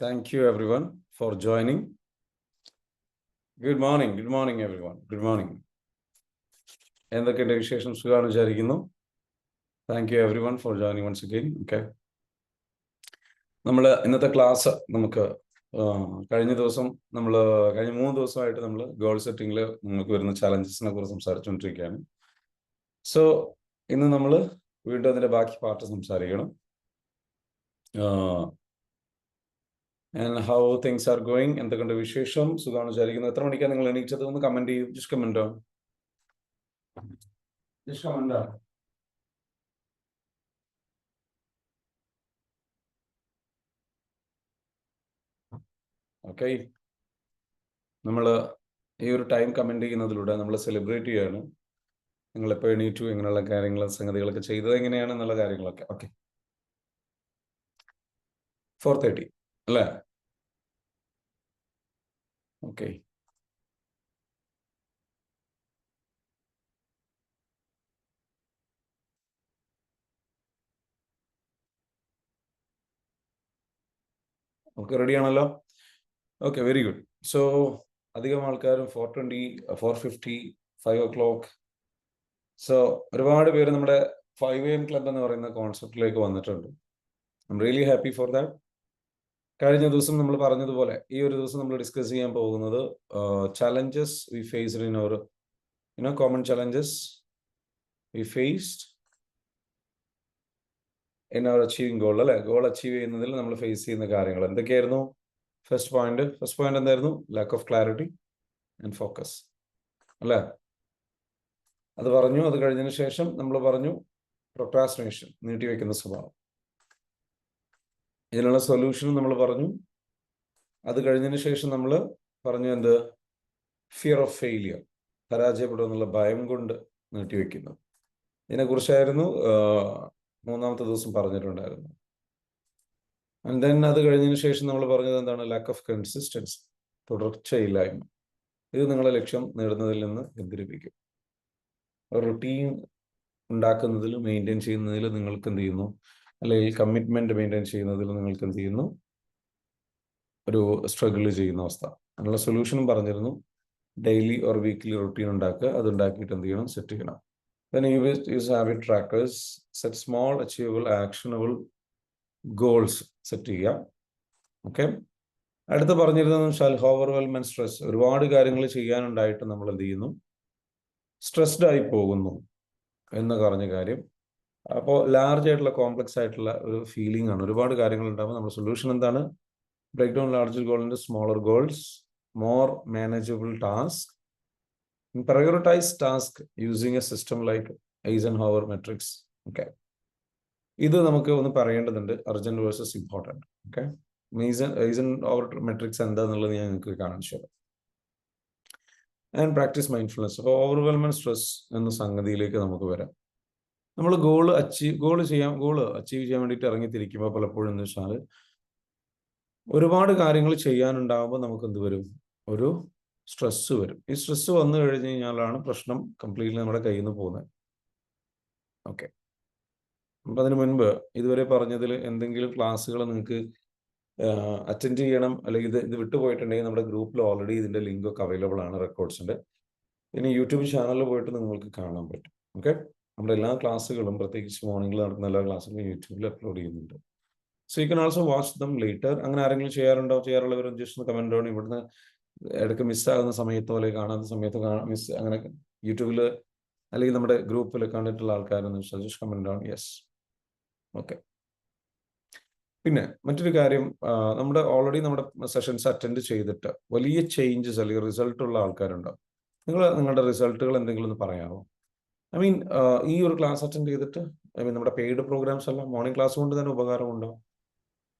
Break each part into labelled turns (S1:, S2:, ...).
S1: Thank you everyone for joining. Good morning everyone. Good morning. എന്തൊക്കെയുണ്ട് വിശേഷം? സുഖാണെന്ന് വിചാരിക്കുന്നു. Thank you everyone for joining once again. Okay. നമ്മൾ ഇന്നത്തെ class നമുക്ക് കഴിഞ്ഞ 3 ദിവസമായിട്ട് നമ്മൾ ഗോൾ സെറ്റിംഗിൽ നമുക്ക് വരുന്ന ചാലഞ്ചസിനെ കുറിച്ച് സംസാരിച്ചുകൊണ്ടിരിക്കുകയാണ്. സോ ഇന്ന് നമ്മൾ വീണ്ടും അതിന്റെ ബാക്കി പാർട്ട് സംസാരിക്കണം. And how things are going? എന്തൊക്കെയുണ്ട് വിശേഷം? സുഖാണെന്ന് വിചാരിക്കുന്നു. എത്ര മണിക്കാണ് നിങ്ങൾ എണീറ്റത്? ഒന്ന് കമന്റ് ചെയ്യൂ. Just comment down. Just comment down. Okay. നമ്മൾ ഈ ഒരു ടൈം കമന്റ് ചെയ്യുന്നതിലൂടെ നമ്മൾ സെലിബ്രേറ്റ് ചെയ്യാണ്. നിങ്ങൾ എപ്പോൾ എണീറ്റു, ഇങ്ങനെയുള്ള കാര്യങ്ങൾ സംഗതികളൊക്കെ ചെയ്തത് എങ്ങനെയാണെന്നുള്ള കാര്യങ്ങളൊക്കെ. ഓക്കെ, 4:30 അല്ലേ? ഓക്കെ, നമുക്ക് റെഡി ആണല്ലോ? Okay, very good. സോ അധികം ആൾക്കാരും 4:20, 4:50, 5 o'clock. സോ ഒരുപാട് പേര് നമ്മുടെ 5 AM ക്ലബ് എന്ന് പറയുന്ന കോൺസെപ്റ്റിലേക്ക് വന്നിട്ടുണ്ട്. I am really happy for that. കഴിഞ്ഞ ദിവസം നമ്മൾ പറഞ്ഞതുപോലെ ഈ ഒരു ദിവസം നമ്മൾ ഡിസ്കസ് ചെയ്യാൻ പോകുന്നത് challenges we faced in our common challenges we faced in our achieving goal. അല്ലെ, ഗോൾ അച്ചീവ് ചെയ്യുന്നതിൽ നമ്മൾ ഫേസ് ചെയ്യുന്ന കാര്യങ്ങൾ എന്തൊക്കെയായിരുന്നു? ഫസ്റ്റ് പോയിന്റ് എന്തായിരുന്നു? Lack of clarity and focus അല്ലേ? അത് പറഞ്ഞു. അത് കഴിഞ്ഞതിന് ശേഷം നമ്മൾ പറഞ്ഞു പ്രൊക്രാസ്റ്റിനേഷൻ, നീട്ടിവെക്കുന്ന സ്വഭാവം. ഇതിനുള്ള സൊല്യൂഷനും നമ്മൾ പറഞ്ഞു. അത് കഴിഞ്ഞതിന് ശേഷം നമ്മൾ പറഞ്ഞു എന്ത്? ഫിയർ ഓഫ് ഫെയിലിയർ, പരാജയപ്പെടുമെന്നുള്ള ഭയം കൊണ്ട് നീട്ടിവെക്കുന്നു. ഇതിനെക്കുറിച്ചായിരുന്നു മൂന്നാമത്തെ ദിവസം പറഞ്ഞിട്ടുണ്ടായിരുന്നു. ആൻഡ് ദെൻ അത് കഴിഞ്ഞതിന് ശേഷം നമ്മൾ പറഞ്ഞത് എന്താണ്? ലാക്ക് ഓഫ് കൺസിസ്റ്റൻസി, തുടർച്ചയില്ലായ്മ. ഇത് നിങ്ങളുടെ ലക്ഷ്യം നേടുന്നതിൽ നിന്ന് വ്യതിരിപ്പിക്കും. റൊട്ടീൻ ഉണ്ടാക്കുന്നതിൽ, മെയിൻറ്റെയിൻ ചെയ്യുന്നതിൽ നിങ്ങൾക്ക് എന്ത് ചെയ്യുന്നു? അല്ലെങ്കിൽ കമ്മിറ്റ്മെന്റ് മെയിൻറ്റെയിൻ ചെയ്യുന്നതിൽ നിങ്ങൾക്ക് എന്ത് ചെയ്യുന്നു? ഒരു സ്ട്രഗിൾ ചെയ്യുന്ന അവസ്ഥ. അതിനുള്ള സൊല്യൂഷനും പറഞ്ഞിരുന്നു. ഡെയിലി ഓർ വീക്ക്ലി റൊട്ടീൻ ഉണ്ടാക്കുക. അത് ഉണ്ടാക്കിയിട്ട് എന്ത് ചെയ്യണം? സെറ്റ് ചെയ്യണം. Then you use habit trackers, set small achievable actionable goals set ചെയ്യുക. ഓക്കെ, അടുത്ത് പറഞ്ഞിരുന്നത് വെച്ചാൽ ഓവർവെൽം ആൻഡ് സ്ട്രെസ്. ഒരുപാട് കാര്യങ്ങൾ ചെയ്യാനുണ്ടായിട്ട് നമ്മൾ എന്ത് ചെയ്യുന്നു? സ്ട്രെസ്ഡ് ആയി പോകുന്നു എന്ന് പറഞ്ഞ കാര്യം. അപ്പോൾ ലാർജ് ആയിട്ടുള്ള കോംപ്ലക്സ് ആയിട്ടുള്ള ഒരു ഫീലിംഗ് ആണ്. ഒരുപാട് കാര്യങ്ങൾ ഉണ്ടാകുമ്പോൾ നമ്മുടെ സൊല്യൂഷൻ എന്താണ്? Break down larger goal into smaller goals, more manageable task, prioritize task using a system like Eisenhower matrix. Okay, ഇത് നമുക്ക് ഒന്ന് പറയേണ്ടതുണ്ട്. Urgent versus important. Okay, Eisenhower matrix എന്താന്നുള്ളത് ഞാൻ നിങ്ങൾക്ക് കാണിച്ചു തരാം. And practice mindfulness. അപ്പോൾ ഓവർവെൽം ആൻഡ് സ്ട്രെസ് എന്ന സംഗതിയിലേക്ക് നമുക്ക് വരാം. നമ്മൾ ഗോൾ അച്ചീവ് ചെയ്യാൻ വേണ്ടിയിട്ട് ഇറങ്ങിത്തിരിക്കുമ്പോൾ പലപ്പോഴും എന്ന് വെച്ചാൽ ഒരുപാട് കാര്യങ്ങൾ ചെയ്യാനുണ്ടാകുമ്പോൾ നമുക്ക് എന്ത് വരും? ഒരു സ്ട്രെസ് വരും. ഈ സ്ട്രെസ് വന്നു കഴിഞ്ഞ് കഴിഞ്ഞാലാണ് പ്രശ്നം കംപ്ലീറ്റ്ലി നമ്മുടെ കയ്യിൽ നിന്ന് പോകുന്നത്. ഓക്കെ, അപ്പം അതിന് മുൻപ് ഇതുവരെ പറഞ്ഞതിൽ എന്തെങ്കിലും ക്ലാസ്സുകൾ നിങ്ങൾക്ക് അറ്റൻഡ് ചെയ്യണം, അല്ലെങ്കിൽ ഇത് വിട്ടുപോയിട്ടുണ്ടെങ്കിൽ നമ്മുടെ ഗ്രൂപ്പിൽ ഓൾറെഡി ഇതിൻ്റെ ലിങ്കൊക്കെ അവൈലബിൾ ആണ്, റെക്കോർഡ്സിൻ്റെ. പിന്നെ യൂട്യൂബ് ചാനലിൽ പോയിട്ട് നിങ്ങൾക്ക് കാണാൻ പറ്റും. ഓക്കെ, നമ്മുടെ എല്ലാ ക്ലാസ്സുകളും, പ്രത്യേകിച്ച് മോർണിംഗിൽ നടക്കുന്ന എല്ലാ ക്ലാസ്സുകളും യൂട്യൂബിൽ അപ്ലോഡ് ചെയ്യുന്നുണ്ട്. So you can also watch dum later. അങ്ങനെ ആരെങ്കിലും ചെയ്യാറുള്ളവരും ജസ്റ്റ് കമന്റ് ഡൗൺ. ഇവിടുന്ന് ഇടയ്ക്ക് മിസ്സാകുന്ന സമയത്തോ അല്ലെങ്കിൽ കാണാത്ത സമയത്തോ അങ്ങനെ യൂട്യൂബിൽ അല്ലെങ്കിൽ നമ്മുടെ ഗ്രൂപ്പിൽ കണ്ടിട്ടുള്ള ആൾക്കാരെന്ന് വെച്ചാൽ just comment down. Yes, okay. പിന്നെ മറ്റൊരു കാര്യം, ഓൾറെഡി നമ്മുടെ സെഷൻസ് അറ്റൻഡ് ചെയ്തിട്ട് വലിയ ചേഞ്ചസ് അല്ലെങ്കിൽ റിസൾട്ട് ഉള്ള ആൾക്കാരുണ്ടാവും. നിങ്ങളുടെ റിസൾട്ടുകൾ എന്തെങ്കിലും ഒന്ന് പറയാമോ? ഐ മീൻ ഈ ഒരു ക്ലാസ് അറ്റൻഡ് ചെയ്തിട്ട്, നമ്മുടെ പെയ്ഡ് പ്രോഗ്രാംസ് എല്ലാം മോർണിംഗ് ക്ലാസ് കൊണ്ട് തന്നെ ഉപകാരമുണ്ടോ?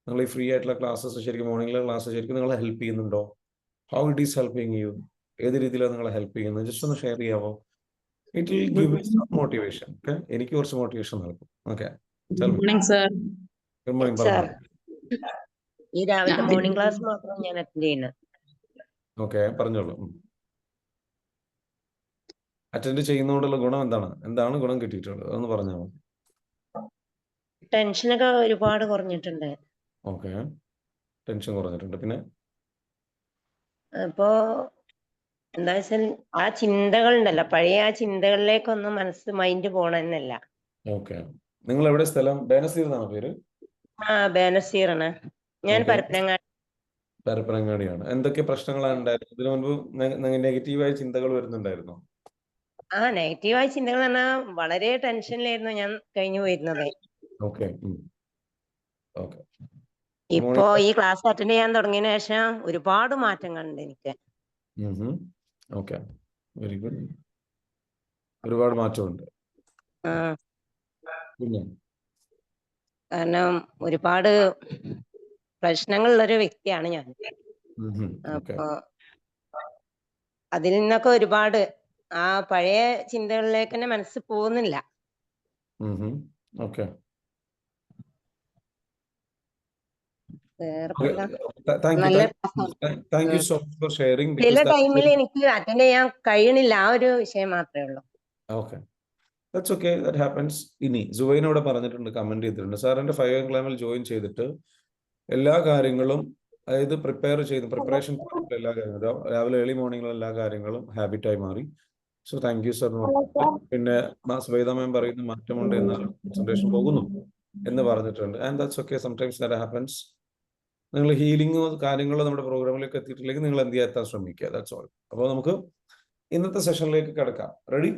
S1: നിങ്ങൾ ഈ ഫ്രീ ആയിട്ടുള്ള ക്ലാസ്സസ് ശരിക്കും മോർണിംഗിലെ ക്ലാസ് ശരിക്കും നിങ്ങളെ ഹെൽപ്പ് ചെയ്യുന്നുണ്ടോ? How it is helping you? ഏത് രീതിയിലാണ് നിങ്ങളെ ഹെൽപ്പ് ചെയ്യുന്നത്? ജസ്റ്റ് ഒന്ന് ഷെയർ ചെയ്യാമോ? It will give you some motivation. Okay, എനിക്ക് കുറച്ച് മോട്ടിവേഷൻ നൽകും. Okay,
S2: good morning sir.
S1: Good morning.
S3: Sir, ഈ രാവിലത്തെ മോർണിംഗ് ക്ലാസ് മാത്രം ഞാൻ അറ്റൻഡ് ചെയ്യുന്നത്.
S1: ഓക്കെ, പറഞ്ഞോളൂ. അറ്റൻഡ് ചെയ്യുന്നതുകൊണ്ടുള്ള ഗുണം എന്താണ് ഗുണം കിട്ടിയിട്ടുള്ളത്? അതൊന്ന് പറഞ്ഞാൽ മതി.
S3: ടെൻഷനൊക്കെ ഒരുപാട് കുറഞ്ഞിട്ടുണ്ട്.
S1: ഓക്കെ, ടെൻഷൻ കുറഞ്ഞിട്ടുണ്ട്. പിന്നെ
S3: അപ്പോ എന്താ വെച്ചാൽ ആ ചിന്തകളുണ്ടല്ലോ, പഴയ ആ ചിന്തകളിലേക്കൊന്നും മൈൻഡ് പോണെന്നല്ല.
S1: ഓക്കെ, നിങ്ങൾ എവിടെ സ്ഥലം? ബേനസീർ എന്നാണ് പേര്?
S3: ബേനസീറാണ്. ഞാൻ
S1: ഓക്കെ,
S3: പരപ്പനങ്ങാടി.
S1: പരപ്പനങ്ങാടിയാണ്. എന്തൊക്കെ പ്രശ്നങ്ങളാണ് ഉണ്ടായിരുന്നത് ഇതിനു മുൻപ്? നെഗറ്റീവായ ചിന്തകൾ വരുന്നുണ്ടായിരുന്നോ?
S3: നെഗറ്റീവായ ചിന്തകൾ എന്ന് പറഞ്ഞാൽ വളരെ ടെൻഷനിലായിരുന്നു ഞാൻ കഴിഞ്ഞു പോയിരുന്നത്.
S1: Okay, okay.
S3: ഇപ്പോ ഈ ക്ലാസ് അറ്റൻഡ് ചെയ്യാൻ തുടങ്ങിയതിനു ശേഷം ഒരുപാട് മാറ്റങ്ങളുണ്ട് എനിക്ക്.
S1: Okay, very good. ഒരുപാട് മാറ്റമുണ്ട്.
S3: ആ,
S1: പിന്നെ
S3: കാരണം ഒരുപാട് പ്രശ്നങ്ങളുള്ളൊരു വ്യക്തിയാണ് ഞാൻ.
S1: ഓക്കെ,
S3: അപ്പൊ അതിൽ നിന്നൊക്കെ ഒരുപാട് ആ പഴയ ചിന്തകളിലേക്ക് തന്നെ മനസ്സ് പോകുന്നില്ല.
S1: ഓക്കെ.
S3: വേറെ
S1: thank you so much for sharing.
S3: ചില ടൈമിൽ എനിക്ക് അറ്റൻഡ് ചെയ്യാൻ കഴിയണില്ല, ആ ഒരു വിഷയം മാത്രമേ ഉള്ളൂ.
S1: Okay, that's okay, that happens. ഇനി സുവൈനോട് പറഞ്ഞിട്ടുണ്ട്, കമന്റ് ചെയ്തിട്ടുണ്ട്, സാറിന്റെ 5 ക്ലാമിൽ ജോയിൻ ചെയ്തിട്ട് എല്ലാ കാര്യങ്ങളും, അതായത് പ്രിപ്പറേഷൻ എല്ലാ കാര്യങ്ങളും, രാവിലെ ഏർലി മോർണിംഗിലുള്ള എല്ലാ കാര്യങ്ങളും ഹാബിറ്റായി മാറി. So thank you sir. പിന്നെ സുബൈദ മാം പറയുന്ന മാറ്റമുണ്ട്, എന്നാൽ കോൺസെൻട്രേഷൻ പോകുന്നു എന്ന് പറഞ്ഞിട്ടുണ്ട്. And that's okay, sometimes that happens. നിങ്ങൾ ഹീലിംഗോ കാര്യങ്ങളോ നമ്മുടെ പ്രോഗ്രാമിലേക്ക് എത്തിയിട്ടില്ലെങ്കിൽ നിങ്ങൾ എന്ത് ചെയ്യാൻ ശ്രമിക്കുക, ദാറ്റ്സ് ഓൾ. അപ്പോൾ നമുക്ക് ഇന്നത്തെ സെഷനിലേക്ക് കിടക്കാം. റെഡി?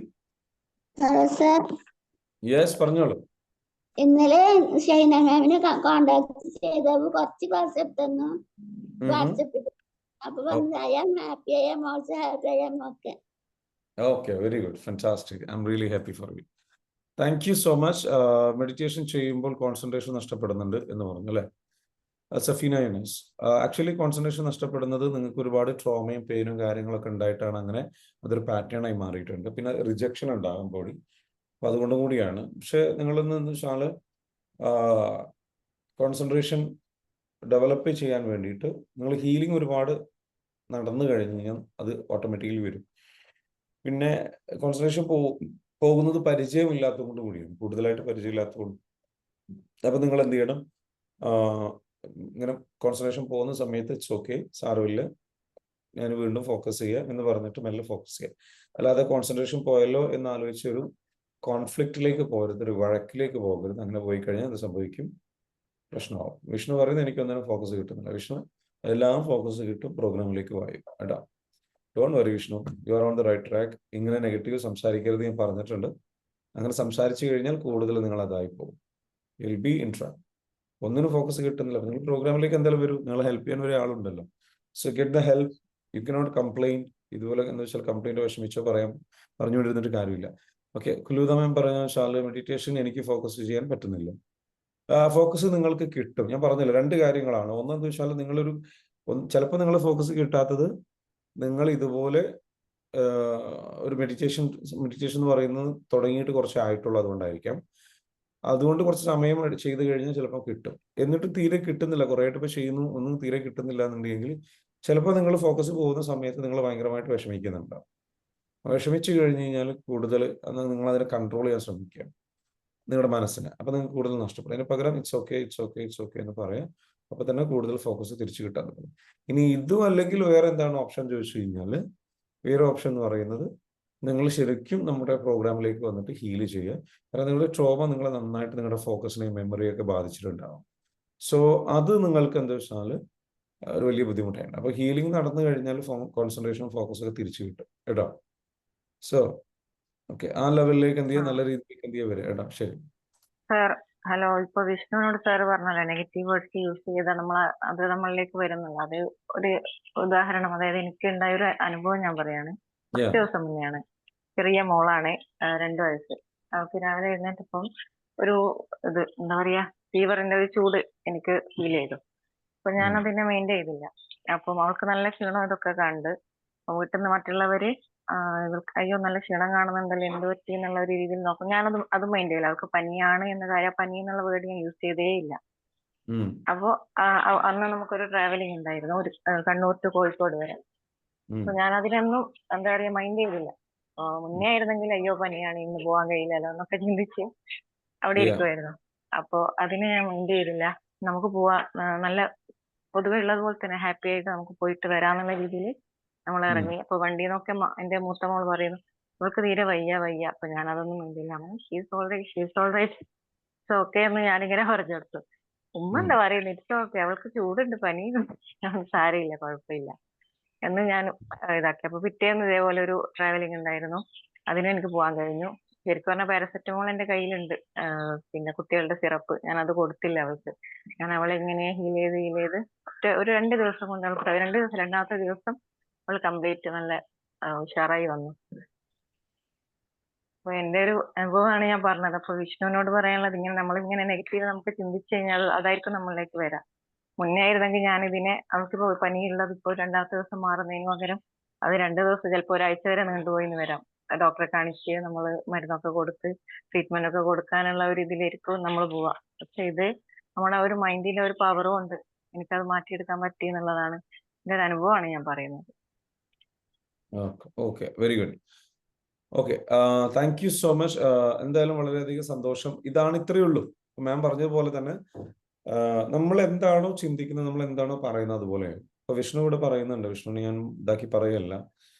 S1: യെസ്, പറഞ്ഞോളൂ.
S2: ഇന്നലെ ഷൈന മാമിനെ കോണ്ടാക്ട് ചെയ്തപ്പോൾ കുറച്ച് ക്ലാസ് എടുത്തു വാട്സപ്പിൽ. അപ്പൊ പറഞ്ഞു I am happy, I am also happy, I am okay.
S1: Okay, very good, fantastic. I am really happy for you. Thank you so much. Meditation ചെയ്യുമ്പോൾ കോൺസെൻട്രേഷൻ നഷ്ടപ്പെടുന്നുണ്ട് എന്ന് പറഞ്ഞു അല്ലേ? സഫീന യൂനസ്, ആക്ച്വലി കോൺസെൻട്രേഷൻ നഷ്ടപ്പെടുന്നത് നിങ്ങൾക്ക് ഒരുപാട് ട്രോമയും പെയിനും കാര്യങ്ങളൊക്കെ ഉണ്ടായിട്ടാണ്. അങ്ങനെ അതൊരു പാറ്റേൺ ആയി മാറിയിട്ടുണ്ട്. പിന്നെ റിജക്ഷൻ ഉണ്ടാകും ബോഡി, അപ്പൊ അതുകൊണ്ടും കൂടിയാണ്. പക്ഷെ നിങ്ങളെന്ന് വെച്ചാൽ കോൺസെൻട്രേഷൻ ഡെവലപ്പ് ചെയ്യാൻ വേണ്ടിയിട്ട് നിങ്ങൾ ഹീലിംഗ് ഒരുപാട് നടന്നു കഴിഞ്ഞ് കഴിഞ്ഞാൽ അത് ഓട്ടോമാറ്റിക്കലി വരും. പിന്നെ കോൺസെൻട്രേഷൻ പോകുന്നത് പരിചയമില്ലാത്തത് കൊണ്ട് കൂടിയാണ്, കൂടുതലായിട്ട് പരിചയമില്ലാത്തതുകൊണ്ട്. അപ്പൊ നിങ്ങൾ എന്ത് ചെയ്യണം? ഇങ്ങനെ കോൺസെൻട്രേഷൻ പോകുന്ന സമയത്ത് ഇറ്റ്സ് ഓക്കെ, സാരമില്ല, ഞാൻ വീണ്ടും ഫോക്കസ് ചെയ്യാം എന്ന് പറഞ്ഞിട്ട് മെല്ലെ ഫോക്കസ് ചെയ്യാം. അല്ലാതെ കോൺസെൻട്രേഷൻ പോയല്ലോ എന്ന് ആലോചിച്ച് ഒരു കോൺഫ്ലിക്റ്റിലേക്ക് പോകരുത്, ഒരു വഴക്കിലേക്ക് പോകരുത്. അങ്ങനെ പോയി കഴിഞ്ഞാൽ അത് സംഭവിക്കും, പ്രശ്നമാവും. വിഷ്ണു പറയുന്നത് എനിക്കൊന്നിനും ഫോക്കസ് കിട്ടുന്നില്ല. വിഷ്ണു, എല്ലാം ഫോക്കസ് കിട്ടും, പ്രോഗ്രാമിലേക്ക് വായും കേട്ടോ. Don't worry Vishnu, you are on the right track. ഇങ്ങനെ നെഗറ്റീവ് സംസാരിക്കരുത് ഞാൻ പറഞ്ഞിട്ടുണ്ട്. അങ്ങനെ സംസാരിച്ചു കഴിഞ്ഞാൽ കൂടുതൽ നിങ്ങൾ അതായി പോകും, വിൽ ബി ഇൻ ട്രാക്ക്. ഒന്നിനും ഫോക്കസ് കിട്ടുന്നില്ല, നിങ്ങൾ പ്രോഗ്രാമിലേക്ക് എന്തായാലും വരും, നിങ്ങളെ ഹെൽപ്പ് ചെയ്യാൻ ഒരു ആളുണ്ടല്ലോ. So get the help. You cannot complain. ഇതുപോലെ എന്താ വെച്ചാൽ കംപ്ലൈന്റ് വിഷമിച്ചോ പറഞ്ഞുകൊണ്ടിരുന്നിട്ട് കാര്യമില്ല. ഓക്കെ, കുലൂത മാം പറഞ്ഞ വെച്ചാൽ മെഡിറ്റേഷൻ എനിക്ക് ഫോക്കസ് ചെയ്യാൻ പറ്റുന്നില്ല. ഫോക്കസ് നിങ്ങൾക്ക് കിട്ടും. ഞാൻ പറഞ്ഞില്ല, 2 കാര്യങ്ങളാണ്. ഒന്നെന്ന് വെച്ചാൽ നിങ്ങളൊരു ചിലപ്പോൾ നിങ്ങൾ ഫോക്കസ് കിട്ടാത്തത് നിങ്ങൾ ഇതുപോലെ ഒരു മെഡിറ്റേഷൻ എന്ന് പറയുന്നത് തുടങ്ങിയിട്ട് കുറച്ച് ആയിട്ടുള്ളത് കൊണ്ടായിരിക്കാം. അതുകൊണ്ട് കുറച്ച് സമയം ചെയ്ത് കഴിഞ്ഞാൽ ചിലപ്പോൾ കിട്ടും. എന്നിട്ട് തീരെ കിട്ടുന്നില്ല, കുറേ ആയിട്ട് ഇപ്പോൾ ചെയ്യുന്നു, ഒന്നും തീരെ കിട്ടുന്നില്ല എന്നുണ്ടെങ്കിൽ ചിലപ്പോൾ നിങ്ങൾ ഫോക്കസ് പോകുന്ന സമയത്ത് നിങ്ങൾ ഭയങ്കരമായിട്ട് വിഷമിക്കുന്നുണ്ടാവും. വിഷമിച്ചു കഴിഞ്ഞ് കഴിഞ്ഞാൽ കൂടുതൽ നിങ്ങൾ അതിനെ കൺട്രോൾ ചെയ്യാൻ ശ്രമിക്കുക, നിങ്ങളുടെ മനസ്സിനെ. അപ്പൊ നിങ്ങൾക്ക് കൂടുതൽ നഷ്ടപ്പെടും. അതിന് പകരം ഇറ്റ്സ് ഓക്കെ എന്ന് പറയാം. അപ്പൊ തന്നെ കൂടുതൽ ഫോക്കസ് തിരിച്ചു കിട്ടാൻ പറ്റും. ഇനി ഇതും അല്ലെങ്കിൽ വേറെ എന്താണ് ഓപ്ഷൻ ചോദിച്ചു കഴിഞ്ഞാൽ, വേറെ ഓപ്ഷൻ എന്ന് പറയുന്നത് നിങ്ങൾ ശരിക്കും നമ്മുടെ പ്രോഗ്രാമിലേക്ക് വന്നിട്ട് ഹീൽ ചെയ്യുക. കാരണം നിങ്ങളുടെ ട്രോമ നിങ്ങളെ നന്നായിട്ട് നിങ്ങളുടെ ഫോക്കസിനെയും മെമ്മറിയൊക്കെ ബാധിച്ചിട്ടുണ്ടാവും. സോ അത് നിങ്ങൾക്ക് എന്താ വെച്ചാൽ ഒരു വലിയ ബുദ്ധിമുട്ടാണ്. അപ്പൊ ഹീലിംഗ് നടന്നു കഴിഞ്ഞാൽ കോൺസെൻട്രേഷൻ ഫോക്കസ് ഒക്കെ തിരിച്ചു കിട്ടും കേട്ടോ. സോ ഓക്കെ, ആ ലെവലിലേക്ക് എന്ത് ചെയ്യുക, നല്ല രീതിയിലേക്ക് എന്ത് ചെയ്യുക വരിക കേട്ടോ. ശരി
S4: സാർ. ഹലോ, ഇപ്പൊ വിഷ്ണുവിനോട് സാർ പറഞ്ഞല്ലോ നെഗറ്റീവ് വേർഡ്സ് യൂസ് ചെയ്താൽ അത് നമ്മളിലേക്ക് വരുന്നുള്ളൂ. അത് ഒരു ഉദാഹരണം, അതായത് എനിക്ക് ഉണ്ടായ ഒരു അനുഭവം ഞാൻ പറയാണ്. കുറച്ച് ദിവസം മുന്നെയാണ്. ചെറിയ മോളാണ്, 2 വയസ്സ്. അവൾക്ക് രാവിലെ എഴുന്നേറ്റപ്പം ഒരു എന്താ പറയാ, ഫീവറിന്റെ ഒരു ചൂട് എനിക്ക് ഫീൽ ചെയ്തു. അപ്പൊ ഞാൻ അതിനെ മെയിൻറ്റെയിൻ ചെയ്തില്ല. അപ്പം അവൾക്ക് നല്ല ക്ഷീണം ഇതൊക്കെ കണ്ട് വീട്ടിൽ നിന്ന് മറ്റുള്ളവര് ഇവർക്ക് അയ്യോ നല്ല ക്ഷീണം കാണുന്നുണ്ടല്ലോ, എന്ത് പറ്റി എന്നുള്ള ഒരു രീതിയിൽ നോക്കും. ഞാനത് മൈൻഡ് ചെയ്യില്ല. അവൾക്ക് പനിയാണ് എന്ന കാര്യം, പനി എന്നുള്ള വേർഡ് ഞാൻ യൂസ് ചെയ്തേ ഇല്ല. അപ്പോ അന്ന് നമുക്കൊരു ട്രാവലിംഗ് ഉണ്ടായിരുന്നു, ഒരു കണ്ണൂർ ടു കോഴിക്കോട് വരെ. അപ്പൊ ഞാൻ അതിനൊന്നും എന്താ പറയാ മൈൻഡ് ചെയ്തില്ല. മുന്നേ ആയിരുന്നെങ്കിൽ അയ്യോ പനിയാണ് ഇന്ന് പോകാൻ കഴിയില്ലല്ലോ എന്നൊക്കെ ചിന്തിച്ച് അവിടെ ഇരിക്കുമായിരുന്നു. അപ്പൊ അതിനെ ഞാൻ മൈൻഡ് ചെയ്തില്ല. നമുക്ക് പോവാ, നല്ല പൊതുവെ ഉള്ളതുപോലെ തന്നെ ഹാപ്പി ആയിട്ട് നമുക്ക് പോയിട്ട് വരാന്നുള്ള രീതിയിൽ നമ്മൾ ഇറങ്ങി. അപ്പൊ വണ്ടിയിൽ നിന്നൊക്കെ എന്റെ മൂത്ത മോൾ പറയുന്നു അവൾക്ക് തീരെ വയ്യ. അപ്പൊ ഞാൻ അതൊന്നും മിണ്ടില്ല. ഷീസ് ഓൾറൈറ്റ് ഓക്കെ എന്ന് ഞാനിങ്ങനെ പറഞ്ഞു കൊടുത്തു. ഉമ്മ എന്താ പറയുന്നത്, ഇറ്റ്സ് ഓക്കെ, അവൾക്ക് ചൂടുണ്ട്, പനിയും സാരമില്ല, കുഴപ്പമില്ല എന്ന് ഞാൻ ഇതാക്കി. അപ്പൊ പിറ്റേന്ന് ഇതേപോലെ ഒരു ട്രാവലിംഗ് ഉണ്ടായിരുന്നു, അതിന് എനിക്ക് പോകാൻ കഴിഞ്ഞു. ശരിക്കും പറഞ്ഞാൽ പാരസെറ്റമോൾ എന്റെ കയ്യിലുണ്ട്, പിന്നെ കുട്ടികളുടെ സിറപ്പ് ഞാൻ അത് കൊടുത്തില്ല അവൾക്ക്. ഞാൻ അവളെ ഇങ്ങനെ ഹീൽ ചെയ്ത് ഒരു 2 ദിവസം കൊണ്ട് അവൾക്ക് 2 ദിവസം, രണ്ടാമത്തെ ദിവസം അവൾ കംപ്ലീറ്റ് നല്ല ഉഷാറായി വന്നു. അപ്പൊ എന്റെ ഒരു അനുഭവമാണ് ഞാൻ പറഞ്ഞത്. അപ്പൊ വിഷ്ണുവിനോട് പറയാനുള്ളത്, ഇങ്ങനെ നമ്മളിങ്ങനെ നെഗറ്റീവ് നമുക്ക് ചിന്തിച്ചു കഴിഞ്ഞാൽ അതായിരിക്കും നമ്മളിലേക്ക് വരാം. മുന്നേ ആയിരുന്നെങ്കിൽ ഞാൻ ഇതിനെ, അവൾക്കിപ്പോ പനിയുള്ളത് ഇപ്പോൾ 2ാമത്തെ ദിവസം മാറുന്നതിന് പകരം അത് 2 ദിവസം ചിലപ്പോൾ ഒരാഴ്ച വരെ നീണ്ടുപോയി എന്ന് വരാം. ഡോക്ടറെ കാണിച്ച് നമ്മൾ മരുന്നൊക്കെ കൊടുത്ത് ട്രീറ്റ്മെന്റ് ഒക്കെ കൊടുക്കാനുള്ള ഒരു ഇതിലായിരിക്കും നമ്മൾ പോവാ. പക്ഷെ ഇത് നമ്മുടെ ഒരു മൈൻഡിന്റെ ഒരു പവറും ഉണ്ട്, എനിക്കത് മാറ്റിയെടുക്കാൻ പറ്റി എന്നുള്ളതാണ് എന്റെ ഒരു അനുഭവമാണ് ഞാൻ പറയുന്നത്.
S1: Okay, very good. Okay, thank you so much. എന്തായാലും വളരെയധികം സന്തോഷം. ഇത്രയേ ഉള്ളൂ. മാം പറഞ്ഞതുപോലെ തന്നെ നമ്മൾ എന്താണോ ചിന്തിക്കുന്നത്, നമ്മൾ എന്താണോ പറയുന്നത് അതുപോലെയാണ്. ഇപ്പൊ വിഷ്ണു ഇവിടെ പറയുന്നുണ്ട്, വിഷ്ണുവിന് ഞാൻ ഇതാക്കി പറയല്ല,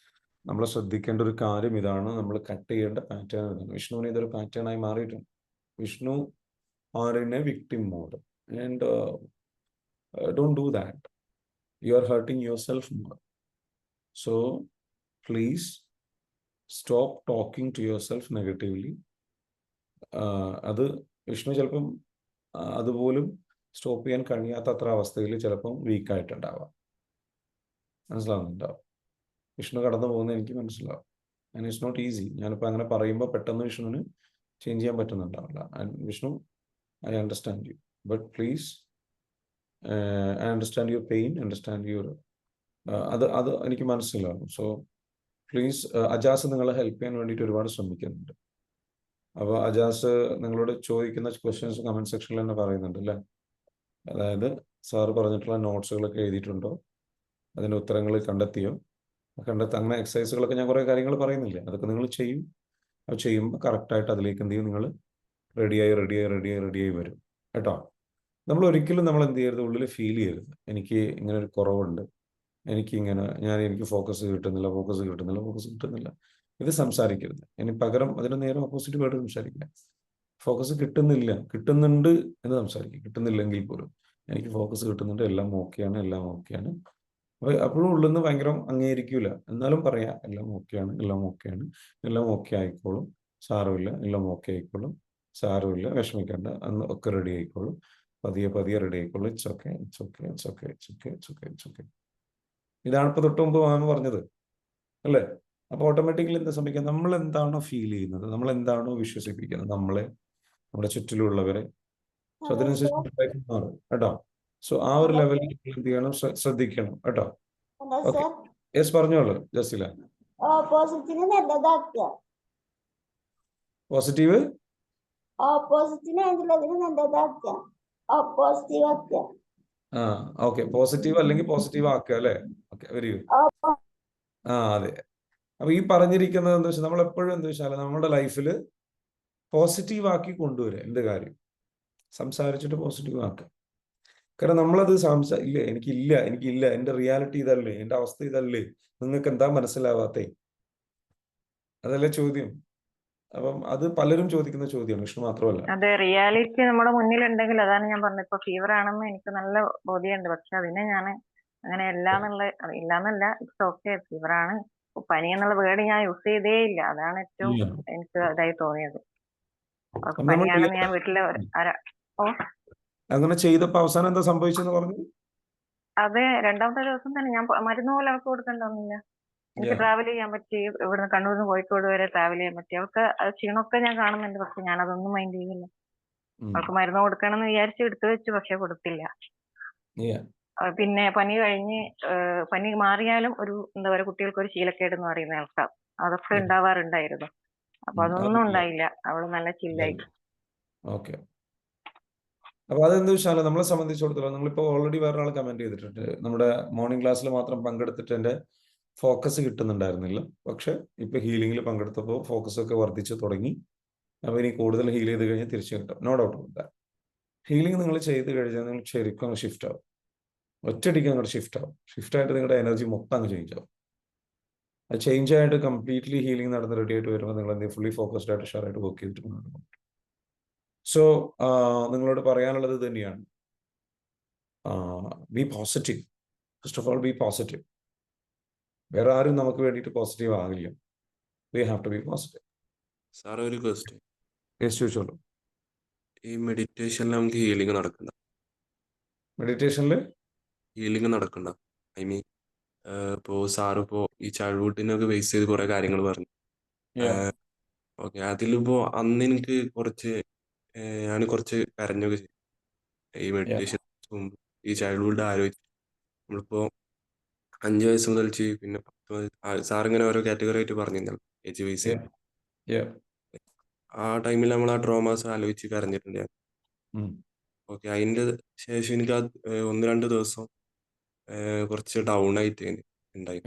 S1: നമ്മൾ ശ്രദ്ധിക്കേണ്ട ഒരു കാര്യം ഇതാണ്, നമ്മൾ കട്ട് ചെയ്യേണ്ട പാറ്റേൺ ഇതാണ്. വിഷ്ണുവിന് ഇതൊരു പാറ്റേൺ ആയി മാറിയിട്ടുണ്ട്. Vishnu are in a victim mode and don't do that. You are hurting yourself more. So please stop talking to yourself negatively. അത് വിഷ്ണു ചിലപ്പം അതുപോലും സ്റ്റോപ്പ് ചെയ്യാൻ കഴിയാത്ത അത്ര അവസ്ഥയിൽ ചിലപ്പം വീക്കായിട്ടുണ്ടാവാം. മനസ്സിലാവുന്നുണ്ടാവും. വിഷ്ണു കടന്നു പോകുന്നത് എനിക്ക് മനസ്സിലാവും. And it's not easy. ഞാനിപ്പോൾ അങ്ങനെ പറയുമ്പോൾ പെട്ടെന്ന് വിഷ്ണുവിന് ചേഞ്ച് ചെയ്യാൻ പറ്റുന്നുണ്ടാവില്ല. And Vishnu, I understand you, but please, I understand your pain, understand your അത് എനിക്ക് മനസ്സിലാവും. സോ പ്ലീസ്, അജാസ് നിങ്ങളെ ഹെൽപ്പ് ചെയ്യാൻ വേണ്ടിയിട്ട് ഒരുപാട് ശ്രമിക്കുന്നുണ്ട്. അപ്പോൾ അജാസ് നിങ്ങളോട് ചോദിക്കുന്ന ക്വസ്റ്റ്യൻസ് കമന്റ് സെക്ഷനിൽ തന്നെ പറയുന്നുണ്ട് അല്ലേ? അതായത് സാറ് പറഞ്ഞിട്ടുള്ള നോട്ട്സുകളൊക്കെ എഴുതിയിട്ടുണ്ടോ, അതിൻ്റെ ഉത്തരങ്ങൾ കണ്ടെത്തിയോ, അങ്ങനെ എക്സസൈസുകളൊക്കെ ഞാൻ കുറേ കാര്യങ്ങൾ പറയുന്നില്ല, അതൊക്കെ നിങ്ങൾ ചെയ്യും. അത് ചെയ്യുമ്പോൾ കറക്റ്റായിട്ട് അതിലേക്ക് എന്ത് ചെയ്യും, നിങ്ങൾ റെഡിയായി വരും കേട്ടോ. നമ്മൾ ഒരിക്കലും നമ്മൾ എന്ത് ചെയ്യരുത്, ഉള്ളിൽ ഫീൽ ചെയ്യരുത് എനിക്ക് ഇങ്ങനെ ഒരു കുറവുണ്ട്, എനിക്ക് ഫോക്കസ് കിട്ടുന്നില്ല. ഇത് സംസാരിക്കരുത്. ഇനി പകരം അതിന് നേരെ ഓപ്പോസിറ്റ് വേർഡ് സംസാരിക്കുക. ഫോക്കസ് കിട്ടുന്നുണ്ട് എന്ന് സംസാരിക്കുക. കിട്ടുന്നില്ലെങ്കിൽ പോലും എനിക്ക് ഫോക്കസ് കിട്ടുന്നുണ്ട്, എല്ലാം ഓക്കെയാണ്. അപ്പോഴും ഉള്ളിൽ ഭയങ്കര അംഗീകരിക്കൂല, എന്നാലും പറയാം എല്ലാം ഓക്കെ ആയിക്കോളും, സാരമില്ല, എല്ലാം ഓക്കെ ആയിക്കോളും, സാരമില്ല, വിഷമിക്കണ്ട, അന്ന് ഒക്കെ റെഡി ആയിക്കോളും, പതിയെ റെഡി ആയിക്കോളും, ഇറ്റ്സ് ഓക്കെ. ഇതാണ് ഇപ്പൊ തൊട്ട് മുമ്പ് മാമ പറഞ്ഞത് അല്ലേ? അപ്പൊ ഓട്ടോമാറ്റിക്കലി എന്താ സംഭവിക്കുക, നമ്മൾ എന്താണോ ഫീൽ ചെയ്യുന്നത്, നമ്മൾ എന്താണോ വിശ്വസിപ്പിക്കുന്നത് നമ്മുടെ ചുറ്റിലുള്ളവരെ, സോ അതിനനുസരിച്ച് മാറും കേട്ടോ. സോ ആ ഒരു ലെവലിൽ എന്ത് ചെയ്യണം, ശ്രദ്ധിക്കണം കേട്ടോ. ഓക്കെ, യെസ് പറഞ്ഞോളൂ ജസീല.
S2: ഓപ്പോസിറ്റിനെ നല്ലതാക്കുക. ഓപ്പോസിറ്റിനെ ആയിട്ടുള്ളതിന് നല്ലതാക്കുക, ഓപ്പോസിറ്റീവ് ആക്കുക.
S1: ഓക്കെ, പോസിറ്റീവ് അല്ലെങ്കിൽ പോസിറ്റീവ് ആക്കുക അല്ലേ? Okay, very good. അതെ. അപ്പൊ ഈ പറഞ്ഞിരിക്കുന്നത് എന്താ വെച്ചാൽ, നമ്മൾ എപ്പോഴും എന്താ വെച്ചാൽ നമ്മുടെ ലൈഫിൽ പോസിറ്റീവ് ആക്കി കൊണ്ടുവരിക. എന്ത് കാര്യം സംസാരിച്ചിട്ട് പോസിറ്റീവ് ആക്കുക. കാരണം നമ്മളത് എനിക്കില്ല, എന്റെ റിയാലിറ്റി ഇതല്ലേ, എന്റെ അവസ്ഥ ഇതല്ലേ, നിങ്ങൾക്ക് എന്താ മനസ്സിലാവാത്തേ, അതല്ലേ ചോദ്യം. അപ്പം അത് പലരും ചോദിക്കുന്ന ചോദ്യമാണ്, വിഷ്ണു മാത്രമല്ല.
S4: അതെ, റിയാലിറ്റി നമ്മുടെ മുന്നിലുണ്ടെങ്കിൽ, അതാണ് ഞാൻ പറഞ്ഞത്, ഇപ്പൊ ഫീവർ ആണെന്ന് എനിക്ക് നല്ല ബോധ്യമുണ്ട്, പക്ഷെ അതിനെ ഞാൻ അങ്ങനെ ഇല്ലാന്നല്ല, ഇറ്റ്സ് ഓക്കെ, ഫീവർ ആണ്, പനി എന്നുള്ള വേർഡ് ഞാൻ യൂസ് ചെയ്തേ ഇല്ല. അതാണ് ഏറ്റവും എനിക്ക് ഇതായി തോന്നിയത്. പനിയാണെന്ന് ഞാൻ വീട്ടില്
S1: അങ്ങനെ ചെയ്തപ്പോ അവസാനം എന്താ സംഭവിച്ചെന്ന് പറഞ്ഞു?
S4: അതെ, 2ാമത്തെ ദിവസം തന്നെ ഞാൻ മരുന്ന് പോലും അവൾക്ക് കൊടുക്കണ്ടൊന്നുമില്ല. എനിക്ക് ട്രാവൽ ചെയ്യാൻ പറ്റി, ഇവിടുന്ന് കണ്ണൂരിൽ നിന്ന് കോഴിക്കോട് വരെ ട്രാവൽ ചെയ്യാൻ പറ്റി. അവൾക്ക് ക്ഷീണമൊക്കെ ഞാൻ കാണുന്നുണ്ട്, പക്ഷെ ഞാൻ അതൊന്നും മൈൻഡ് ചെയ്യുന്നില്ല. അവൾക്ക് മരുന്ന് കൊടുക്കണം എന്ന് വിചാരിച്ച് എടുത്തു വെച്ചു, പക്ഷെ കൊടുത്തില്ല. പിന്നെ പനി മാറിയാലും ഒരു എന്താ പറയുക, കുട്ടികൾക്ക് ഒരു ശീലക്കേട് എന്ന് പറയുന്ന ആൾക്കാർ, അതൊക്കെ ഉണ്ടാവാറുണ്ടായിരുന്നു. അപ്പൊ അതൊന്നും ഉണ്ടായില്ല, അവള് നല്ല ചില്ലായി.
S1: ഓക്കെ, അപ്പൊ അതെന്താ വെച്ചാൽ നമ്മളെ സംബന്ധിച്ചിടത്തോളം, നമ്മളിപ്പോ ഓൾറെഡി വേറൊരാൾ കമന്റ് ചെയ്തിട്ടുണ്ട്, നമ്മുടെ മോർണിംഗ് ക്ലാസ്സിൽ മാത്രം പങ്കെടുത്തിട്ട് എന്റെ ഫോക്കസ് കിട്ടുന്നുണ്ടായിരുന്നില്ല, പക്ഷെ ഇപ്പൊ ഹീലിംഗിൽ പങ്കെടുത്തപ്പോൾ ഫോക്കസ് ഒക്കെ വർദ്ധിച്ചു തുടങ്ങി. അപ്പൊ ഇനി കൂടുതൽ ഹീൽ ചെയ്ത് കഴിഞ്ഞാൽ തിരിച്ചു കിട്ടും, നോ ഡൗട്ട്. ഹീലിംഗ് നിങ്ങൾ ചെയ്ത് കഴിഞ്ഞാൽ നിങ്ങൾ ശരിക്കും ഷിഫ്റ്റ് ആവും. ഒറ്റയടിക്ക് അങ്ങോട്ട് ഷിഫ്റ്റായിട്ട് നിങ്ങളുടെ എനർജി മൊത്തം അങ്ങ് ചേഞ്ച് ആവും. അത് ചേഞ്ച് ആയിട്ട് കംപ്ലീറ്റ്ലി ഹീലിംഗ് നടന്ന് റെഡി ആയിട്ട് വരുമ്പോൾ നിങ്ങൾ എന്തെങ്കിലും ഫുള്ളി ഫോക്കസ്ഡ് ആയിട്ട് ഷാറായിട്ട് വർക്ക് ചെയ്തിട്ട് മുന്നോട്ട് പോകും. സോ നിങ്ങളോട് പറയാനുള്ളത് ഇത് തന്നെയാണ്. Be positive. First of all be positive. വേറെ ആരും നമുക്ക് വേണ്ടിയിട്ട് പോസിറ്റീവ് ആകില്ല. We have to be positive.
S5: Sir ഒരു ക്വസ്റ്റ്യൻ,
S1: ചോദിച്ചോളൂ.
S5: ഈ മെഡിറ്റേഷനിൽ നമുക്ക് ഹീലിംഗ് നടക്കണ്ട?
S1: മെഡിറ്റേഷനിൽ
S5: ഹീലിംഗ് നടക്കണ്ട? ഐ മീൻ ഇപ്പോൾ സാർ ഇപ്പോൾ ഈ ചൈൽഡ്ഹുഡിനൊക്കെ ബേസ് ചെയ്ത് കുറെ കാര്യങ്ങൾ പറഞ്ഞു. ഓക്കെ, അതിലിപ്പോ അന്ന് എനിക്ക് ഞാൻ കുറച്ച് കരഞ്ഞൊക്കെ ചെയ്തു ഈ മെഡിറ്റേഷൻ മുമ്പ്. ഈ ചൈൽഡ്ഹുഡ് ആലോചിച്ച് നമ്മളിപ്പോ 5 വയസ്സ് മുതൽ പിന്നെ 10 സാർ ഇങ്ങനെ ഓരോ കാറ്റഗറി ആയിട്ട് പറഞ്ഞിരുന്നല്ലോ ഏജ് ബേസ് ചെയ്ത്. ആ ടൈമിൽ നമ്മൾ ആ ട്രോമാസ് ആലോചിച്ച് കരഞ്ഞിട്ടുണ്ട് ഞാൻ. ഓക്കെ, അതിന്റെ ശേഷം എനിക്ക് 1-2 ദിവസം കുറച്ച് ഡൗൺ ആയിട്ട് ഉണ്ടായി.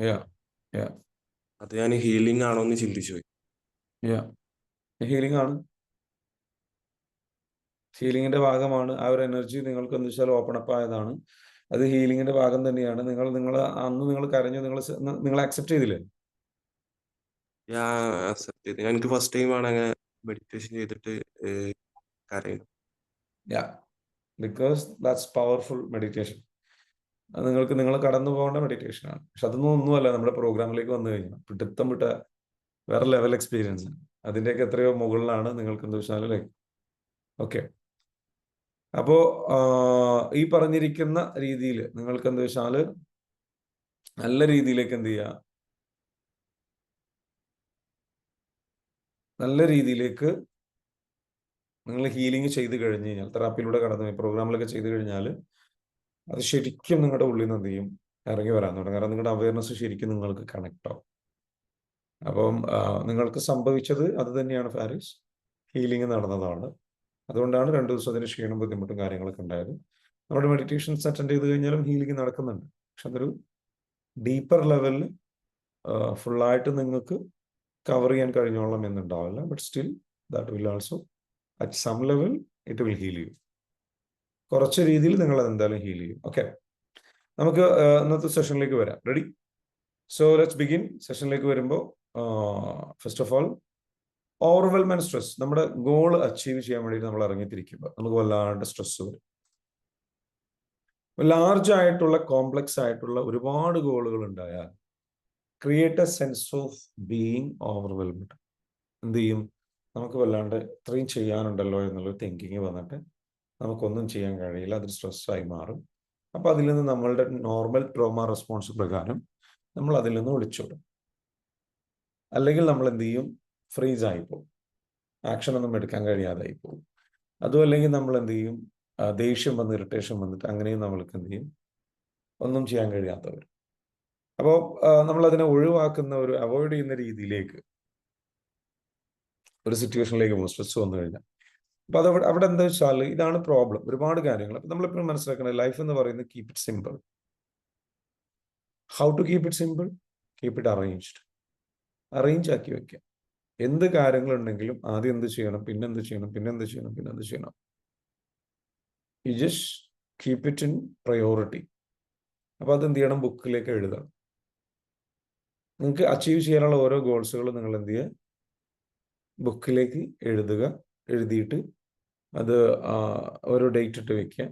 S5: അത് ഞാൻ ഹീലിംഗ് ആണോ എന്ന് ചിന്തിച്ചു പോയി.
S1: ഹീലിംഗ് ആണ്. ഹീലിംഗിന്റെ ഭാഗമാണ്. ആ ഒരു എനർജി നിങ്ങൾക്ക് എന്താ വെച്ചാൽ ഓപ്പൺ അപ്പ് ആയതാണ്. അത് ഹീലിംഗിന്റെ ഭാഗം തന്നെയാണ്. അന്ന് നിങ്ങൾ കരഞ്ഞു, നിങ്ങൾ അക്സെപ്റ്റ് ചെയ്തില്ലേ?
S5: എനിക്ക് ഫസ്റ്റ് ടൈം ആണ് അങ്ങനെ മെഡിറ്റേഷൻ ചെയ്തിട്ട് കരയുന്നത്.
S1: Because that's powerful meditation. അത് നിങ്ങൾ കടന്നു പോകേണ്ട മെഡിറ്റേഷൻ ആണ്. പക്ഷെ അതൊന്നും ഒന്നുമല്ല. നമ്മുടെ പ്രോഗ്രാമിലേക്ക് വന്നു കഴിഞ്ഞാൽ പിടുത്തം വിട്ട വേറെ ലെവൽ എക്സ്പീരിയൻസ്. അതിൻ്റെയൊക്കെ എത്രയോ മുകളിലാണ് നിങ്ങൾക്ക് എന്താ വെച്ചാൽ ലൈക്ക്. ഓക്കെ, അപ്പോ ഈ പറഞ്ഞിരിക്കുന്ന രീതിയിൽ നിങ്ങൾക്ക് എന്താ വെച്ചാൽ നല്ല രീതിയിലേക്ക് എന്ത് ചെയ്യുക, നല്ല രീതിയിലേക്ക് നിങ്ങൾ ഹീലിംഗ് ചെയ്ത് കഴിഞ്ഞ് കഴിഞ്ഞാൽ, തെറാപ്പിയിലൂടെ കടന്നു പ്രോഗ്രാമിലൊക്കെ ചെയ്ത് കഴിഞ്ഞാൽ അത് ശരിക്കും നിങ്ങളുടെ ഉള്ളിൽ നിന്ന് എന്ത് ചെയ്യും, ഇറങ്ങി വരാൻ തുടങ്ങും. കാരണം നിങ്ങളുടെ അവയർനെസ് ശരിക്കും നിങ്ങൾക്ക് കണക്ട് ആവും. അപ്പം നിങ്ങൾക്ക് സംഭവിച്ചത് അത് തന്നെയാണ് ഫാരിസ്. ഹീലിംഗ് നടന്നതാണ്. അതുകൊണ്ടാണ് 2 ദിവസത്തിന് ക്ഷീണം ബുദ്ധിമുട്ടും കാര്യങ്ങളൊക്കെ ഉണ്ടായത്. നമ്മുടെ മെഡിറ്റേഷൻസ് അറ്റൻഡ് ചെയ്ത് കഴിഞ്ഞാലും ഹീലിംഗ് നടക്കുന്നുണ്ട്. പക്ഷെ അതൊരു ഡീപ്പർ ലെവലിൽ ഫുള്ളായിട്ട് നിങ്ങൾക്ക് കവർ ചെയ്യാൻ കഴിഞ്ഞോളാം എന്നുണ്ടാവില്ല. But still that will also at some level it will heal you. കുറച്ച് രീതിയിൽ നിങ്ങൾ അത് എന്തായാലും ഹീൽ ചെയ്യും. ഓക്കെ, നമുക്ക് ഇന്നത്തെ സെഷനിലേക്ക് വരാം. റെഡി? So let's begin. സെഷനിലേക്ക് വരുമ്പോൾ ഫസ്റ്റ് ഓഫ് ഓൾ ഓവർവെൽമെന്റ് സ്ട്രെസ്. നമ്മുടെ ഗോൾ അച്ചീവ് ചെയ്യാൻ വേണ്ടിയിട്ട് നമ്മൾ ഇറങ്ങിത്തിരിക്കുമ്പോൾ നമുക്ക് വല്ലാണ്ട് സ്ട്രെസ് വരും. ലാർജ് ആയിട്ടുള്ള കോംപ്ലക്സ് ആയിട്ടുള്ള ഒരുപാട് ഗോളുകൾ ഉണ്ടായാൽ create A sense of being overwhelmed. എന്ത് ചെയ്യും, നമുക്ക് വല്ലാണ്ട് ഇത്രയും ചെയ്യാനുണ്ടല്ലോ എന്നുള്ള തിങ്കിങ് വന്നിട്ട് നമുക്കൊന്നും ചെയ്യാൻ കഴിയില്ല. അതൊരു സ്ട്രെസ്സായി മാറും. അപ്പോൾ അതിൽ നിന്ന് നമ്മളുടെ നോർമൽ ട്രോമ റെസ്പോൺസ് പ്രകാരം നമ്മൾ അതിൽ നിന്ന് ഒളിച്ചോടും. അല്ലെങ്കിൽ നമ്മൾ എന്ത് ചെയ്യും, ഫ്രീസ് ആയിപ്പോവും. ആക്ഷനൊന്നും എടുക്കാൻ കഴിയാതായി പോകും. അതും അല്ലെങ്കിൽ നമ്മൾ എന്ത് ചെയ്യും, ദേഷ്യം വന്ന് ഇറിറ്റേഷൻ വന്നിട്ട് അങ്ങനെയും നമ്മൾക്ക് എന്ത് ചെയ്യും, ഒന്നും ചെയ്യാൻ കഴിയാത്തവർ. അപ്പോൾ നമ്മളതിനെ ഒഴിവാക്കുന്ന ഒരു അവോയ്ഡ് ചെയ്യുന്ന രീതിയിലേക്ക് ഒരു സിറ്റുവേഷനിലേക്ക് പോകും സ്ട്രെസ് വന്നു കഴിഞ്ഞാൽ. അപ്പോൾ അത് അവിടെ എന്താ വെച്ചാൽ ഇതാണ് പ്രോബ്ലം. ഒരുപാട് കാര്യങ്ങൾ. അപ്പം നമ്മളെപ്പോഴും മനസ്സിലാക്കണം, ലൈഫ് എന്ന് പറയുന്നത് keep it simple. How to keep it simple? Keep it arranged. Arrange ആക്കി വെക്കുക. എന്ത് കാര്യങ്ങളുണ്ടെങ്കിലും ആദ്യം എന്ത് ചെയ്യണം, പിന്നെന്ത് ചെയ്യണം, പിന്നെന്ത് ചെയ്യണം, പിന്നെന്ത് ചെയ്യണം. You just keep it in priority. അപ്പോൾ അതെന്ത് ചെയ്യണം, ബുക്കിലേക്ക് എഴുതണം. നിങ്ങൾക്ക് അച്ചീവ് ചെയ്യാനുള്ള ഓരോ ഗോൾസുകളും നിങ്ങൾ എന്ത് ചെയ്യുക, ബുക്കിലേക്ക് എഴുതുക. എഴുതിയിട്ട് അത് ഓരോ ഡേറ്റ് ഇട്ട് വെക്കുക.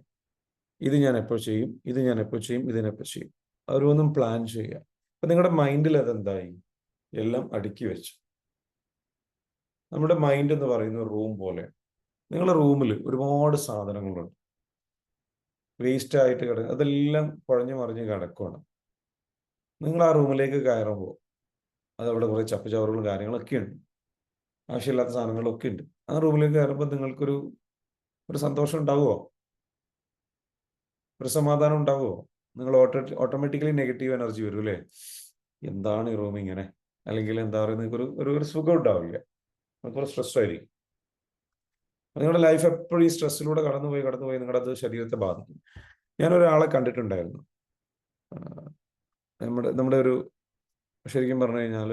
S1: ഇത് ഞാൻ എപ്പോൾ ചെയ്യും, ഇത് ഞാൻ എപ്പോൾ ചെയ്യും, ഇതിനെപ്പോൾ ചെയ്യും. ഓരോന്നും പ്ലാൻ ചെയ്യുക. അപ്പം നിങ്ങളുടെ മൈൻഡിൽ അതെന്തായി, എല്ലാം അടുക്കി വെച്ചു. നമ്മുടെ മൈൻഡ് എന്ന് പറയുന്ന റൂം പോലെ. നിങ്ങളുടെ റൂമിൽ ഒരുപാട് സാധനങ്ങളുണ്ട്, വേസ്റ്റ് ആയിട്ട് കിടക്കുക. അതെല്ലാം കുഴഞ്ഞു മറിഞ്ഞ് കിടക്കുകയാണ്. നിങ്ങൾ ആ റൂമിലേക്ക് കയറുമ്പോൾ അതവിടെ കുറേ ചപ്പുചവറുകളും കാര്യങ്ങളൊക്കെ ഉണ്ട്, ആവശ്യമില്ലാത്ത സാധനങ്ങളൊക്കെ ഉണ്ട്. ആ റൂമിലേക്ക് കയറുമ്പോൾ നിങ്ങൾക്കൊരു സന്തോഷം ഉണ്ടാവുമോ, ഒരു സമാധാനം ഉണ്ടാവുമോ? നിങ്ങൾ ഓട്ടോമാറ്റിക്കലി നെഗറ്റീവ് എനർജി വരും അല്ലേ. എന്താണ് ഈ റൂം ഇങ്ങനെ, അല്ലെങ്കിൽ എന്താ പറയുക, നിങ്ങൾക്ക് ഒരു സുഖം ഉണ്ടാവില്ല. നമുക്കൊരു സ്ട്രെസ് ആയിരിക്കും. നിങ്ങളുടെ ലൈഫ് എപ്പോഴും ഈ സ്ട്രെസ്സിലൂടെ കടന്നുപോയി നിങ്ങളുടെ അത് ശരീരത്തെ ബാധിക്കും. ഞാനൊരാളെ കണ്ടിട്ടുണ്ടായിരുന്നു. നമ്മുടെ ഒരു ശരിക്കും പറഞ്ഞു കഴിഞ്ഞാൽ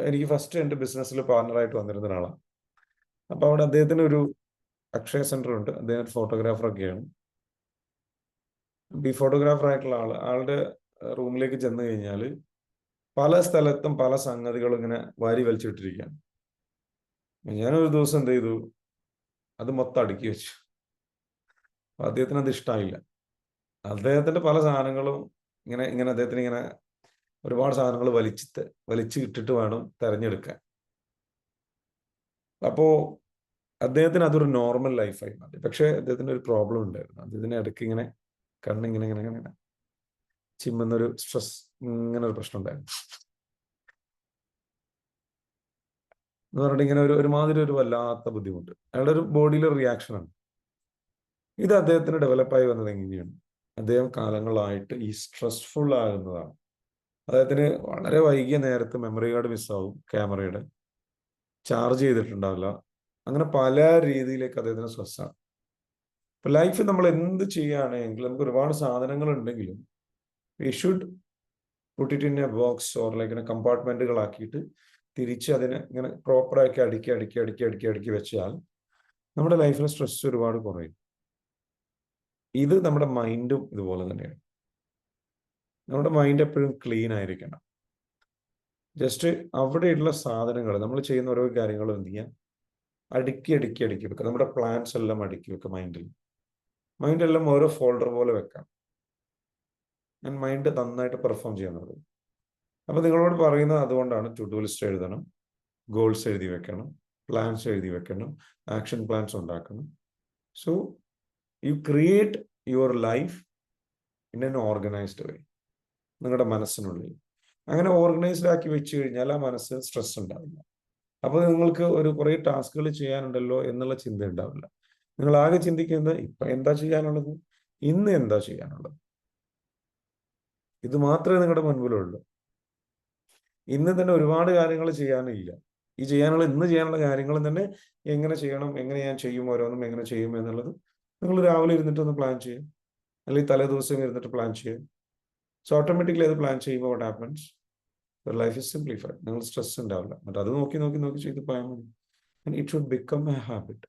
S1: എനിക്ക് ഫസ്റ്റ് എൻ്റെ ബിസിനസ്സിൽ പാർട്ണറായിട്ട് വന്നിരുന്ന ഒരാളാണ്. അപ്പോൾ അവിടെ അദ്ദേഹത്തിന് അക്ഷയ സെന്റർ ഉണ്ട്, അദ്ദേഹം ഒരു ഫോട്ടോഗ്രാഫറൊക്കെയാണ്. ഈ ഫോട്ടോഗ്രാഫർ ആയിട്ടുള്ള ആളുടെ റൂമിലേക്ക് ചെന്ന് കഴിഞ്ഞാൽ പല സ്ഥലത്തും പല സംഗതികളും ഇങ്ങനെ വാരി വലിച്ചിട്ടിരിക്കുകയാണ്. ഞാനൊരു ദിവസം എന്ത് ചെയ്തു, അത് മൊത്തം അടുക്കി വെച്ചു. അദ്ദേഹത്തിന് അത് ഇഷ്ടമായില്ല. അദ്ദേഹത്തിന്റെ പല സാധനങ്ങളും ഇങ്ങനെ അദ്ദേഹത്തിന് ഇങ്ങനെ ഒരുപാട് സാധനങ്ങൾ വലിച്ചു ഇട്ടിട്ട് വേണം തെരഞ്ഞെടുക്കാൻ. അപ്പോ അദ്ദേഹത്തിന് അതൊരു നോർമൽ ലൈഫായി മാറി. പക്ഷെ അദ്ദേഹത്തിന് ഒരു പ്രോബ്ലം ഉണ്ടായിരുന്നു. അദ്ദേഹത്തിന് ഇടയ്ക്ക് ഇങ്ങനെ കണ്ണിങ്ങനെ ചിമ്മുന്നൊരു സ്ട്രെസ്, ഇങ്ങനെ ഒരു പ്രശ്നം ഉണ്ടായിരുന്നു. എന്ന് പറഞ്ഞിട്ട് ഇങ്ങനെ ഒരുമാതിരി ഒരു വല്ലാത്ത ബുദ്ധിമുട്ട്, അയാളുടെ ഒരു ബോഡിയിലെ റിയാക്ഷനാണ്. ഇത് അദ്ദേഹത്തിന് ഡെവലപ്പായി വന്നത് എങ്ങനെയാണ്? അദ്ദേഹം കാലങ്ങളായിട്ട് ഈ സ്ട്രെസ്ഫുൾ ആകുന്നതാണ്. അദ്ദേഹത്തിന് വളരെ വൈകിയ നേരത്ത് മെമ്മറി കാർഡ് മിസ്സാവും, ക്യാമറയുടെ ചാർജ് ചെയ്തിട്ടുണ്ടാവില്ല, അങ്ങനെ പല രീതിയിലേക്ക് അദ്ദേഹത്തിന് സ്ട്രെസ്സാണ്. ഇപ്പൊ ലൈഫിൽ നമ്മൾ എന്ത് ചെയ്യുകയാണെങ്കിൽ നമുക്ക് ഒരുപാട് സാധനങ്ങൾ ഉണ്ടെങ്കിലും we should put it in a box or like കമ്പാർട്ട്മെന്റുകളാക്കിയിട്ട് തിരിച്ച് അതിനെ ഇങ്ങനെ പ്രോപ്പറാക്കി അടുക്കി വെച്ചാൽ നമ്മുടെ ലൈഫിലെ സ്ട്രെസ് ഒരുപാട് കുറയും. ഇത് നമ്മുടെ മൈൻഡും ഇതുപോലെ തന്നെയാണ്. നമ്മുടെ മൈൻഡ് എപ്പോഴും ക്ലീൻ ആയിരിക്കണം. ജസ്റ്റ് അവിടെയുള്ള സാധനങ്ങൾ, നമ്മൾ ചെയ്യുന്ന ഓരോ കാര്യങ്ങളും എന്ത് ചെയ്യാം, അടുക്കി വെക്കുക. നമ്മുടെ പ്ലാൻസ് എല്ലാം അടുക്കി വെക്കുക മൈൻഡെല്ലാം ഓരോ ഫോൾഡർ പോലെ വെക്കാം. ഞാൻ മൈൻഡ് നന്നായിട്ട് പെർഫോം ചെയ്യുന്നത്. അപ്പൊ നിങ്ങളോട് പറയുന്നത് അതുകൊണ്ടാണ് ടു ഡു ലിസ്റ്റ് എഴുതണം, ഗോൾസ് എഴുതി വെക്കണം, പ്ലാൻസ് എഴുതി വെക്കണം, ആക്ഷൻ പ്ലാൻസ് ഉണ്ടാക്കണം. So you create your life in an organised way. നിങ്ങളുടെ മനസ്സിനുള്ളിൽ അങ്ങനെ ഓർഗനൈസ്ഡ് ആക്കി വെച്ച് കഴിഞ്ഞാൽ ആ മനസ്സ് സ്ട്രെസ് ഉണ്ടാവില്ല. അപ്പോൾ നിങ്ങൾക്ക് കുറേ ടാസ്കുകൾ ചെയ്യാനുണ്ടല്ലോ എന്നുള്ള ചിന്ത ഉണ്ടാവില്ല. നിങ്ങൾ ആകെ ചിന്തിക്കുന്നത് ഇപ്പൊ എന്താ ചെയ്യാനുള്ളത്, ഇന്ന് എന്താ ചെയ്യാനുള്ളത്, ഇത് മാത്രമേ നിങ്ങളുടെ മുൻപിലുള്ളൂ. ഇന്ന് തന്നെ ഒരുപാട് കാര്യങ്ങൾ ചെയ്യാനില്ല. ഇന്ന് ചെയ്യാനുള്ള കാര്യങ്ങൾ തന്നെ എങ്ങനെ ചെയ്യണം, എങ്ങനെ ഞാൻ ചെയ്യും, ഓരോന്നും എങ്ങനെ ചെയ്യും എന്നുള്ളത് നിങ്ങൾ രാവിലെ ഇരുന്നിട്ട് ഒന്ന് പ്ലാൻ ചെയ്യും, അല്ലെങ്കിൽ തലേ ദിവസം ഇരുന്നിട്ട് പ്ലാൻ ചെയ്യും. സോ ഓട്ടോമാറ്റിക്കലി അത് പ്ലാൻ ചെയ്യുമ്പോൾ what happens, your life is simplified. നിങ്ങൾ സ്ട്രെസ് ഉണ്ടാവില്ല. എന്നിട്ട് അത് നോക്കി ചെയ്ത് പോയാൽ മതി. And it should become a habit.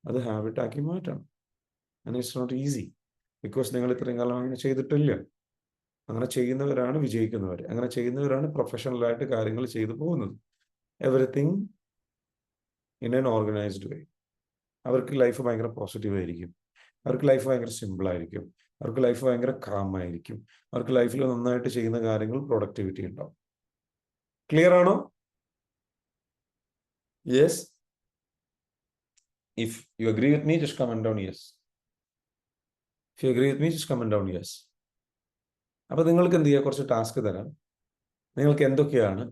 S1: അത് ഹാബിറ്റാക്കി മാറ്റണം. And it's not easy, because നിങ്ങൾ ഇത്രയും കാലം അങ്ങനെ ചെയ്തിട്ടില്ല. അങ്ങനെ ചെയ്യുന്നവരാണ് വിജയിക്കുന്നവർ. അങ്ങനെ ചെയ്യുന്നവരാണ് പ്രൊഫഷണലായിട്ട് കാര്യങ്ങൾ ചെയ്തു പോകുന്നത്. എവറിത്തിങ് ഇൻ ആൻ ഓർഗനൈസ്ഡ് വേ. അവർക്ക് ലൈഫ് ഭയങ്കര പോസിറ്റീവ് ആയിരിക്കും, അവർക്ക് ലൈഫ് ഭയങ്കര സിമ്പിൾ ആയിരിക്കും, അവർക്ക് ലൈഫ് ഭയങ്കര കാം ആയിരിക്കും, അവർക്ക് ലൈഫിൽ നന്നായിട്ട് ചെയ്യുന്ന കാര്യങ്ങൾ പ്രൊഡക്ടിവിറ്റി ഉണ്ടാവും. ക്ലിയർ ആണോ? Yes. If you agree with me just comment down yes. If you agree with me just comment down yes. അപ്പൊ നിങ്ങൾക്ക് എന്ത് ചെയ്യുക, കുറച്ച് ടാസ്ക് തരാം. നിങ്ങൾക്ക് എന്തൊക്കെയാണ്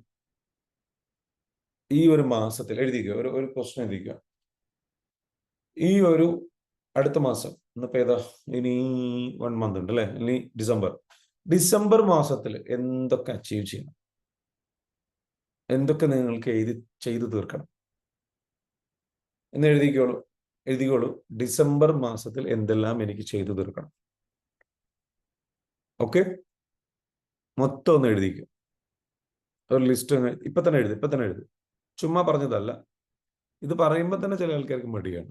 S1: ഈ ഒരു മാസത്തിൽ എഴുതിക്കുക, ഒരു ക്വസ്റ്റ്യൻ എഴുതിക്കുക. ഈ ഒരു അടുത്ത മാസം, ഇന്നിപ്പോ ഏതാ, ഇനി 1 മന്ത് ഉണ്ട് അല്ലെ, ഇനി ഡിസംബർ മാസത്തിൽ എന്തൊക്കെ അച്ചീവ് ചെയ്യണം, എന്തൊക്കെ നിങ്ങൾക്ക് ചെയ്തു തീർക്കണം എന്ന് എഴുതിക്കോളൂ. ഡിസംബർ മാസത്തിൽ എന്തെല്ലാം എനിക്ക് ചെയ്തു തീർക്കണം. ഓക്കെ, മൊത്തം ഒന്ന് എഴുതിക്കും. ഒരു ലിസ്റ്റ് ഇപ്പൊ തന്നെ എഴുതി. ചുമ്മാ പറഞ്ഞതല്ല. ഇത് പറയുമ്പോൾ തന്നെ ചില ആൾക്കാർക്ക് മടിയാണ്.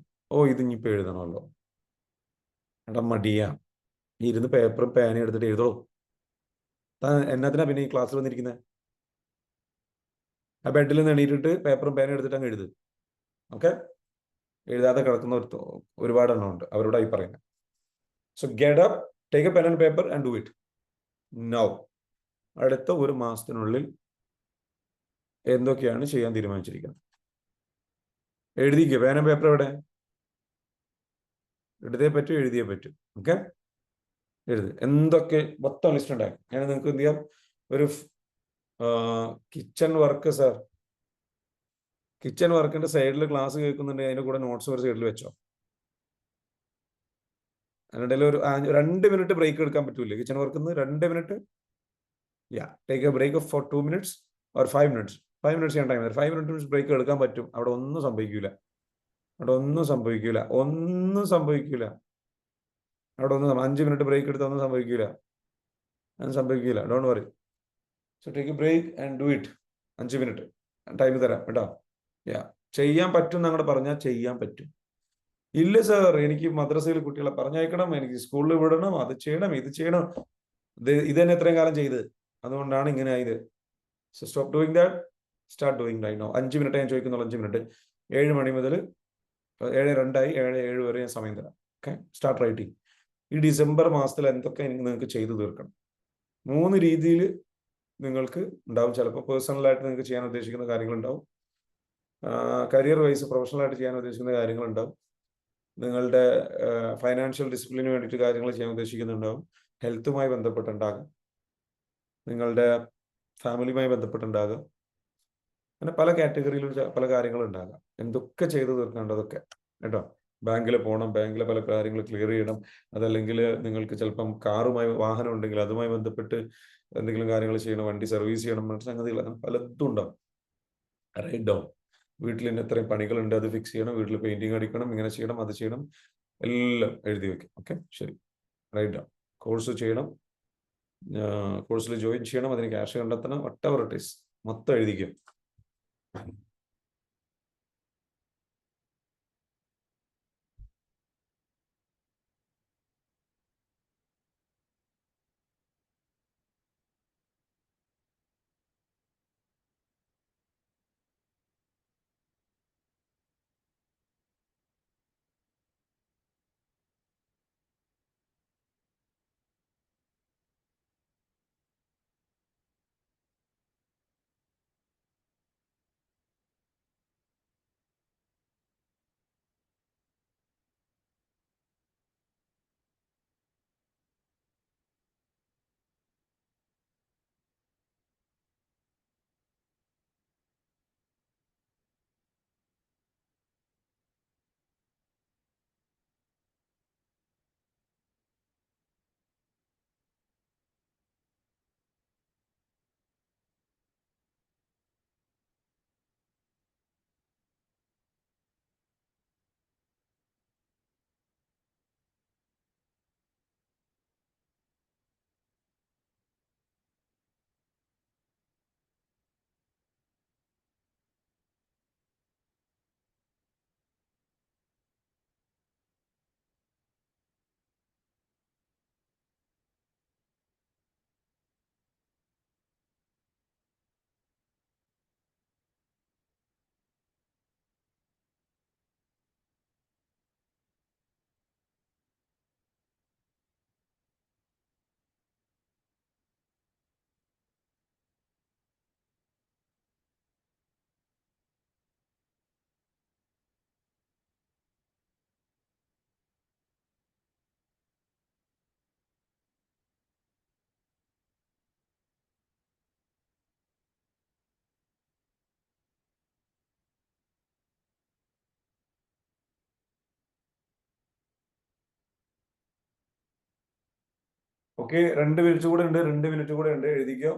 S1: ഇത് ഇനിയിപ്പോൾ എഴുതണമല്ലോ. എടാ മടിയാ, ഇരുന്ന് പേപ്പറും പേനയും എടുത്തിട്ട് എഴുതോ. എന്നാത്തിനാ പിന്നെ ഈ ക്ലാസ്സിൽ വന്നിരിക്കുന്നത്? ആ ബെഡിൽ നിന്ന് എണീറ്റിട്ട് പേപ്പറും പേനയും എടുത്തിട്ട് അങ്ങ് എഴുത്. ഓക്കെ, എഴുതാതെ കിടക്കുന്ന ഒരുപാട് എണ്ണം ഉണ്ട്, അവരോടായി പറയുന്നത്. So get up, take A pen and paper and do it now. അടുത്ത ഒരു മാസത്തിനുള്ളിൽ എന്തൊക്കെയാണ് ചെയ്യാൻ തീരുമാനിച്ചിരിക്കുന്നത് എഴുതിക്കുക. പേന പേപ്പർ എവിടെ? എഴുതിയേ പറ്റൂ. ഓക്കെ, എഴുത്. എന്തൊക്കെ മൊത്തം ലിസ്റ്റ് ഉണ്ടാക്കി. ഞാൻ നിങ്ങൾക്ക് എന്ത് ചെയ്യാം, ഒരു കിച്ചൺ വർക്ക് സാർ, കിച്ചൺ വർക്കിന്റെ സൈഡിൽ ക്ലാസ് കേൾക്കുന്നുണ്ടെങ്കിൽ അതിന്റെ കൂടെ നോട്ട്സ് ഒരു സൈഡിൽ വെച്ചോ. അതിനിടയിൽ ഒരു 2 മിനിറ്റ് ബ്രേക്ക് എടുക്കാൻ പറ്റൂലേ കിച്ചൺ വർക്കിന്ന്? 2 minute. Take a break for 2 minutes or 5 minutes. 5 minutes ചെയ്യാൻ ടൈം. 5 മിനിറ്റ്സ് ബ്രേക്ക് എടുക്കാൻ പറ്റും. അവിടെ ഒന്നും സംഭവിക്കൂല. അവിടെ ഒന്നും സംഭവിക്കൂല. അവിടെ 5 മിനിറ്റ് ബ്രേക്ക് എടുത്താൽ ഒന്നും സംഭവിക്കൂല. Don't worry. So take a break and do it. 5 minute time തരാം കേട്ടോ. ചെയ്യാൻ പറ്റും. അങ്ങോട്ട് പറഞ്ഞാൽ ചെയ്യാൻ പറ്റും. ഇല്ല സാർ, എനിക്ക് മദ്രസയിൽ കുട്ടികളെ പറഞ്ഞയക്കണം, എനിക്ക് സ്കൂളിൽ വിടണം, അത് ചെയ്യണം, ഇത് ചെയ്യണം. ഇത് തന്നെ എത്രയും കാലം ചെയ്ത്, അതുകൊണ്ടാണ് ഇങ്ങനെ ആയത്. So stop doing that, start doing right now. 5 minute ഞാൻ ചോദിക്കുന്നുള്ളൂ, 5 മിനിറ്റ്. 7 മണി മുതൽ 7:02 7:07 വരെ ഞാൻ സമയം തരാം. Okay, start writing. ഈ ഡിസംബർ മാസത്തിൽ എന്തൊക്കെ നിങ്ങൾക്ക് ചെയ്തു തീർക്കണം. 3 രീതിയിൽ നിങ്ങൾക്ക് ഉണ്ടാവും. ചിലപ്പോൾ പേഴ്സണലായിട്ട് നിങ്ങൾക്ക് ചെയ്യാൻ ഉദ്ദേശിക്കുന്ന കാര്യങ്ങളുണ്ടാവും, കരിയർ വൈസ് പ്രൊഫഷണലായിട്ട് ചെയ്യാൻ ഉദ്ദേശിക്കുന്ന കാര്യങ്ങളുണ്ടാവും, നിങ്ങളുടെ ഫൈനാൻഷ്യൽ ഡിസിപ്ലിന് വേണ്ടിയിട്ട് കാര്യങ്ങൾ ചെയ്യാൻ ഉദ്ദേശിക്കുന്നുണ്ടാവും, ഹെൽത്തുമായി ബന്ധപ്പെട്ടുണ്ടാകും, നിങ്ങളുടെ ഫാമിലിയുമായി ബന്ധപ്പെട്ടുണ്ടാകും, അങ്ങനെ പല കാറ്റഗറിയിലും പല കാര്യങ്ങളുണ്ടാകാം. എന്തൊക്കെ ചെയ്തു തീർക്കേണ്ടതൊക്കെ കേട്ടോ. ബാങ്കിൽ പോകണം, ബാങ്കിലെ പല കാര്യങ്ങൾ ക്ലിയർ ചെയ്യണം, അതല്ലെങ്കിൽ നിങ്ങൾക്ക് ചിലപ്പം കാറുമായി വാഹനം ഉണ്ടെങ്കിൽ അതുമായി ബന്ധപ്പെട്ട് എന്തെങ്കിലും കാര്യങ്ങൾ ചെയ്യണം, വണ്ടി സർവീസ് ചെയ്യണം, മറ്റു സംഗതികൾ, അങ്ങനെ പലതും ഉണ്ടാവും. Right down. വീട്ടിൽ ഇന്ന് എത്രയും പണികളുണ്ട്, അത് ഫിക്സ് ചെയ്യണം, വീട്ടിൽ പെയിന്റിങ് അടിക്കണം, ഇങ്ങനെ ചെയ്യണം, അത് ചെയ്യണം, എല്ലാം എഴുതി വെക്കും. ഓക്കെ, ശരി. Write down. കോഴ്സ് ചെയ്യണം, കോഴ്സിൽ ജോയിൻ ചെയ്യണം, അതിന് ക്യാഷ് കണ്ടെത്തണം, വട്ടെവർ ഇറ്റ് ഈസ്, മൊത്തം എഴുതിക്കും. ഓക്കെ, 2 മിനിറ്റ് കൂടെ ഉണ്ട്, 2 മിനിറ്റ് കൂടെ ഉണ്ട്, എഴുതിക്കോ.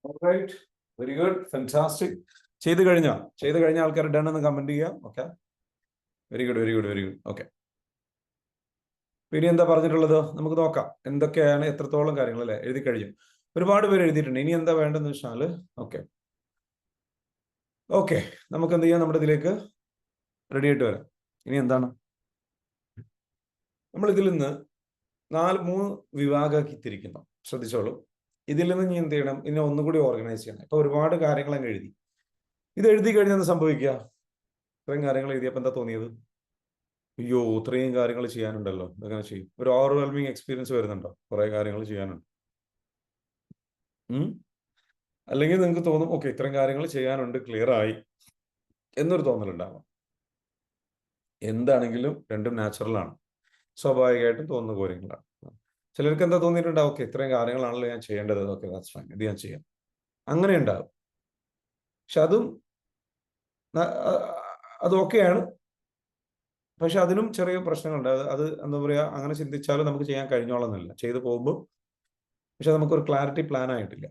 S1: Alright, very good, fantastic. ചെയ്ത് കഴിഞ്ഞ ആൾക്കാർ ഡൺ എന്ന് കമന്റ് ചെയ്യാം. Okay, very good, very good, very good. Okay, പിന്നെ എന്താ പറഞ്ഞിട്ടുള്ളത് നമുക്ക് നോക്കാം. എന്തൊക്കെയാണ്, എത്രത്തോളം കാര്യങ്ങൾ അല്ലെ എഴുതി കഴിഞ്ഞു. ഒരുപാട് പേര് എഴുതിയിട്ടുണ്ട്. ഇനി എന്താ വേണ്ടെന്ന് വെച്ചാൽ ഓക്കെ ഓക്കെ നമുക്ക് എന്ത് ചെയ്യാം, നമ്മുടെ ഇതിലേക്ക് റെഡി ആയിട്ട് വരാം. ഇനി എന്താണ്, നമ്മൾ ഇതിൽ നിന്ന് 3 വിഭാഗമാക്കി തിരിക്കുന്നു. ശ്രദ്ധിച്ചോളൂ. ഇതിൽ നിന്ന് ഇനി എന്ത് ചെയ്യണം, ഇനി ഒന്നുകൂടി ഓർഗനൈസ് ചെയ്യണം. ഇപ്പൊ ഒരുപാട് കാര്യങ്ങൾ അങ്ങ് എഴുതി. ഇത് എഴുതി കഴിഞ്ഞാൽ സംഭവിക്കുക, ഇത്രയും കാര്യങ്ങൾ എഴുതിയപ്പോൾ എന്താ തോന്നിയത്? അയ്യോ, ഇത്രയും കാര്യങ്ങൾ ചെയ്യാനുണ്ടല്ലോ, ഇതെങ്ങനെ ചെയ്യും? ഒരു ഓവർവെൽമിങ് എക്സ്പീരിയൻസ് വരുന്നുണ്ടോ? കുറെ കാര്യങ്ങൾ ചെയ്യാനുണ്ട്. അല്ലെങ്കിൽ നിങ്ങൾക്ക് തോന്നും ഓക്കെ ഇത്രയും കാര്യങ്ങൾ ചെയ്യാനുണ്ട്, ക്ലിയർ ആയി എന്നൊരു തോന്നലുണ്ടാവാം. എന്താണെങ്കിലും രണ്ടും നാച്ചുറലാണ്, സ്വാഭാവികമായിട്ടും തോന്നുന്ന കാര്യങ്ങളാണ്. ചിലർക്ക് എന്താ തോന്നിയിട്ടുണ്ടാവും, ഓക്കെ ഇത്രയും കാര്യങ്ങളാണല്ലോ ഞാൻ ചെയ്യേണ്ടത്, ഓക്കെ ദാറ്റ്സ് ഫൈൻ, ഇത് ഞാൻ ചെയ്യാം, അങ്ങനെ ഉണ്ടാവും. പക്ഷെ അത് ഓക്കെയാണ്. പക്ഷെ അതിനും ചെറിയ പ്രശ്നങ്ങളുണ്ട്. അത് എന്താ പറയുക, അങ്ങനെ ചിന്തിച്ചാലും നമുക്ക് ചെയ്യാൻ കഴിഞ്ഞോളന്നില്ല ചെയ്തു പോകുമ്പോൾ. പക്ഷെ നമുക്കൊരു ക്ലാരിറ്റി പ്ലാൻ ആയിട്ടില്ല.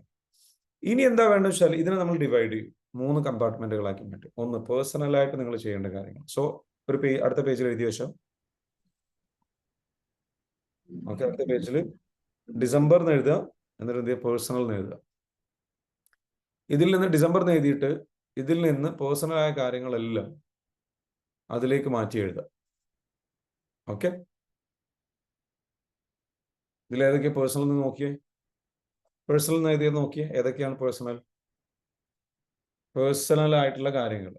S1: ഇനി എന്താ വേണ്ടത് വെച്ചാൽ ഇതിനെ നമ്മൾ ഡിവൈഡ് ചെയ്യും 3 കമ്പാർട്ട്മെന്റുകളാക്കി മാറ്റും. ഒന്ന് പേഴ്സണലായിട്ട് നിങ്ങൾ ചെയ്യേണ്ട കാര്യങ്ങൾ. സോ ഒരു അടുത്ത പേജിൽ എഴുതി വെച്ചോ. ഓക്കെ, അടുത്ത പേജിൽ ഡിസംബർ എന്ന് എഴുതുക, എന്നിട്ട് എന്ത് ചെയ്യുക, പേഴ്സണൽ എന്ന് എഴുതുക. ഇതിൽ നിന്ന് ഡിസംബർ എന്ന് എഴുതിയിട്ട് ഇതിൽ നിന്ന് പേഴ്സണലായ കാര്യങ്ങളെല്ലാം അതിലേക്ക് മാറ്റി എഴുതുക. ഓക്കെ, ഇതിൽ ഏതൊക്കെയാണ് പേഴ്സണൽ എന്ന് നോക്കിയേ. പേഴ്സണൽ എന്ന് എഴുതിയത് നോക്കിയേ, ഏതൊക്കെയാണ് പേഴ്സണൽ? പേഴ്സണൽ ആയിട്ടുള്ള കാര്യങ്ങൾ.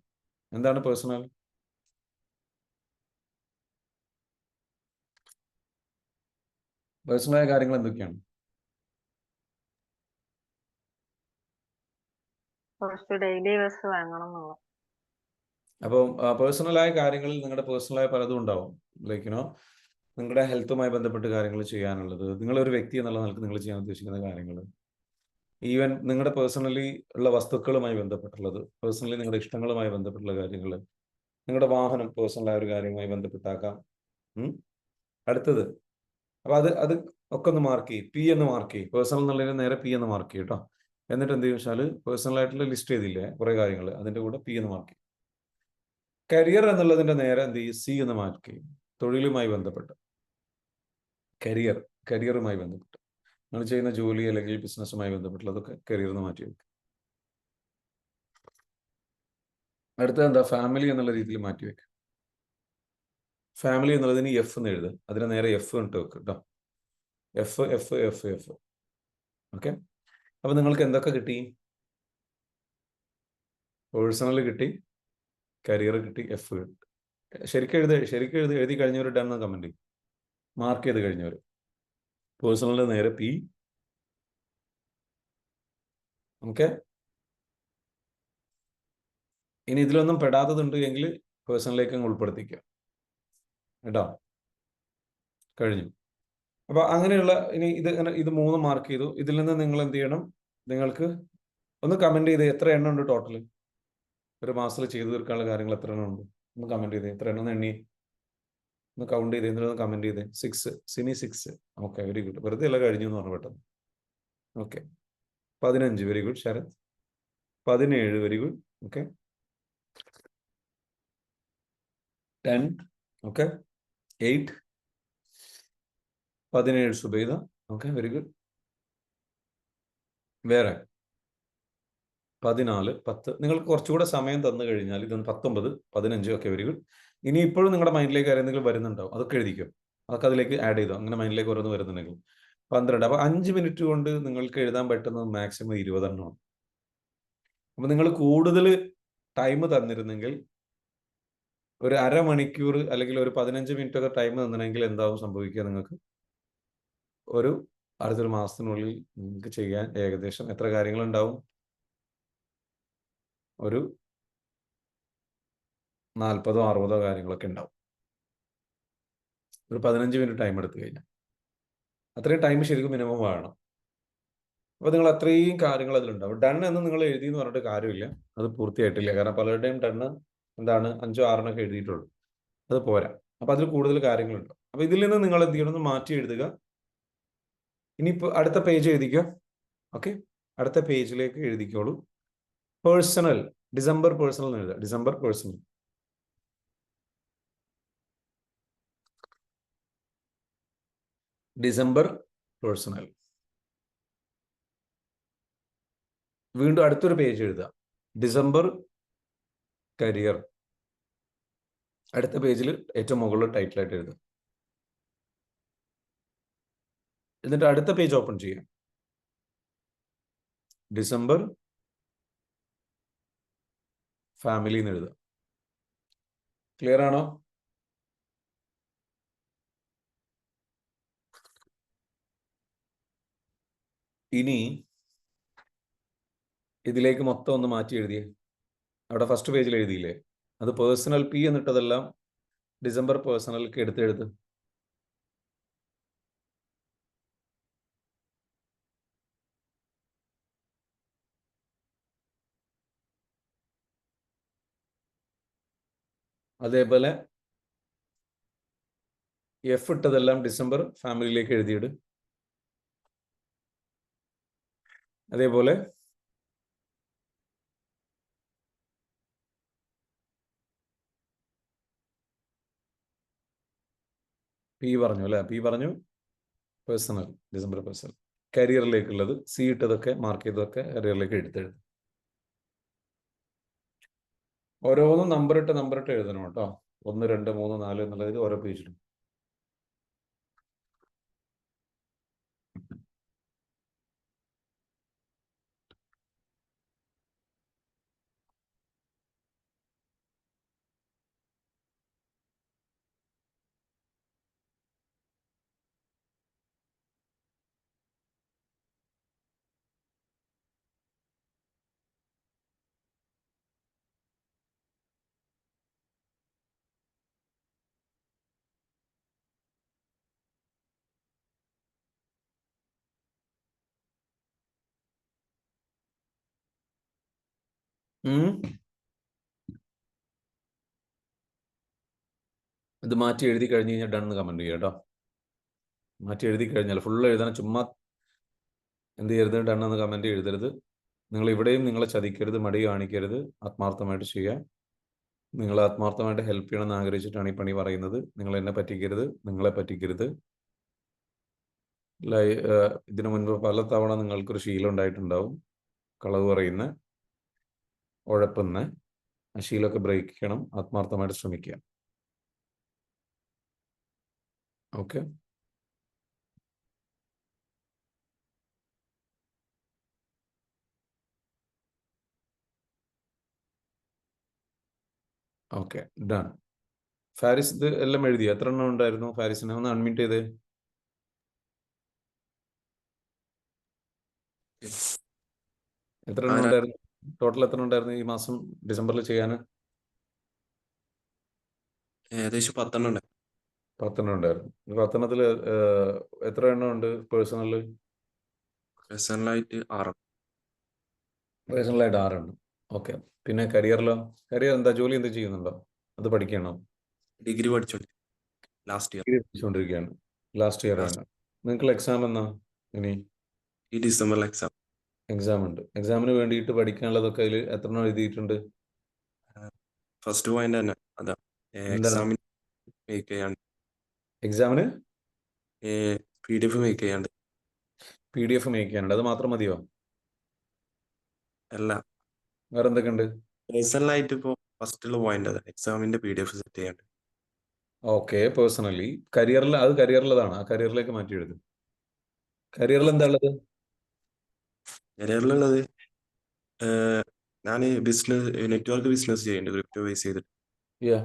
S1: എന്താണ് പേഴ്സണൽ? പേഴ്സണലായ കാര്യങ്ങൾ എന്തൊക്കെയാണ്?
S4: കുറച്ച് ഡെയിലി ബസ് വാങ്ങണം എന്നുള്ള.
S1: അപ്പം പേഴ്സണലായ കാര്യങ്ങളിൽ നിങ്ങളുടെ പേഴ്സണലായ പലതും ഉണ്ടാവും. ലൈക്കിനോ നിങ്ങളുടെ ഹെൽത്തുമായി ബന്ധപ്പെട്ട് കാര്യങ്ങൾ ചെയ്യാനുള്ളത്, നിങ്ങളൊരു വ്യക്തി എന്നുള്ള നിലക്ക് നിങ്ങൾ ചെയ്യാൻ ഉദ്ദേശിക്കുന്ന കാര്യങ്ങൾ, ഈവൻ നിങ്ങളുടെ പേഴ്സണലി ഉള്ള വസ്തുക്കളുമായി ബന്ധപ്പെട്ടുള്ളത്, പേഴ്സണലി നിങ്ങളുടെ ഇഷ്ടങ്ങളുമായി ബന്ധപ്പെട്ടുള്ള കാര്യങ്ങൾ, നിങ്ങളുടെ വാഹനം പേഴ്സണലായ ഒരു കാര്യവുമായി ബന്ധപ്പെട്ടാക്കാം. അടുത്തത് അപ്പൊ അത് ഒക്കെ ഒന്ന് മാർക്ക് ചെയ്യും. പി എന്ന് മാർക്ക് ചെയ്യും. പേഴ്സണൽ എന്നുള്ളതിന് നേരെ പി എന്ന് മാർക്ക് ചെയ്യും കേട്ടോ. എന്നിട്ട് എന്ത് ചെയ്യും വെച്ചാൽ പേഴ്സണൽ ആയിട്ടുള്ള ലിസ്റ്റ് ചെയ്തില്ലേ കുറെ കാര്യങ്ങൾ, അതിന്റെ കൂടെ പി എന്ന് മാർക്ക് ചെയ്യും. കരിയർ എന്നുള്ളതിന്റെ നേരെ എന്ത് ചെയ്യും, സി എന്ന് മാർക്ക് ചെയ്യും. തൊഴിലുമായി ബന്ധപ്പെട്ട് കരിയറുമായി ബന്ധപ്പെട്ട് നിങ്ങൾ ചെയ്യുന്ന ജോലി അല്ലെങ്കിൽ ബിസിനസ്സുമായി ബന്ധപ്പെട്ടുള്ളതൊക്കെ കരിയർ എന്ന് മാറ്റി വെക്കും. അടുത്തത് എന്താ, ഫാമിലി എന്നുള്ള രീതിയിൽ മാറ്റി വെക്കും. ഫാമിലി എന്നുള്ളതിന് എഫ് എന്ന് എഴുതുക. അതിന് നേരെ എഫ് ഇട്ട് വെക്കുക കേട്ടോ. F F F F. Okay, അപ്പൊ നിങ്ങൾക്ക് എന്തൊക്കെ കിട്ടി? പേഴ്സണൽ കിട്ടി, കരിയർ കിട്ടി, എഫ് കിട്ടി. ശരിക്കും എഴുതി കഴിഞ്ഞവർ ഡൺ കമന്റ് ചെയ്യും. മാർക്ക് ചെയ്ത് കഴിഞ്ഞവർ പേഴ്സണലിന്റെ നേരെ പി. ഓക്കെ, ഇനി ഇതിലൊന്നും പെടാത്തതുണ്ട് എങ്കിൽ പേഴ്സണലിലേക്ക് അങ്ങ് ഉൾപ്പെടുത്തിക്കുക കേട്ടോ. കഴിഞ്ഞു. അപ്പൊ അങ്ങനെയുള്ള ഇനി ഇത് 3 മാർക്ക് ചെയ്തു. ഇതിൽ നിന്ന് നിങ്ങൾ എന്ത് ചെയ്യണം? നിങ്ങൾക്ക് ഒന്ന് കമന്റ് ചെയ്ത് എത്ര എണ്ണം ഉണ്ട് ടോട്ടൽ ഒരു മാസത്തിൽ ചെയ്തു തീർക്കാനുള്ള കാര്യങ്ങൾ എത്ര എണ്ണം ഉണ്ട്? ഒന്ന് കമന്റ് ചെയ്തേ. എത്ര എണ്ണം എണ്ണി ഒന്ന് കൗണ്ട് ചെയ്തേ. എന്നിട്ട് കമന്റ് ചെയ്തേ. 6. സിനി 6. Okay, very good. വെറുതെ എല്ലാം കഴിഞ്ഞു എന്ന് പറഞ്ഞു പെട്ടെന്ന്. Okay, 15. Very good. Sharath 17. Very good. Okay, 10. Okay, 8. 17. Subaida. Okay, very good. വേറെ 14, 10. നിങ്ങൾക്ക് കുറച്ചുകൂടെ സമയം തന്നു കഴിഞ്ഞാൽ ഇതൊന്ന് 19, 15. Okay, very good. ഇനി ഇപ്പോഴും നിങ്ങളുടെ മൈൻഡിലേക്ക് എന്തെങ്കിലും വരുന്നുണ്ടാവും, അതൊക്കെ എഴുതിക്കും. അതൊക്കെ അതിലേക്ക് ആഡ് ചെയ്തോ. അങ്ങനെ മൈൻഡിലേക്ക് ഓരോന്ന് വരുന്നുണ്ടെങ്കിൽ 12. അപ്പൊ 5 മിനിറ്റ് കൊണ്ട് നിങ്ങൾക്ക് എഴുതാൻ പറ്റുന്നത് മാക്സിമം 20 എണ്ണമാണ്. അപ്പൊ നിങ്ങൾ കൂടുതൽ ടൈം തന്നിരുന്നെങ്കിൽ ഒരു അരമണിക്കൂർ അല്ലെങ്കിൽ ഒരു 15 മിനിറ്റ് ഒക്കെ ടൈം തന്നിരുന്നെങ്കിൽ എന്താവും സംഭവിക്കുക? നിങ്ങൾക്ക് അടുത്തൊരു മാസത്തിനുള്ളിൽ നിങ്ങൾക്ക് ചെയ്യാൻ ഏകദേശം എത്ര കാര്യങ്ങളുണ്ടാവും? ഒരു 40 60 കാര്യങ്ങളൊക്കെ ഉണ്ടാവും. ഒരു 15 മിനിറ്റ് ടൈം എടുത്തു കഴിഞ്ഞാൽ അത്രയും ടൈം ശരിക്കും മിനിമം വേണം. അപ്പൊ നിങ്ങൾ അത്രയും കാര്യങ്ങൾ അതിലുണ്ടാവും. ഡൺ എന്ന് നിങ്ങൾ എഴുതി എന്ന് പറഞ്ഞിട്ട് കാര്യമില്ല, അത് പൂർത്തിയായിട്ടില്ല. കാരണം പലരുടെയും ഡണ്ണ് എന്താണ് 5 6 എഴുതിയിട്ടുള്ളൂ, അത് പോരാ. അപ്പൊ അതിൽ കൂടുതൽ കാര്യങ്ങളുണ്ട്. അപ്പൊ ഇതിൽ നിന്ന് നിങ്ങൾ എന്ത് ചെയ്യണം? മാറ്റി എഴുതുക. ഇനിയിപ്പോ അടുത്ത പേജ് എഴുതിക്കോ. ഓക്കെ, അടുത്ത പേജിലേക്ക് എഴുതിക്കോളൂ. പേഴ്സണൽ, ഡിസംബർ പേഴ്സണൽ എഴുതുക. December personal. December personal. വീണ്ടും അടുത്തൊരു പേജ് എഴുതുക. December career. അടുത്ത പേജിൽ ഏറ്റവും മുകളിൽ ടൈറ്റിലായിട്ട് എഴുതുക. എന്നിട്ട് അടുത്ത പേജ് ഓപ്പൺ ചെയ്യാം. ഡിസംബർ ഫാമിലി എന്ന് എഴുതുക. ക്ലിയർ ആണോ? ഇനി ഇതിലേക്ക് മൊത്തം ഒന്ന് മാറ്റി എഴുതിയേ. അവിടെ ഫസ്റ്റ് പേജിൽ എഴുതിയില്ലേ, അത് പേഴ്സണൽ പി എന്നിട്ടതെല്ലാം ഡിസംബർ പേഴ്സണലിലേക്ക് എടുത്തെഴുത്. അതേപോലെ എഫ് ഇട്ടതെല്ലാം ഡിസംബർ ഫാമിലിയിലേക്ക് എഴുതിയിട്. അതേപോലെ പി പറഞ്ഞു അല്ലെ, പി പറഞ്ഞു പേഴ്സണൽ, ഡിസംബർ പേഴ്സണൽ. കരിയറിലേക്കുള്ളത് സി ഇട്ടതൊക്കെ മാർക്ക് ചെയ്തതൊക്കെ കരിയറിലേക്ക് എടുത്തെഴുതും. ഓരോന്നും നമ്പർ ഇട്ട് എഴുതണം കേട്ടോ. 1 2 3 4 എന്നുള്ളത് ഓരോ പേജിലും. ഇത് മാറ്റി എഴുതി കഴിഞ്ഞ് കഴിഞ്ഞാൽ ഡൺ കമന്റ് ചെയ്യുക കേട്ടോ. മാറ്റി എഴുതി കഴിഞ്ഞാൽ ഫുള്ള് എഴുതണം. ചുമ്മാ എന്ത് ചെയ്യരുത്? ഡൺ എന്ന് കമന്റ് എഴുതരുത്. നിങ്ങൾ ഇവിടെയും നിങ്ങളെ ചതിക്കരുത്, മടി കാണിക്കരുത്. ആത്മാർത്ഥമായിട്ട് ചെയ്യുക. നിങ്ങൾ ആത്മാർത്ഥമായിട്ട് ഹെൽപ്പ് ചെയ്യണമെന്ന് ആഗ്രഹിച്ചിട്ടാണ് ഈ പണി പറയുന്നത്. നിങ്ങൾ എന്നെ പറ്റിക്കരുത്, നിങ്ങളെ പറ്റിക്കരുത്. ഇതിനു മുൻപ് പല തവണ നിങ്ങൾക്കൊരു ശീലം ഉണ്ടായിട്ടുണ്ടാവും, കളവ് പറയുന്ന, ഉഴപ്പുന്ന. ആ ശീലമൊക്കെ ബ്രേക്ക് ചെയ്യണം. ആത്മാർത്ഥമായിട്ട് ശ്രമിക്കുക. ഓക്കെ. Okay, done. ഫാരിസ് ഇത് എല്ലാം എഴുതി? എത്ര എണ്ണം ഉണ്ടായിരുന്നു ഫാരിസിനെ? ഒന്ന് അൺമ്യൂട്ട് ചെയ്തേ. എത്ര എണ്ണം
S5: ആരാ
S1: ഉണ്ടായിരുന്നു? ടോട്ടൽ എത്ര ഉണ്ടായിരുന്നു ഈ മാസം ഡിസംബറിൽ ചെയ്യാൻ?
S5: ഏകദേശം 10 ഉണ്ട്.
S1: 10 ഉണ്ടായിരുന്നു. ഈ 10 എത്ര എണ്ണം ഉണ്ട് പേഴ്സണൽ?
S5: പേഴ്സണലായിട്ട് 6.
S1: പേഴ്സണലായിട്ട് 6 എണ്ണം. ഓക്കെ. പിന്നെ കരിയറിലോ? കരിയർ എന്താ, ജോലി എന്ത് ചെയ്യുന്നുണ്ടോ? അത് പഠിക്കണോ?
S5: ഡിഗ്രി പഠിച്ചോണ്ട് ലാസ്റ്റ് ഇയർ.
S1: ഡിഗ്രി പഠിച്ചുകൊണ്ടിരിക്കുകയാണ്. ലാസ്റ്റ് ഇയർ ആണ്. നിങ്ങൾക്ക് എക്സാം എന്നാ? ഇനി
S5: ഈ ഡിസംബറിൽ എക്സാം.
S1: എക്സാം ഉണ്ട്. എക്സാമിന് വേണ്ടിയിട്ട് പഠിക്കാനുള്ളതൊക്കെ അതിൽ എത്ര എണ്ണം എഴുതിയിട്ടുണ്ട്?
S5: ഫസ്റ്റ് പോയിന്റ് തന്നെ അതാ,
S1: എന്താണ്
S5: എക്സാമിന് മേക്ക് ചെയ്യാണ്ട്,
S1: എക്സാമിന്?
S5: PDF മേക്ക് ചെയ്യാണ്ട്.
S1: PDF മേക്ക് ചെയ്യാനുണ്ട്. അത് മാത്രം മതിയോ?
S5: അല്ല,
S1: വേറെ എന്തൊക്കെയുണ്ട്?
S5: പേഴ്സണലായിട്ട് ഇപ്പോൾ ഫസ്റ്റുള്ള പോയിന്റ് അതാ, എക്സാമിന്റെ PDF സെറ്റ് ചെയ്യാണ്ട്.
S1: Okay, personally. കരിയറിൽ, അത് കരിയറിലതാണ്. ആ കരിയറിലേക്ക് മാറ്റി എഴുതും. കരിയറിൽ എന്താ ഉള്ളത്?
S5: കരിയറിലുള്ളത് ഞാൻ നെറ്റ്വർക്ക് ബിസിനസ് ചെയ്യുന്നുണ്ട്, ക്രിപ്റ്റോ ബേസ് ചെയ്തിട്ട്.
S1: Yeah.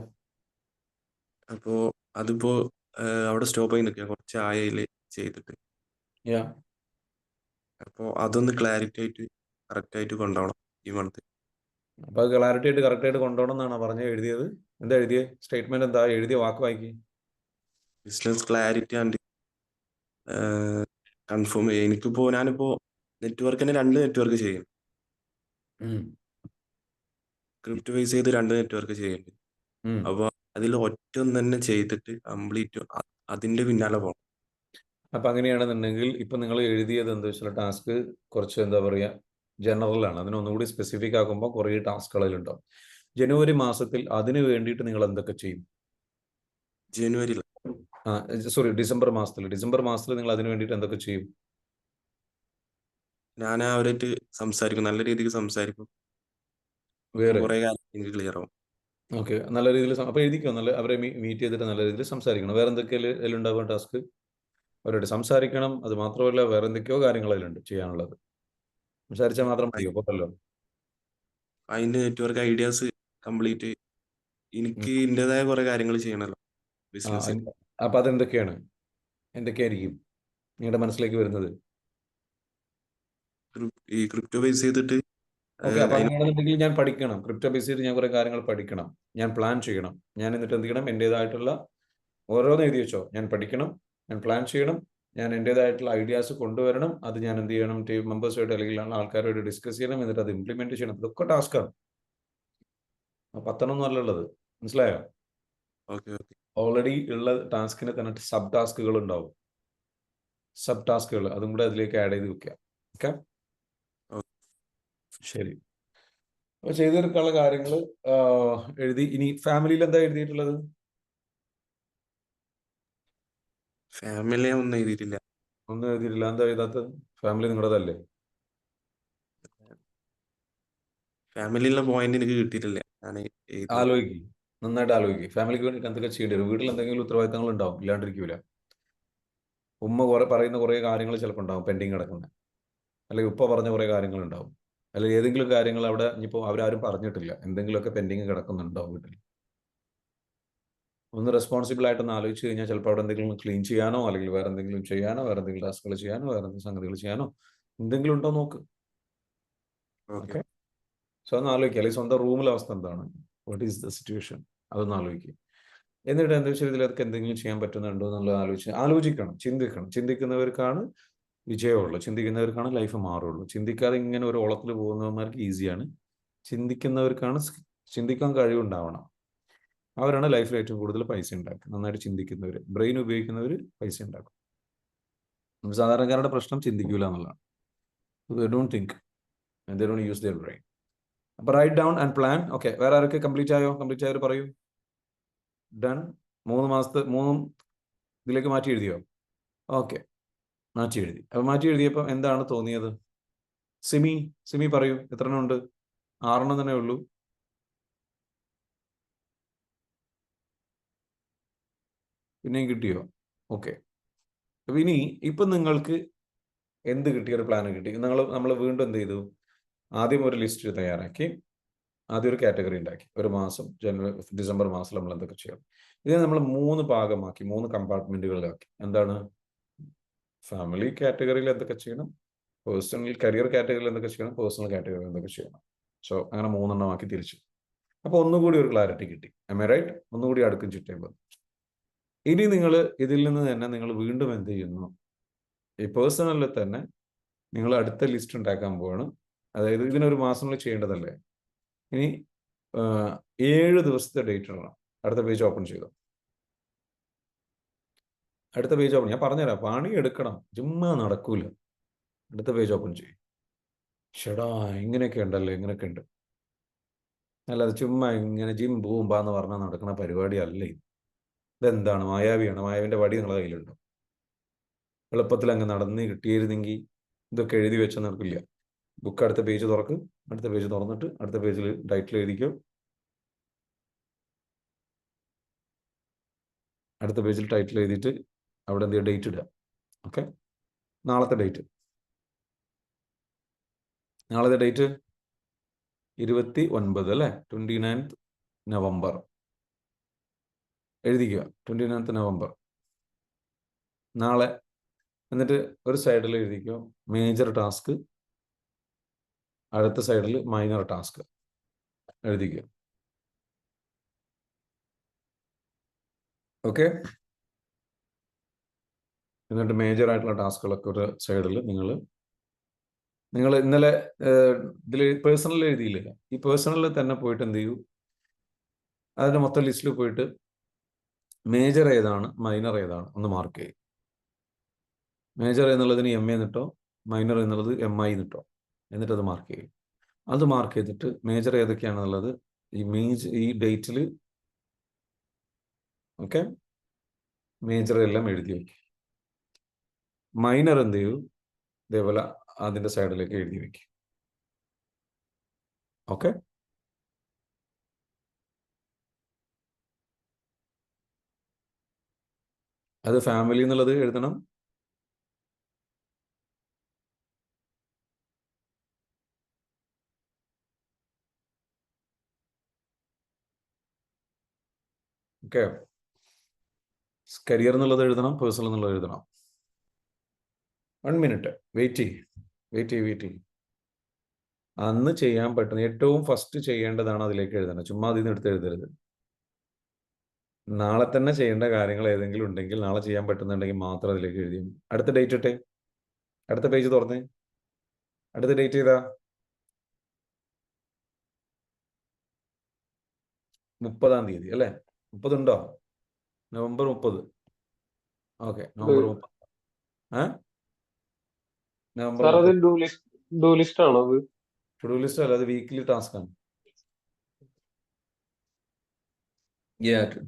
S5: അപ്പോൾ അതിപ്പോ അവിടെ സ്റ്റോപ്പ് ആയി നിൽക്കുക, കുറച്ച് ആയതിൽ ചെയ്തിട്ട്.
S1: Yeah.
S5: അപ്പോൾ അതൊന്ന് ക്ലാരിറ്റി ആയിട്ട് കറക്റ്റ് ആയിട്ട് കൊണ്ടുപോകണം ഈ മന്ത്.
S1: അപ്പൊ അത് ക്ലാരിറ്റി ആയിട്ട് കറക്റ്റ് ആയിട്ട് കൊണ്ടുപോകണം എന്നാണ് പറഞ്ഞത്. എഴുതിയത് എന്താ? എഴുതിയ സ്റ്റേറ്റ്മെന്റ് എന്താ? എഴുതിയ വാക്ക് വായിക്കി.
S5: Business clarity and confirm. ഞാനിപ്പോ നെറ്റ്വർക്കിന് 2 നെറ്റ്വർക്ക് ചെയ്യും, ക്രിപ്റ്റോ ബേസ് ചെയ്ത് 2 നെറ്റ്വർക്ക് ചെയ്യുന്നുണ്ട്. അപ്പോൾ അതിൽ ഒറ്റ തന്നെ ചെയ്തിട്ട് കംപ്ലീറ്റ് അതിന്റെ പിന്നാലെ പോകണം.
S1: അപ്പൊ അങ്ങനെയാണെന്നുണ്ടെങ്കിൽ ഇപ്പൊ നിങ്ങൾ എഴുതിയത് എന്താ വെച്ചാൽ ടാസ്ക് കുറച്ച് എന്താ പറയുക, ജനറൽ ആണ്. അതിനൊന്നുകൂടി സ്പെസിഫിക് ആക്കുമ്പോൾ കുറേ ടാസ്കുകളിലുണ്ടാവും. ജനുവരി മാസത്തിൽ അതിന് വേണ്ടിയിട്ട് നിങ്ങൾ എന്തൊക്കെ ചെയ്യും?
S5: ജനുവരിയിൽ
S1: ഡിസംബർ മാസത്തിൽ നിങ്ങൾ അതിന് വേണ്ടിയിട്ട് എന്തൊക്കെ ചെയ്യും?
S5: ഞാൻ അവരായിട്ട് സംസാരിക്കും, നല്ല രീതിക്ക് സംസാരിക്കും.
S1: വേറെ
S5: കുറെ കാര്യം എനിക്ക് ക്ലിയർ ആവും.
S1: ഓക്കെ, നല്ല രീതിയിൽ അപ്പൊ എഴുതിക്കോ. നല്ല അവരെ മീറ്റ് ചെയ്തിട്ട് നല്ല രീതിയിൽ സംസാരിക്കണം. വേറെ എന്തൊക്കെയാണ് അതിലുണ്ടാവുക ടാസ്ക്? അവരോട് സംസാരിക്കണം. അത് മാത്രമല്ല വേറെ എന്തൊക്കെയോ കാര്യങ്ങൾ അതിലുണ്ട് ചെയ്യാനുള്ളത്. സംസാരിച്ചാൽ മാത്രം മതിയോ? പോരല്ലോ.
S5: അതിന്റെ നെറ്റ്വർക്ക് ഐഡിയാസ് കംപ്ലീറ്റ് എനിക്ക് ഇന്റേതായ കുറെ കാര്യങ്ങൾ ചെയ്യണല്ലോ ബിസിനസ്സിൽ.
S1: അപ്പൊ അതെന്തൊക്കെയാണ്? എന്തൊക്കെയായിരിക്കും നിങ്ങളുടെ മനസ്സിലേക്ക് വരുന്നത്?
S5: ഈ ക്രിപ്റ്റോ ബേസ് ചെയ്തിട്ട്
S1: ഓക്കെ, അപ്പൊ അങ്ങനെയാണെന്നുണ്ടെങ്കിൽ ഞാൻ പഠിക്കണം. ക്രിപ്റ്റോ ബേസ് ചെയ്ത് ഞാൻ കുറെ കാര്യങ്ങൾ പഠിക്കണം. ഞാൻ പ്ലാൻ ചെയ്യണം. ഞാൻ എന്നിട്ട് എന്ത് ചെയ്യണം? എൻ്റെതായിട്ടുള്ള ഓരോന്ന് എഴുതി വെച്ചോ. ഞാൻ പഠിക്കണം, ഞാൻ പ്ലാൻ ചെയ്യണം, ഞാൻ എൻ്റെതായിട്ടുള്ള ഐഡിയാസ് കൊണ്ടുവരണം. അത് ഞാൻ എന്ത് ചെയ്യണം? ടീം മെമ്പേഴ്സുമായിട്ട് അല്ലെങ്കിൽ ആൾക്കാരോട് ഡിസ്കസ് ചെയ്യണം. എന്നിട്ട് അത് ഇംപ്ലിമെന്റ് ചെയ്യണം. ഇതൊക്കെ ടാസ്ക്കാണ്. 10 ഒന്നും അല്ല ഉള്ളത്. മനസ്സിലായോ?
S5: Okay okay.
S1: ഓൾറെഡി ഉള്ള ടാസ്കിന് തന്നെ സബ് ടാസ്കുകൾ ഉണ്ടാവും. സബ് ടാസ്കുകൾ അതും കൂടെ അതിലേക്ക് ആഡ് ചെയ്ത് വെക്കുക. ഓക്കെ, ശരി. അപ്പൊ ചെയ്തു തീർക്കാനുള്ള കാര്യങ്ങൾ എഴുതി. ഇനി ഫാമിലിയിൽ എന്താ എഴുതിയിട്ടുള്ളത്?
S5: ഫാമിലി ഒന്നും എഴുതിയിട്ടില്ല.
S1: ഒന്നും എഴുതിയിട്ടില്ല. എന്താ എഴുതാത്തത്? ഫാമിലി നിങ്ങളുടേതല്ലേ?
S5: ഫാമിലിയുള്ള പോയിന്റ് എനിക്ക് കിട്ടിയിട്ടില്ല. ഞാൻ
S1: ആലോചിക്കും, നന്നായിട്ട് ആലോചിക്കും. ഫാമിലിക്ക് വേണ്ടിയിട്ട് എന്തൊക്കെ ചെയ്യേണ്ടി വരും? വീട്ടിൽ എന്തെങ്കിലും ഉത്തരവാദിത്തങ്ങൾ ഉണ്ടാവും, ഇല്ലാണ്ടിരിക്കൂല. ഉമ്മ പറയുന്ന കുറേ കാര്യങ്ങൾ ചിലപ്പോൾ ഉണ്ടാവും പെൻഡിങ് കിടക്കുന്നത്, അല്ലെങ്കിൽ ഉപ്പ പറഞ്ഞ കുറേ കാര്യങ്ങൾ ഉണ്ടാവും, അല്ലെങ്കിൽ ഏതെങ്കിലും കാര്യങ്ങൾ അവിടെ ഇനിയിപ്പോൾ അവരാരും പറഞ്ഞിട്ടില്ല, എന്തെങ്കിലുമൊക്കെ പെൻഡിങ് കിടക്കുന്നുണ്ടാവും വീട്ടിൽ. ഒന്ന് റെസ്പോൺസിബിൾ ആയിട്ടൊന്ന് ആലോചിച്ച് കഴിഞ്ഞാൽ ചിലപ്പോൾ അവിടെ എന്തെങ്കിലും ക്ലീൻ ചെയ്യാനോ അല്ലെങ്കിൽ വേറെ എന്തെങ്കിലും ചെയ്യാനോ, വേറെ എന്തെങ്കിലും ടാസ്കുകൾ ചെയ്യാനോ, വേറെ എന്തെങ്കിലും സംഗതികൾ ചെയ്യാനോ എന്തെങ്കിലും ഉണ്ടോ നോക്ക്. ഓക്കെ, സോ ഒന്ന് ആലോചിക്കുക. അല്ലെങ്കിൽ സ്വന്തം റൂമിലെ അവസ്ഥ എന്താണ്? What is the situation? അതൊന്ന് ആലോചിക്കുക. എന്നിട്ട് എന്താ വെച്ചാൽ ഇതിലൊക്കെ എന്തെങ്കിലും ചെയ്യാൻ പറ്റുന്നുണ്ടോ എന്നുള്ളത് ആലോചിക്കണം, ചിന്തിക്കണം. ചിന്തിക്കുന്നവർക്കാണ് വിജയമുള്ളൂ, ചിന്തിക്കുന്നവർക്കാണ് ലൈഫ് മാറുള്ളൂ. ചിന്തിക്കാതെ ഇങ്ങനെ ഒരു ഓളത്തിൽ പോകുന്നവന്മാർക്ക് ഈസിയാണ്. ചിന്തിക്കുന്നവർക്കാണ് ചിന്തിക്കാൻ കഴിവുണ്ടാവണം. അവരാണ് ലൈഫിൽ ഏറ്റവും കൂടുതൽ പൈസ ഉണ്ടാക്കുക. നന്നായിട്ട് ചിന്തിക്കുന്നവർ, ബ്രെയിൻ ഉപയോഗിക്കുന്നവർ പൈസ ഉണ്ടാക്കും. സാധാരണക്കാരുടെ പ്രശ്നം ചിന്തിക്കൂല എന്നുള്ളതാണ്. They don't think and they don't use their brain. അപ്പൊ right down and plan. Okay, വേറെ ആരൊക്കെ കംപ്ലീറ്റ് ആയോ? കംപ്ലീറ്റ് ആയവർ പറയൂ. ഡൺ. 3 മാസത്തെ 3 ഇതിലേക്ക് മാറ്റി എഴുതിയോ? ഓക്കെ, മാറ്റി എഴുതി. അപ്പൊ മാറ്റി എഴുതിയപ്പോൾ എന്താണ് തോന്നിയത്? സിമി പറയൂ, എത്ര എണ്ണം ഉണ്ട്? 6 എണ്ണം തന്നെ ഉള്ളൂ. പിന്നെയും കിട്ടിയോ? ഓക്കെ. അപ്പൊ ഇനി ഇപ്പൊ നിങ്ങൾക്ക് എന്ത് കിട്ടി? ഒരു പ്ലാൻ കിട്ടി. നമ്മൾ വീണ്ടും എന്ത് ചെയ്തു? ആദ്യം ഒരു ലിസ്റ്റ് തയ്യാറാക്കി, ആദ്യം ഒരു കാറ്റഗറി ഉണ്ടാക്കി. ഒരു മാസം ഡിസംബർ മാസം നമ്മൾ എന്തൊക്കെ ചെയ്യണം. ഇതിനെ നമ്മൾ 3 ഭാഗമാക്കി, 3 കമ്പാർട്ട്മെന്റുകളിലാക്കി. എന്താണ്? ഫാമിലി കാറ്റഗറിയിൽ എന്തൊക്കെ ചെയ്യണം, പേഴ്സണൽ കരിയർ കാറ്റഗറിയിൽ എന്തൊക്കെ ചെയ്യണം, പേഴ്സണൽ കാറ്റഗറിയിൽ എന്തൊക്കെ ചെയ്യണം. സോ അങ്ങനെ 3 എണ്ണമാക്കി തിരിച്ചു. അപ്പൊ ഒന്നുകൂടി ഒരു ക്ലാരിറ്റി കിട്ടി. Am I right? ഒന്നുകൂടി അടുക്കും ചിട്ടയും വന്നു. ഇനി നിങ്ങൾ ഇതിൽ നിന്ന് തന്നെ നിങ്ങൾ വീണ്ടും എന്ത് ചെയ്യുന്നു? ഈ പേഴ്സണലിൽ തന്നെ നിങ്ങൾ അടുത്ത ലിസ്റ്റ് ഉണ്ടാക്കാൻ പോവാണ്. അതായത് ഇതിനൊരു മാസങ്ങളിൽ ചെയ്യേണ്ടതല്ലേ. ഇനി 7 ദിവസത്തെ ഡേറ്റ് ഇടണം. അടുത്ത പേജ് ഓപ്പൺ ചെയ്തു. അടുത്ത പേജ് ഓപ്പൺ, ഞാൻ പറഞ്ഞുതരാം, പണി എടുക്കണം, ചുമ്മാ നടക്കൂല. അടുത്ത പേജ് ഓപ്പൺ ചെയ്യും. ഷെടാ ഇങ്ങനെയൊക്കെ ഉണ്ടല്ലോ, ഇങ്ങനെയൊക്കെ ഉണ്ട്. അല്ലാതെ ചുമ്മാ ഇങ്ങനെ ജിം ബൂമ്പാന്ന് പറഞ്ഞാൽ നടക്കുന്ന പരിപാടി അല്ല ഇത്. ഇതെന്താണ്? മായാവിയാണ്. മായാവിന്റെ വടി നിങ്ങളുടെ കയ്യിലുണ്ടോ? എളുപ്പത്തിൽ അങ്ങ് നടന്ന് കിട്ടിയിരുന്നെങ്കിൽ ഇതൊക്കെ എഴുതി വെച്ചാൽ നടക്കില്ല. ബുക്ക് അടുത്ത പേജ് തുറക്ക്. അടുത്ത പേജ് തുറന്നിട്ട് അടുത്ത പേജിൽ ടൈറ്റിൽ എഴുതിക്കോ. അടുത്ത പേജിൽ ടൈറ്റിൽ എഴുതിയിട്ട് അവിടെ എന്ത് ചെയ്യുക? ഡേറ്റ് ഇടുക. ഓക്കെ, നാളത്തെ ഡേറ്റ്. നാളത്തെ ഡേറ്റ് 29 അല്ലേ? 29th November എഴുതിക്കുക. 29th നവംബർ നാളെ. എന്നിട്ട് ഒരു സൈഡിൽ എഴുതിക്കോ മേജർ ടാസ്ക്, അടുത്ത സൈഡിൽ മൈനർ ടാസ്ക് എഴുതിക്കുക. ഓക്കെ. എന്നിട്ട് മേജർ ആയിട്ടുള്ള ടാസ്കുകളൊക്കെ ഒരു സൈഡിൽ നിങ്ങൾ ഇന്നലെ ഇതിൽ പേഴ്സണൽ എഴുതിയില്ല. ഈ പേഴ്സണലിൽ തന്നെ പോയിട്ട് എന്ത് ചെയ്യൂ? അതിന്റെ മൊത്തം ലിസ്റ്റിൽ പോയിട്ട് മേജർ ഏതാണ്, മൈനർ ഏതാണ് ഒന്ന് മാർക്ക് ചെയ്യും. മേജർ എന്നുള്ളതിന് MA എന്നിട്ടോ, മൈനർ എന്നുള്ളത് MI എന്നിട്ടോ. എന്നിട്ട് അത് മാർക്ക് ചെയ്യും. അത് മാർക്ക് ചെയ്തിട്ട് മേജർ ഏതൊക്കെയാണെന്നുള്ളത് ഈ ഡേറ്റിൽ ഓക്കെ മേജർ എല്ലാം എഴുതി വയ്ക്കും. മൈനർ എന്ത് ചെയ്യൂ? ഇതേപോലെ അതിന്റെ സൈഡിലേക്ക് എഴുതി വയ്ക്കും. ഓക്കെ. അത് ഫാമിലി എന്നുള്ളത് എഴുതണം. ഓക്കെ. കരിയർ എന്നുള്ളത് എഴുതണം, പേഴ്സണൽ എന്നുള്ളത് എഴുതണം. 1 മിനിറ്റ് വെയിറ്റ് ചെയ്യും. അന്ന് ചെയ്യാൻ പറ്റുന്ന ഏറ്റവും ഫസ്റ്റ് ചെയ്യേണ്ടതാണ് അതിലേക്ക് എഴുതണം. ചുമ്മാ അതിൽ നിന്ന് എടുത്ത് എഴുതരുത്. നാളെ തന്നെ ചെയ്യേണ്ട കാര്യങ്ങൾ ഏതെങ്കിലും ഉണ്ടെങ്കിൽ, നാളെ ചെയ്യാൻ പറ്റുന്നുണ്ടെങ്കിൽ മാത്രം അതിലേക്ക് എഴുതി. അടുത്ത ഡേറ്റ് ഇട്ടേ. അടുത്ത പേജ് തുറന്നേ. അടുത്ത ഡേറ്റ് ചെയ്താ 30-ാം തീയതി അല്ലേ? 30 ഉണ്ടോ? November 30. Okay, November 30. November
S6: sir അത്
S1: 30.
S6: ഡു ലിസ്റ്റ് ആണോ അത്?
S1: ടു ഡു ലിസ്റ്റ് അല്ല, അത് വീക്ക്ലി ടാസ്ക് ആണ്.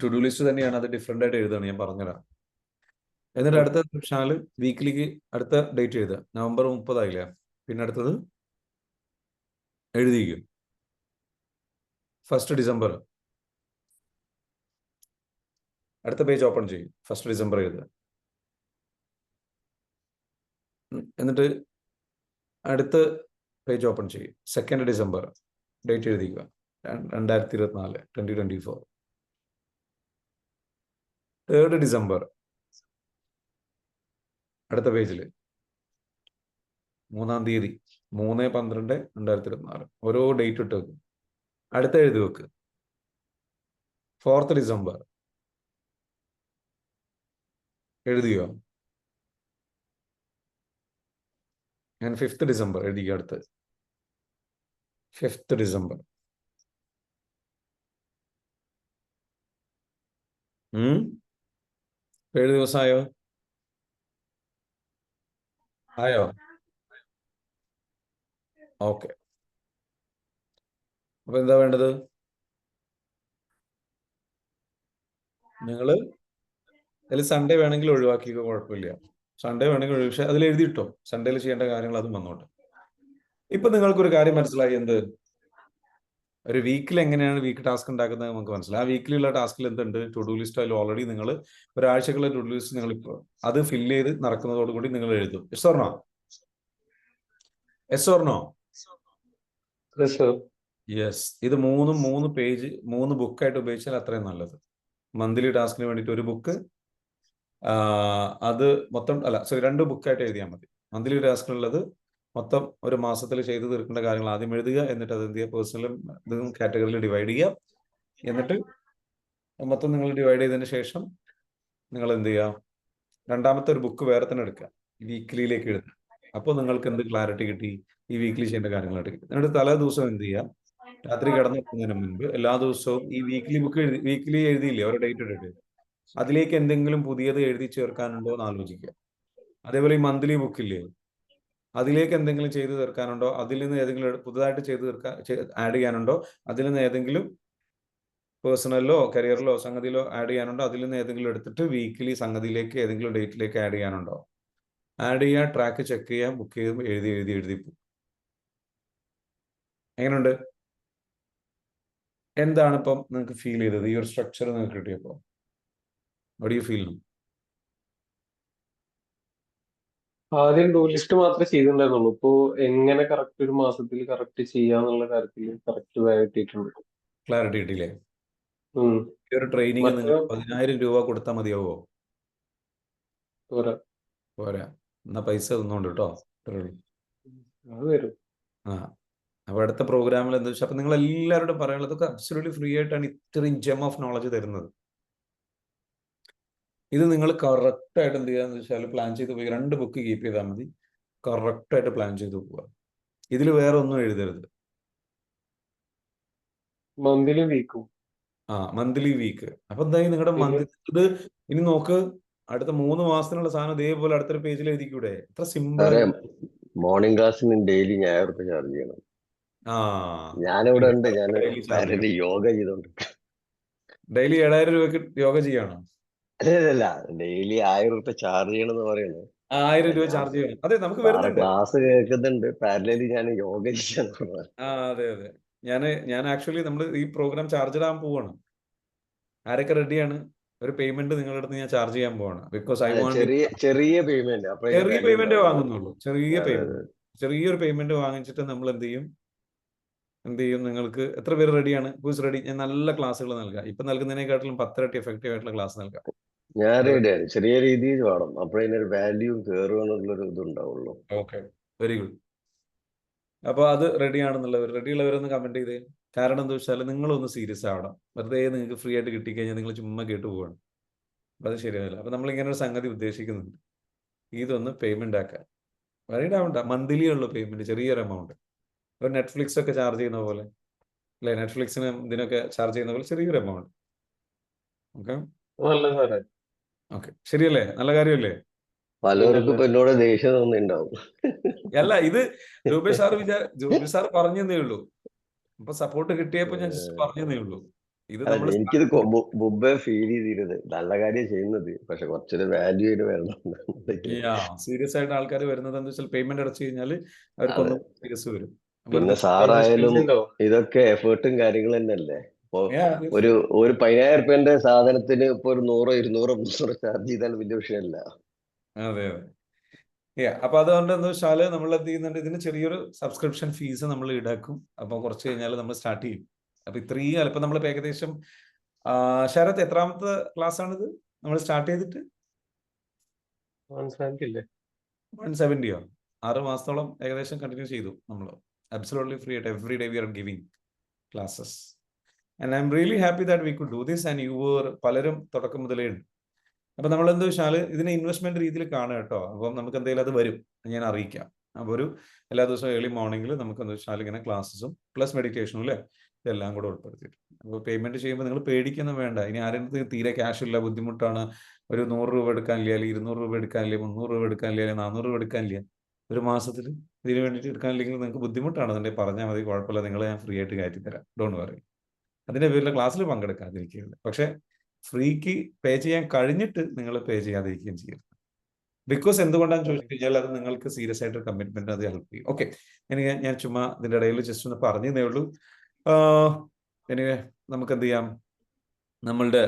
S1: ടു ഡു ലിസ്റ്റ് തന്നെയാണ്. അത് ഡിഫറെന്റ് ആയിട്ട് എഴുതാണ്, ഞാൻ പറഞ്ഞുതരാം. എന്നിട്ട് അടുത്ത നിമിഷാല് വീക്കിലിക്ക് അടുത്ത ഡേറ്റ് എഴുതുക. നവംബർ 30 ആയില്ല. പിന്നെ അടുത്തത് എഴുതിക്കും 1 ഡിസംബർ. അടുത്ത പേജ് ഓപ്പൺ ചെയ്യും. 1 ഡിസംബർ എഴുതുക. എന്നിട്ട് അടുത്ത പേജ് ഓപ്പൺ ചെയ്യും. 2 ഡിസംബർ ഡേറ്റ് എഴുതിക്കുക. 2024 2024. 3 ഡിസംബർ അടുത്ത പേജിൽ 3-ാം തീയതി 3/12/2024 ഓരോ ഡേറ്റ് ഇട്ട് വെക്കും. അടുത്ത എഴുതി വെക്ക്. 4th ഡിസംബർ എഴുതിയോ? ഞാൻ 5th ഡിസംബർ എഴുതിക്കുക. അടുത്ത് 5th ഡിസംബർ. 7 ദിവസമായോ? ആയോ? ഓക്കെ. അപ്പൊ എന്താ വേണ്ടത്? നിങ്ങൾ അതിൽ സൺഡേ വേണമെങ്കിൽ ഒഴിവാക്കിക്കോ, കുഴപ്പമില്ല. സൺഡേ വേണമെങ്കിൽ പക്ഷെ അതിൽ എഴുതിയിട്ടോ സൺഡേയിൽ ചെയ്യേണ്ട കാര്യങ്ങൾ അതും വന്നോട്ടെ. ഇപ്പൊ നിങ്ങൾക്കൊരു കാര്യം മനസ്സിലായി. എന്ത്? ഒരു വീക്കിൽ എങ്ങനെയാണ് വീക്ക് ടാസ്ക് ഉണ്ടാക്കുന്നത് നമുക്ക് മനസ്സിലായി. ആ വീക്കിലുള്ള ടാസ്കിൽ എന്തുണ്ട്? ടു ഡു ലിസ്റ്റ് അതിൽ ഓൾറെഡി നിങ്ങൾ ഒരാഴ്ചക്കുള്ള ടു ഡു ലിസ്റ്റ് നിങ്ങൾ ഇപ്പോൾ അത് ഫില്ല് ചെയ്ത് നടക്കുന്നതോടുകൂടി നിങ്ങൾ എഴുതും. Yes or no? Yes or no? Yes. ഇത് 3 പേജ് 3 ബുക്കായിട്ട് ഉപയോഗിച്ചാൽ അത്രയും നല്ലത്. മന്ത്ലി ടാസ്കിന് വേണ്ടിയിട്ട് ഒരു ബുക്ക്, അത് മൊത്തം അല്ല സോറി 2 ബുക്കായിട്ട് എഴുതിയാൽ മതി. മന്ത്ലി ടാസ്കിനുള്ളത് മൊത്തം ഒരു മാസത്തിൽ ചെയ്തു തീർക്കേണ്ട കാര്യങ്ങൾ ആദ്യം എഴുതുക, എന്നിട്ട് അത് എന്ത് ചെയ്യുക, പേഴ്സണലും ഇതും കാറ്റഗറിയിൽ ഡിവൈഡ് ചെയ്യുക. എന്നിട്ട് മൊത്തം നിങ്ങൾ ഡിവൈഡ് ചെയ്തതിന് ശേഷം നിങ്ങൾ എന്ത് ചെയ്യുക, രണ്ടാമത്തെ ഒരു ബുക്ക് വേറെ തന്നെ എടുക്കുക, വീക്കിലിയിലേക്ക് എഴുതുക. അപ്പോൾ നിങ്ങൾക്ക് എന്ത് ക്ലാരിറ്റി കിട്ടി? ഈ വീക്കിലി ചെയ്യേണ്ട കാര്യങ്ങളായിട്ട് കിട്ടി. എന്നിട്ട് തലേ ദിവസം എന്ത് ചെയ്യുക, രാത്രി കിടന്നുറങ്ങുന്നതിന് മുൻപ് എല്ലാ ദിവസവും ഈ വീക്കിലി എഴുതിയില്ലേ ഓരോ ഡേറ്റ് ഇട്ടിട്ട്, അതിലേക്ക് എന്തെങ്കിലും പുതിയത് എഴുതി ചേർക്കാനുണ്ടോ എന്ന് ആലോചിക്കുക. അതേപോലെ ഈ മന്ത്ലി ബുക്കില്ലേ, അതിലേക്ക് എന്തെങ്കിലും ചെയ്തു തീർക്കാനുണ്ടോ, അതിൽ നിന്ന് ഏതെങ്കിലും പുതുതായിട്ട് ആഡ് ചെയ്യാനുണ്ടോ, അതിൽ നിന്ന് ഏതെങ്കിലും പേഴ്സണലിലോ കരിയറിലോ സംഗതിയിലോ ആഡ് ചെയ്യാനുണ്ടോ, അതിൽ നിന്ന് ഏതെങ്കിലും എടുത്തിട്ട് വീക്കിലി സംഗതിയിലേക്ക് ഏതെങ്കിലും ഡേറ്റിലേക്ക് ആഡ് ചെയ്യാനുണ്ടോ, ആഡ് ചെയ്യുക, ട്രാക്ക് ചെക്ക് ചെയ്യാം, ബുക്ക് ചെയ്ത് എഴുതി പോകും. എങ്ങനെയുണ്ട്? എന്താണ് ഇപ്പം നിങ്ങൾക്ക് ഫീൽ ചെയ്തത്? ഈ ഒരു സ്ട്രക്ചർ നിങ്ങൾക്ക് കിട്ടിയപ്പോൾ what do you feel?
S6: ആദ്യം ഡു ലിസ്റ്റ് മാത്രമേ ചെയ്തിട്ടുണ്ടായിരുന്നുള്ളൂ. ഇപ്പോ എങ്ങനെ കറക്റ്റ് ഒരു മാസത്തിൽ കറക്റ്റ് ചെയ്യാന്നുള്ള കാര്യത്തിൽ കറക്റ്റ് കിട്ടിയിട്ടുണ്ട്.
S1: ക്ലാരിറ്റി കിട്ടിയില്ലേ?
S6: ഉം.
S1: ഈ ഒരു ട്രെയിനിങ്
S6: മറ്റേ
S1: നിങ്ങൾ 10,000 രൂപ കൊടുത്താൽ മതിയാവോ?
S6: പോരാ.
S1: പോരാ. എന്നാ പൈസ തന്നോണ്ട് കേട്ടോ.
S6: അത് വരും.
S1: ആ അപ്പൊ അടുത്ത പ്രോഗ്രാമിൽ എന്താ വെച്ചാൽ, അപ്പൊ നിങ്ങൾ എല്ലാവരോടും പറയാനുള്ളത് ഇതൊക്കെ അബ്സല്യൂട്ട്ലി ഫ്രീ ആയിട്ടാണ് ഇത്രയും ജെം ഓഫ് നോളജ് തരുന്നത്. ഇത് നിങ്ങൾ കറക്റ്റായിട്ട് എന്ത് ചെയ്യാന്ന് വെച്ചാൽ പ്ലാൻ ചെയ്ത് പോയി 2 ബുക്ക് കീപ്പ് ചെയ്താൽ മതി. കറക്റ്റായിട്ട് പ്ലാൻ ചെയ്ത് പോവുക. ഇതിൽ വേറെ ഒന്നും എഴുതരുത്.
S6: മന്ത്ലി വീക്കും.
S1: Monthly week. അപ്പൊ എന്തായി നിങ്ങളുടെ മന്ത്ലി ഇത് ഇനി നോക്ക്, അടുത്ത 3 മാസത്തിനുള്ള സാധനം ഇതേപോലെ അടുത്തൊരു പേജിൽ എഴുതിക്കൂടെ? എത്ര സിമ്പിൾ.
S7: മോർണിംഗ് ക്ലാസ്സിന് ഡെയിലി 1000 രൂപ ചാർജ് ചെയ്യണം. ഞാനിവിടെ ഉണ്ട്, ഞാൻ യോഗ ചെയ്തോണ്ട്.
S1: ഡെയിലി 7000 രൂപക്ക് യോഗ ചെയ്യണോ?
S7: അല്ല, ഡെയിലി 1000 രൂപ ചാർജ് ചെയ്യണമെന്ന് പറയുന്നത്.
S1: 1000 രൂപ ചാർജ് ചെയ്യണം. അതെ, നമുക്ക് വരുന്നുണ്ട്
S7: ക്ലാസ് കേൾക്കുന്നുണ്ട്, പാരലലി ഞാൻ യോഗ ചെയ്യാൻ.
S1: അതെ അതെ. ഞാൻ ആക്ച്വലി നമ്മൾ ഈ പ്രോഗ്രാം ചാർജ് ഇടാൻ പോവാണ്. ആരൊക്കെ റെഡിയാണ്? ഒരു പേയ്മെന്റ് നിങ്ങളുടെ അടുത്ത് ഞാൻ ചാർജ് ചെയ്യാൻ പോവാണ്. ബിക്കോസ് ഐ വാണ്ട്
S7: ചെറിയ പേയ്മെന്റ്.
S1: ചെറിയ പേയ്മെന്റ് വാങ്ങുന്നുള്ളൂ. ചെറിയൊരു പേയ്മെന്റ് വാങ്ങിച്ചിട്ട് നമ്മൾ എന്ത് ചെയ്യും, നിങ്ങൾക്ക് എത്ര പേര് റെഡിയാണ്? Who's ready? ഞാൻ നല്ല ക്ലാസ്സുകൾ നൽകാം. ഇപ്പൊ നൽകുന്നതിനെക്കാട്ടിലും 10 ഇരട്ടി എഫക്റ്റീവ് ആയിട്ടുള്ള ക്ലാസ് നൽകാം.
S7: ഞാൻ റെഡിയാണ്. ചെറിയ രീതിയിൽ വേണം, അപ്പോഴേ ഒരു വാല്യൂ കയറുമെന്നുള്ളൊരു ഇതുണ്ടാവുള്ളൂ.
S1: Okay, very good. അപ്പൊ അത് റെഡിയാണെന്നുള്ളവർ, റെഡിയുള്ളവരൊന്ന് കമന്റ് ചെയ്തേ. കാരണം എന്താ വെച്ചാൽ നിങ്ങളൊന്ന് സീരിയസ് ആവണം. വെറുതെ നിങ്ങൾക്ക് ഫ്രീ ആയിട്ട് കിട്ടിക്കഴിഞ്ഞാൽ നിങ്ങൾ ചുമ്മാ കേട്ടു പോവാണ്. അപ്പൊ അത് ശരിയാവില്ല. അപ്പൊ നമ്മൾ ഇങ്ങനെ ഒരു സംഗതി ഉദ്ദേശിക്കുന്നുണ്ട്. ഇതൊന്ന് പേയ്മെന്റ് ആക്കാൻ. വറീഡ് ആവണ്ട. മന്ത്ലി ഉള്ള പേയ്മെന്റ്, ചെറിയൊരു എമൗണ്ട്. ഒരു നെറ്റ്ഫ്ലിക്സ് ഒക്കെ ചാർജ് ചെയ്യുന്ന പോലെ അല്ലെ, നെറ്റ്ഫ്ലിക്സിന് ഇതിനൊക്കെ ചാർജ് ചെയ്യുന്ന പോലെ ചെറിയൊരു എമൗണ്ട്. ഓക്കെ, ശരിയല്ലേ? നല്ല കാര്യമല്ലേ?
S7: പലർക്കും ഇപ്പൊ എന്നോട് ദേഷ്യം തോന്നിണ്ടാവും.
S1: അല്ല, ഇത് രൂപേഷ് സാർ പറഞ്ഞതേ ഉള്ളൂ. അപ്പൊ സപ്പോർട്ട് കിട്ടിയപ്പോ ഞാൻ പറഞ്ഞതേ ഉള്ളൂ. ഇത് നമ്മൾ
S7: എനിക്കിത് മുമ്പേ ഫീൽ ചെയ്തിരുന്നത് നല്ല കാര്യം ചെയ്യുന്നത്, പക്ഷെ കുറച്ചൊരു വാല്യൂ ആയിട്ട് വരണം.
S1: സീരിയസ് ആയിട്ട് ആൾക്കാർ വരുന്നത് എന്താ വെച്ചാൽ പേയ്മെന്റ് അടച്ചു കഴിഞ്ഞാൽ അവർക്കൊന്നും സീരിയസ് വരും.
S7: പിന്നെ സാറായാലും ഇതൊക്കെ എഫേർട്ടും കാര്യങ്ങളും തന്നെയല്ലേ. ഇപ്പൊ ഒരു 10,000 രൂപന്റെ സാധനത്തിന് ഇപ്പൊ ഒരു 100, 200, 300 ചാർജ് ചെയ്താൽ വലിയ വിഷയമല്ല.
S1: അതെ അതെ. അപ്പൊ അതുകൊണ്ട് എന്താ വെച്ചാല് നമ്മൾ എന്ത് ചെയ്യുന്നുണ്ട്, ഇതിന് ചെറിയൊരു സബ്സ്ക്രിപ്ഷൻ ഫീസ് നമ്മൾ ഈടാക്കും. അപ്പൊ കുറച്ച് കഴിഞ്ഞാൽ നമ്മൾ സ്റ്റാർട്ട് ചെയ്യും. അപ്പൊ ഇത്രയും അല്പം നമ്മൾ ഏകദേശം ശരത് എത്രാമത്തെ ക്ലാസ് ആണിത് നമ്മൾ സ്റ്റാർട്ട് ചെയ്തിട്ട്? 170യോ? 6 മാസത്തോളം ഏകദേശം കണ്ടിന്യൂ ചെയ്തു നമ്മൾ. Absolutely free at every day we are giving classes and I'm really happy that we could do this and you were പലരും തുടക്കം മുതലേ ഉണ്ട്. അപ്പൊ നമ്മൾ എന്താ വെച്ചാൽ ഇതിനെ ഇൻവെസ്റ്റ്മെന്റ് രീതിയിൽ കാണുക കേട്ടോ. അപ്പം നമുക്ക് എന്തെങ്കിലും അത് വരും, ഞാൻ അറിയിക്കാം. അപ്പൊ ഒരു എല്ലാ ദിവസവും ഏർലി മോർണിംഗിൽ നമുക്ക് എന്താ വെച്ചാൽ ഇങ്ങനെ ക്ലാസ്സസും പ്ലസ് മെഡിറ്റേഷനും അല്ലേ, ഇതെല്ലാം കൂടെ ഉൾപ്പെടുത്തിയിട്ട്. അപ്പോൾ പേയ്മെന്റ് ചെയ്യുമ്പോൾ നിങ്ങൾ പേടിക്കൊന്നും വേണ്ട. ഇനി ആരെങ്കിലും തീരെ ക്യാഷ് ഇല്ല, ബുദ്ധിമുട്ടാണ്, ഒരു 100 രൂപ എടുക്കാനില്ല, അല്ലെങ്കിൽ 200 രൂപ എടുക്കാനില്ല, 300 രൂപ എടുക്കാനില്ല, അല്ലെങ്കിൽ 400 രൂപ എടുക്കാനില്ല, ഒരു മാസത്തിൽ ഇതിന് വേണ്ടിയിട്ട് എടുക്കാനില്ലെങ്കിൽ നിങ്ങൾക്ക് ബുദ്ധിമുട്ടാണ്, അതിൻ്റെ പറഞ്ഞാൽ മതി, കുഴപ്പമില്ല, നിങ്ങളെ ഞാൻ ഫ്രീ ആയിട്ട് കയറ്റി തരാം, ഡോണ്ട് വറി. അതിൻ്റെ പേരിൽ ക്ലാസ്സിൽ പങ്കെടുക്കാതിരിക്കുകയില്ല. പക്ഷെ ഫ്രീക്ക് പേ ചെയ്യാൻ കഴിഞ്ഞിട്ട് നിങ്ങൾ പേ ചെയ്യാതിരിക്കുകയും ചെയ്യരുത്. ബിക്കോസ് എന്തുകൊണ്ടാന്ന് ചോദിച്ചു കഴിഞ്ഞാൽ അത് നിങ്ങൾക്ക് സീരിയസ് ആയിട്ട് കമ്മിറ്റ്മെന്റ് അത് ഹെൽപ്പ് ചെയ്യും. ഓക്കെ, ഞാൻ ചുമ്മാ ഇതിൻ്റെ ഇടയിൽ ജസ്റ്റ് ഒന്ന് പറഞ്ഞതേ ഉള്ളൂ. എനിവേ നമുക്ക് എന്ത് ചെയ്യാം, നമ്മളുടെ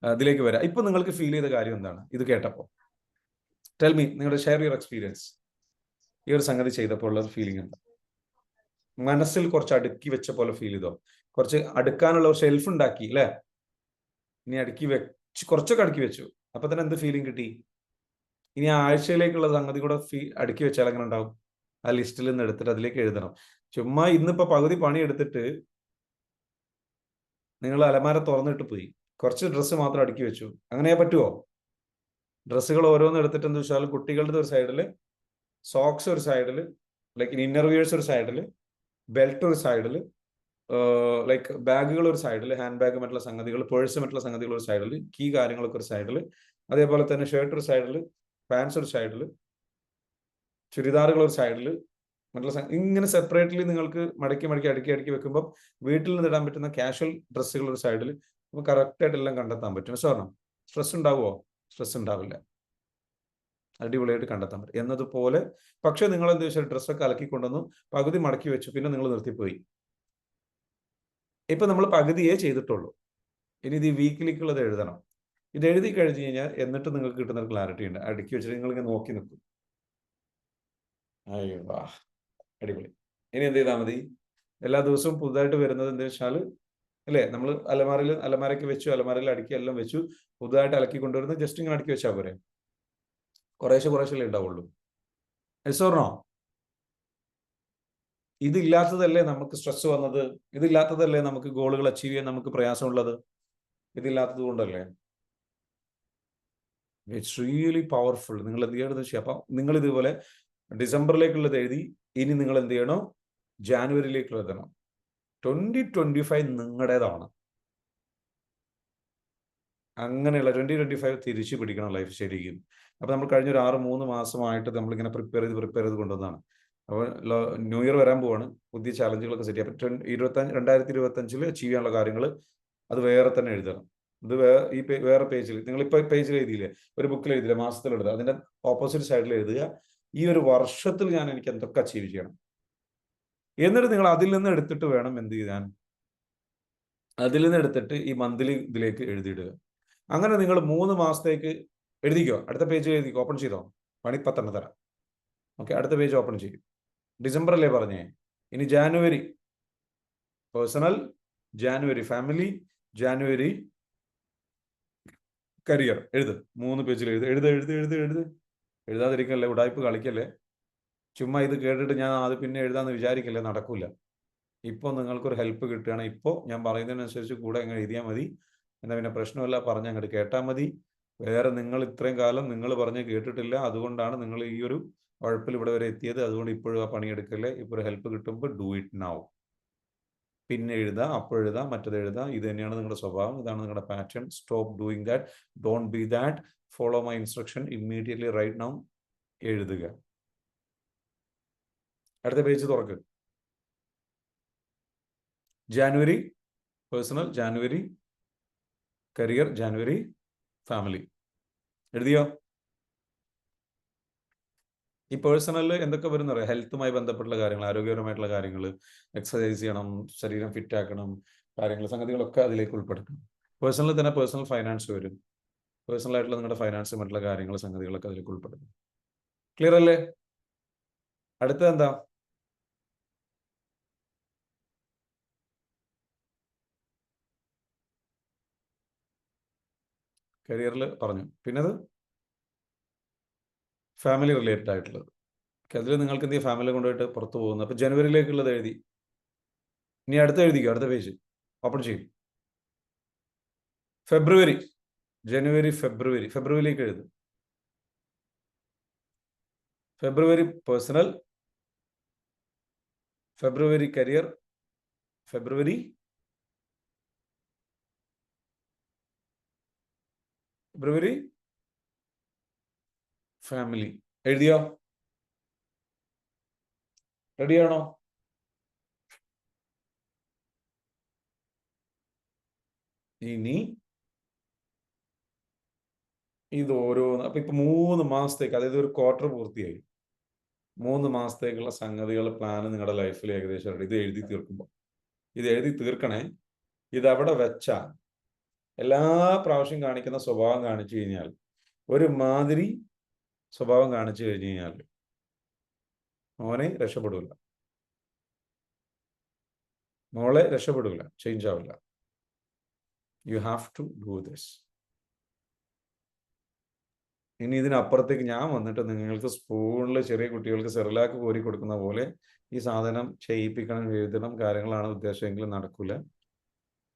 S1: ഇതിലേക്ക് വരാം. ഇപ്പൊ നിങ്ങൾക്ക് ഫീൽ ചെയ്ത കാര്യം എന്താണ് ഇത് കേട്ടപ്പോൾ? ടെൽ മീ, നിങ്ങളുടെ ഷെയർ യുവർ എക്സ്പീരിയൻസ്. ഈ ഒരു സംഗതി ചെയ്തപ്പോൾ ഉള്ള ഫീലിംഗ് എന്താ? മനസ്സിൽ കുറച്ച് അടുക്കി വെച്ച പോലെ ഫീൽ ചെയ്തോ? കുറച്ച് അടുക്കാനുള്ള ഒരു ഷെൽഫ് ഉണ്ടാക്കി അല്ലേ? ഇനി അടുക്കി വെച്ച് കുറച്ചൊക്കെ അടുക്കി വെച്ചു, അപ്പൊ തന്നെ എന്ത് ഫീലിംഗ് കിട്ടി? ഇനി ആഴ്ചയിലേക്കുള്ള സംഗതി കൂടെ അടുക്കി വെച്ചാൽ എങ്ങനെ ഉണ്ടാവും? ആ ലിസ്റ്റിൽ നിന്ന് എടുത്തിട്ട് അതിലേക്ക് എഴുതണം. ചുമ്മാ ഇന്നിപ്പോ പകുതി പണി എടുത്തിട്ട് നിങ്ങൾ അലമാര തുറന്നിട്ട് പോയി കുറച്ച് ഡ്രസ്സ് മാത്രം അടുക്കി വെച്ചു, അങ്ങനെ പറ്റുമോ? ഡ്രസ്സുകൾ ഓരോന്നും എടുത്തിട്ട് എന്താ വെച്ചാൽ കുട്ടികളുടെ ഒരു സൈഡിൽ, സോക്സ് ഒരു സൈഡിൽ, ലൈക്ക് ഇന്നർവിയേഴ്സ് ഒരു സൈഡിൽ, ബെൽറ്റ് ഒരു സൈഡിൽ, ലൈക്ക് ബാഗുകൾ ഒരു സൈഡിൽ, ഹാൻഡ് ബാഗ് മറ്റുള്ള സംഗതികൾ, പേഴ്സ് മറ്റുള്ള സംഗതികൾ ഒരു സൈഡിൽ, കീ കാര്യങ്ങളൊക്കെ ഒരു സൈഡിൽ, അതേപോലെ തന്നെ ഷർട്ട് ഒരു സൈഡിൽ, പാൻസ് ഒരു സൈഡിൽ, ചുരിദാറുകൾ ഒരു സൈഡിൽ, മറ്റുള്ള ഇങ്ങനെ സെപ്പറേറ്റ്ലി നിങ്ങൾക്ക് മടക്കി മടക്കി അടുക്കി അടുക്കി വെക്കുമ്പോൾ വീട്ടിൽ നിന്ന് ഇടാൻ പറ്റുന്ന കാഷ്വൽ ഡ്രസ്സുകൾ ഒരു സൈഡിൽ നമുക്ക് കറക്റ്റായിട്ട് എല്ലാം കണ്ടെത്താൻ പറ്റും. സ്വർണ്ണം സ്ട്രെസ് ഉണ്ടാവുമോ? സ്ട്രെസ് ഉണ്ടാവില്ല, അടിപൊളിയായിട്ട് കണ്ടെത്താൻ പറ്റും എന്നതുപോലെ. പക്ഷെ നിങ്ങൾ എന്താ വെച്ചാൽ ഡ്രസ്സൊക്കെ അലക്കിക്കൊണ്ടുവന്നു, പകുതി മടക്കി വെച്ചു, പിന്നെ നിങ്ങൾ നിർത്തിപ്പോയി. ഇപ്പൊ നമ്മൾ പകുതിയേ ചെയ്തിട്ടുള്ളൂ. ഇനി ഇത് ഈ വീക്കിലേക്കുള്ളത് എഴുതണം. ഇത് എഴുതി കഴിഞ്ഞ് കഴിഞ്ഞാൽ എന്നിട്ട് നിങ്ങൾക്ക് കിട്ടുന്ന ഒരു ക്ലാരിറ്റി ഉണ്ട്. അടുക്കി വെച്ചിട്ട് നിങ്ങളിങ്ങനെ നോക്കി നിൽക്കും. അയ്യോ വാ, അടിപൊളി. ഇനി എന്ത് ചെയ്താൽ മതി? എല്ലാ ദിവസവും പുതുതായിട്ട് വരുന്നത് എന്താ വെച്ചാൽ അല്ലേ, നമ്മൾ അലമാരയ്ക്ക് വെച്ചു, അലമാരയിൽ അടുക്കി എല്ലാം വെച്ചു, പുതുതായിട്ട് അലക്കി കൊണ്ടുവരുന്നത് ജസ്റ്റ് ഇങ്ങനെ അടുക്കി വെച്ചാൽ പോരെ? കുറേശ്ശെ കുറേശ്ശേ ഉണ്ടാവുള്ളൂ. എസോർണോ? ഇതില്ലാത്തതല്ലേ നമുക്ക് സ്ട്രെസ് വന്നത്? ഇതില്ലാത്തതല്ലേ നമുക്ക് ഗോളുകൾ അച്ചീവ് ചെയ്യാൻ നമുക്ക് പ്രയാസമുള്ളത്? ഇതില്ലാത്തത് കൊണ്ടല്ലേ? It's really powerful. നിങ്ങൾ എന്ത് ചെയ്യണമെന്ന് വെച്ചാൽ, അപ്പൊ നിങ്ങൾ ഇതുപോലെ ഡിസംബറിലേക്കുള്ളത് എഴുതി, ഇനി നിങ്ങൾ എന്ത് ചെയ്യണോ? ജാനുവരിയിലേക്കുള്ള എഴുതണം. 2025 നിങ്ങളുടേതാണ്. അങ്ങനെയുള്ള 2025 തിരിച്ചു പിടിക്കണം ലൈഫ് ശരിക്കും. അപ്പൊ നമ്മൾ കഴിഞ്ഞ ഒരു 6-3 മാസമായിട്ട് നമ്മളിങ്ങനെ പ്രിപ്പയർ ചെയ്ത് കൊണ്ടുവന്നതാണ്. അപ്പോൾ ന്യൂ ഇയർ വരാൻ പോവാണ്, പുതിയ ചാലഞ്ചുകളൊക്കെ സെറ്റ് ചെയ്യാം. 2025 അച്ചീവ് ചെയ്യാനുള്ള കാര്യങ്ങൾ അത് വേറെ തന്നെ എഴുതണം. ഇത് വേറെ പേജിൽ, നിങ്ങളിപ്പോൾ പേജിൽ എഴുതിയില്ലേ, ഒരു ബുക്കിൽ എഴുതിയില്ലേ, മാസത്തിൽ എഴുതുക, അതിന്റെ ഓപ്പോസിറ്റ് സൈഡിൽ എഴുതുക, ഈ ഒരു വർഷത്തിൽ ഞാൻ എനിക്ക് എന്തൊക്കെ അച്ചീവ് ചെയ്യണം. എന്നിട്ട് നിങ്ങൾ അതിൽ നിന്ന് എടുത്തിട്ട് വേണം എന്ത് ചെയ്യാൻ? അതിൽ നിന്ന് എടുത്തിട്ട് ഈ മന്ത്ലി ഇതിലേക്ക് എഴുതിയിടുക. അങ്ങനെ നിങ്ങൾ 3 മാസത്തേക്ക് എഴുതിക്കോ. അടുത്ത പേജ് എഴുതിക്കോ, ഓപ്പൺ ചെയ്തോ, പണിപ്പത്തെണ്ണം തരാം. ഓക്കെ, അടുത്ത പേജ് ഓപ്പൺ ചെയ്യും. ഡിസംബർ അല്ലേ പറഞ്ഞേ? ഇനി January personal, January family, January career. എഴുത്, 3 പേജിൽ എഴുതാതിരിക്കല്ലേ, ഉടായ്പ് കളിക്കല്ലേ. ചുമ്മാ ഇത് കേട്ടിട്ട് ഞാൻ അത് പിന്നെ എഴുതാന്ന് വിചാരിക്കല്ലേ, നടക്കൂല. ഇപ്പോൾ നിങ്ങൾക്കൊരു ഹെൽപ്പ് കിട്ടുകയാണ്. ഇപ്പോൾ ഞാൻ പറയുന്നതിനനുസരിച്ച് കൂടെ അങ്ങ് എഴുതിയാൽ മതി. എന്നാൽ പിന്നെ പ്രശ്നമല്ല, പറഞ്ഞ് അങ്ങോട്ട് കേട്ടാൽ മതി. വേറെ നിങ്ങൾ ഇത്രയും കാലം നിങ്ങൾ പറഞ്ഞ് കേട്ടിട്ടില്ല, അതുകൊണ്ടാണ് നിങ്ങൾ ഈ ഒരു ഉഴപ്പിൽ ഇവിടെ വരെ എത്തിയത്. അതുകൊണ്ട് ഇപ്പോഴും ആ പണിയെടുക്കല്ലേ. ഇപ്പോൾ ഒരു ഹെൽപ്പ് കിട്ടുമ്പോൾ ഡു ഇറ്റ് നൗ. പിന്നെ എഴുതാം, അപ്പോൾ എഴുതാം, മറ്റത് എഴുതാം. ഇത് തന്നെയാണ് നിങ്ങളുടെ സ്വഭാവം, ഇതാണ് നിങ്ങളുടെ pattern. Stop doing that, don't be that, follow my instruction immediately right now. എഴുതുക. അടുത്ത പേജ് തുറക്ക്. January personal, January career, January family. എഴുതിയോ? ഈ പേഴ്സണലിൽ എന്തൊക്കെ വരുന്ന അറിയാം? ഹെൽത്തുമായി ബന്ധപ്പെട്ടുള്ള കാര്യങ്ങൾ, ആരോഗ്യപരമായിട്ടുള്ള കാര്യങ്ങൾ, എക്സസൈസ് ചെയ്യണം, ശരീരം ഫിറ്റ് ആക്കണം, കാര്യങ്ങൾ, സംഗതികളൊക്കെ അതിലേക്ക് ഉൾപ്പെടുത്തണം. പേഴ്സണലിൽ തന്നെ പേഴ്സണൽ ഫൈനാൻസ് വരും. പേഴ്സണൽ ആയിട്ടുള്ള നിങ്ങളുടെ ഫൈനാൻസ് മറ്റുള്ള കാര്യങ്ങൾ, സംഗതികളൊക്കെ അതിലേക്ക് ഉൾപ്പെടുത്തും. ക്ലിയർ അല്ലേ? അടുത്തത് എന്താ? കരിയറിൽ പറഞ്ഞു. പിന്നെ അത് ഫാമിലി റിലേറ്റഡ് ആയിട്ടുള്ളത്. അതിൽ നിങ്ങൾക്ക് എന്ത് ചെയ്യും? ഫാമിലി കൊണ്ടുപോയിട്ട് പുറത്തു പോകുന്നത്. അപ്പോൾ ജനുവരിയിലേക്കുള്ളത് എഴുതി. ഇനി അടുത്ത എഴുതിക്കോ, അടുത്ത പേജ് ഓപ്പൺ ചെയ്യും. ഫെബ്രുവരി, ജനുവരി ഫെബ്രുവരി, ഫെബ്രുവരിയിലേക്ക് എഴുതും. ഫെബ്രുവരി പേഴ്സണൽ, ഫെബ്രുവരി കരിയർ, ഫെബ്രുവരി ഫാമിലി. എഴുതിയോ? റെഡിയാണോ? ഇനി ഇത് ഓരോന്ന്, അപ്പൊ ഇപ്പൊ 3 മാസത്തേക്ക്, അതായത് ഒരു ക്വാർട്ടർ പൂർത്തിയായി. 3 മാസത്തേക്കുള്ള സംഗതികൾ, പ്ലാൻ നിങ്ങളുടെ ലൈഫിൽ ഏകദേശം ഇത് എഴുതി തീർക്കുമ്പോൾ ഇത് എഴുതി തീർക്കണേ. ഇതവിടെ വെച്ചാൽ എല്ലാ പ്രാവശ്യം കാണിക്കുന്ന സ്വഭാവം കാണിച്ചു കഴിഞ്ഞാൽ, ഒരു മാതിരി സ്വഭാവം കാണിച്ചു കഴിഞ്ഞു കഴിഞ്ഞാൽ മോനെ രക്ഷപ്പെടില്ല, മോളെ രക്ഷപ്പെടില്ല, ചേഞ്ച് ആവില്ല. You have to do this. ഇനി ഇതിനപ്പുറത്തേക്ക് ഞാൻ വന്നിട്ട് നിങ്ങൾക്ക് സ്പൂണിൽ ചെറിയ കുട്ടികൾക്ക് സെറിലാക്ക് കോരി കൊടുക്കുന്ന പോലെ ഈ സാധനം ചെയ്യിപ്പിക്കണം, എഴുതണം, കാര്യങ്ങളാണ് ഉദ്ദേശമെങ്കിലും നടക്കില്ല.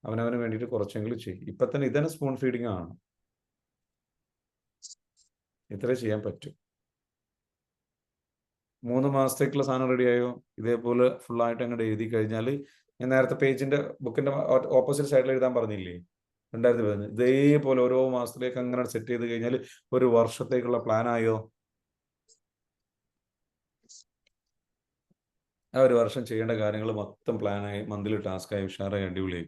S1: അവനവന് വേണ്ടിയിട്ട് കുറച്ചെങ്കിലും ചെയ്യും. ഇപ്പൊ തന്നെ ഇതന്നെ സ്പൂൺ ഫീഡിങ് ആണ്. ഇത്രേ ചെയ്യാൻ പറ്റും. 3 മാസത്തേക്കുള്ള സാധനം റെഡിയായോ? ഇതേപോലെ ഫുള്ളായിട്ട് അങ്ങോട്ട് എഴുതി കഴിഞ്ഞാൽ, ഞാൻ നേരത്തെ പേജിന്റെ ബുക്കിന്റെ ഓപ്പോസിറ്റ് സൈഡിൽ എഴുതാൻ പറഞ്ഞില്ലേ 2015, ഇതേപോലെ ഓരോ മാസത്തിലേക്ക് അങ്ങനെ സെറ്റ് ചെയ്ത് കഴിഞ്ഞാൽ 1 വർഷത്തേക്കുള്ള പ്ലാൻ ആയോ? ആ 1 വർഷം ചെയ്യേണ്ട കാര്യങ്ങൾ മൊത്തം പ്ലാനായി, മന്ത്ലി ടാസ്കായി, ഉഷാറായി, അടിപൊളിയായി.